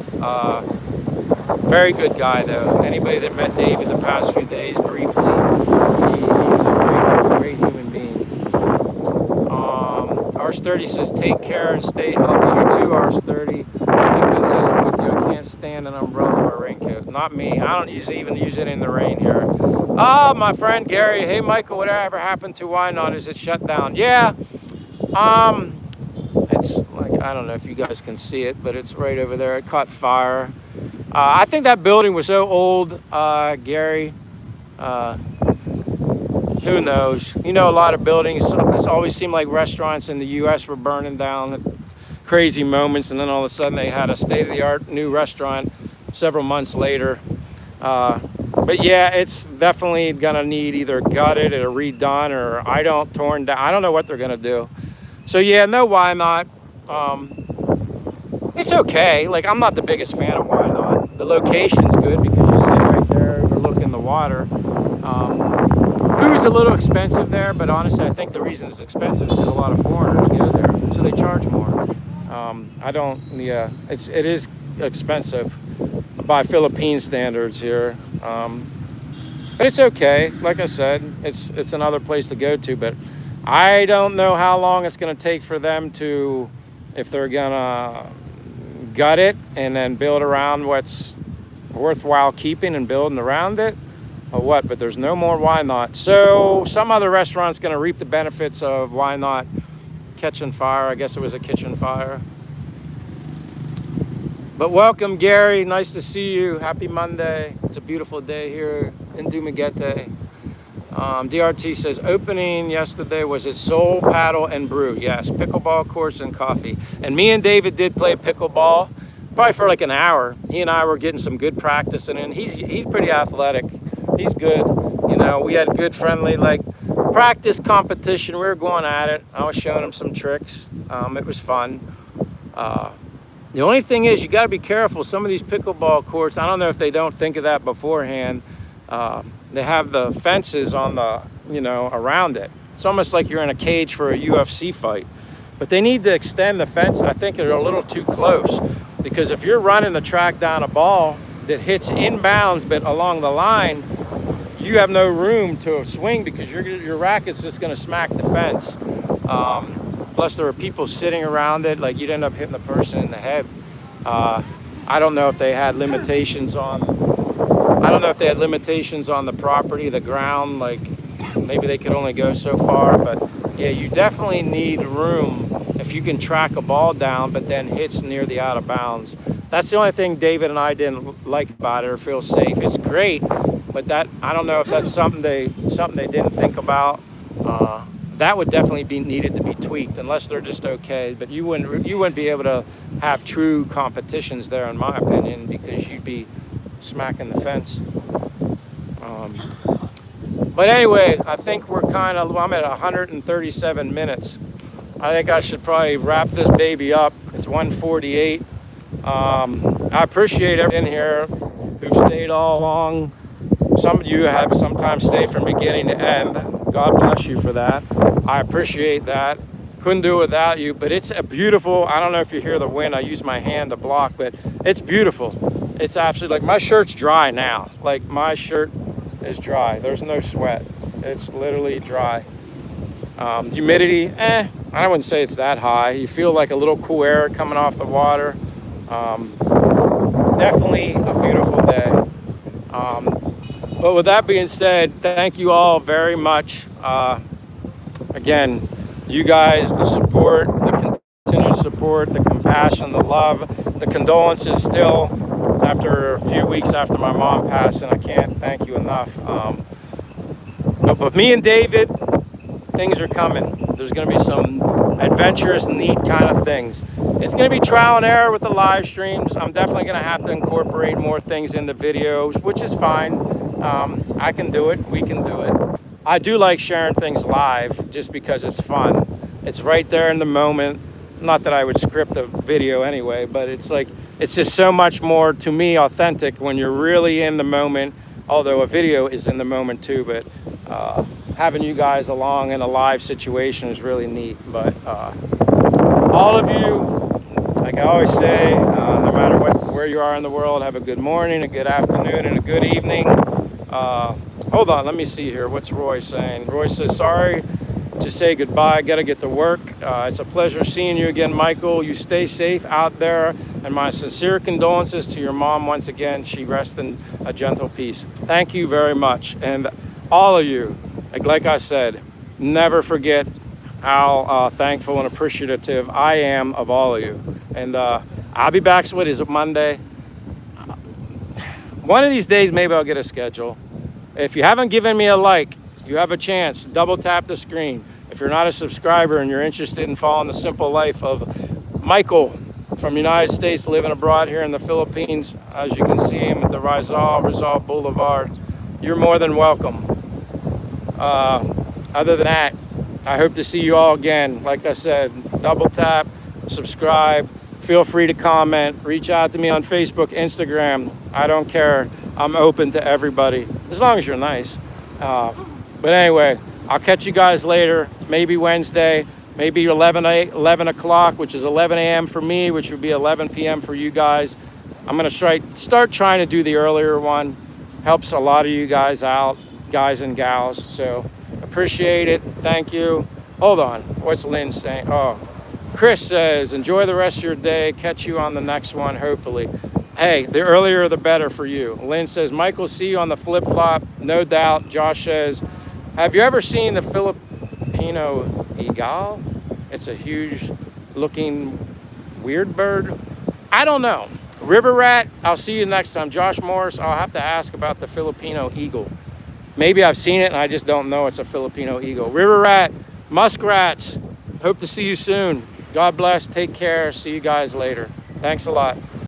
Very good guy, though. Anybody that met David the past few days briefly, he's a great human being. Ars30 says, take care and stay healthy. You too, Ars30. It says, I'm with you. I can't stand an umbrella or a raincoat. Not me. I don't even use it in the rain here. Oh, my friend Gary. Hey, Michael, whatever happened to Why Not? Is it shut down? Yeah. It's like, I don't know if you guys can see it, but it's right over there. It caught fire. I think that building was so old, Gary. Who knows? You know, a lot of buildings, it's always seemed like restaurants in the U.S. were burning down at crazy moments, and then all of a sudden they had a state-of-the-art new restaurant several months later. But yeah, it's definitely gonna need either gutted or redone, or torn down. I don't know what they're gonna do. So yeah, no, Why Not? It's okay. Like, I'm not the biggest fan of Why Not. The location's good because you sit right there overlooking the water. Food's a little expensive there, but honestly, I think the reason it's expensive is because a lot of foreigners go there, so they charge more. It is expensive by Philippine standards here. But it's okay. Like I said, it's another place to go to, but I don't know how long it's going to take for them to, if they're going to gut it and then build around what's worthwhile keeping and building around it or what, but there's no more Why Not. So some other restaurant's going to reap the benefits of Why Not catching fire. I guess it was a kitchen fire. But welcome, Gary. Nice to see you. Happy Monday. It's a beautiful day here in Dumaguete. DRT says, opening yesterday was at Soul, Paddle, and Brew. Yes, pickleball courts and coffee. And me and David did play pickleball, probably for like an hour. He and I were getting some good practice in. He's pretty athletic. He's good. You know, we had good, friendly, like, practice competition. We were going at it. I was showing him some tricks. It was fun. The only thing is, you got to be careful. Some of these pickleball courts, I don't know if they don't think of that beforehand. They have the fences on the, you know, around it. It's almost like you're in a cage for a UFC fight. But they need to extend the fence. I think they're a little too close, because if you're running the track down a ball that hits inbounds but along the line, you have no room to swing because your racket's just going to smack the fence. Plus, there are people sitting around it, like you'd end up hitting the person in the head. I don't know if they had limitations on. I don't know if they had limitations on the property, the ground, like maybe they could only go so far, but yeah, you definitely need room if you can track a ball down, but then hits near the out of bounds. That's the only thing David and I didn't like about it or feel safe. It's great, but that, I don't know if that's something they didn't think about. That would definitely be needed to be tweaked, unless they're just okay. But you wouldn't be able to have true competitions there, in my opinion, because you'd be smacking the fence. But anyway, I think I'm at 137 minutes. I think I should probably wrap this baby up. It's 1:48. I appreciate everyone in here who've stayed all along. Some of you have sometimes stayed from beginning to end. God bless you for that. I appreciate that. Couldn't do it without you, but it's a beautiful, I don't know if you hear the wind, I use my hand to block, but it's beautiful. It's absolutely, like, my shirt's dry now. Like, my shirt is dry. There's no sweat. It's literally dry. Humidity, I wouldn't say it's that high. You feel like a little cool air coming off the water. Definitely a beautiful day. But with that being said, thank you all very much. Again, you guys, the support, the continued support, the compassion, the love, the condolences still after a few weeks after my mom passed, and I can't thank you enough. But me and David, things are coming. There's going to be some adventurous, neat kind of things. It's going to be trial and error with the live streams. I'm definitely going to have to incorporate more things in the videos, which is fine. I can do it. We can do it. I do like sharing things live just because it's fun. It's right there in the moment. Not that I would script a video anyway, but it's like, it's just so much more, to me, authentic when you're really in the moment, although a video is in the moment too, but having you guys along in a live situation is really neat. But all of you, like I always say, no matter where you are in the world, have a good morning, a good afternoon, and a good evening. Hold on, let me see here. What's Roy saying? Roy says, sorry to say goodbye. Got to get to work. It's a pleasure seeing you again, Michael. You stay safe out there. And my sincere condolences to your mom once again. She rests in a gentle peace. Thank you very much. And all of you, like I said, never forget how thankful and appreciative I am of all of you. And I'll be back, so what is it, Monday? One of these days, maybe I'll get a schedule. If you haven't given me a like, you have a chance. Double tap the screen. If you're not a subscriber and you're interested in following the simple life of Michael from the United States, living abroad here in the Philippines, as you can see him at the Rizal Boulevard, you're more than welcome. Other than that, I hope to see you all again. Like I said, double tap, subscribe. Feel free to comment. Reach out to me on Facebook, Instagram. I don't care. I'm open to everybody, as long as you're nice. But anyway, I'll catch you guys later, maybe Wednesday, maybe 11 o'clock, which is 11 a.m. for me, which would be 11 p.m. for you guys. I'm going to start trying to do the earlier one. Helps a lot of you guys out, guys and gals. So appreciate it. Thank you. Hold on. What's Lynn saying? Oh, Chris says, enjoy the rest of your day. Catch you on the next one, hopefully. Hey, the earlier the better for you. Lynn says, Michael, see you on the flip flop. No doubt. Josh says, have you ever seen the Filipino eagle? It's a huge looking weird bird. I don't know. River rat, I'll see you next time. Josh Morris, I'll have to ask about the Filipino eagle. Maybe I've seen it and I just don't know it's a Filipino eagle. River rat, muskrats, hope to see you soon. God bless, take care, see you guys later. Thanks a lot.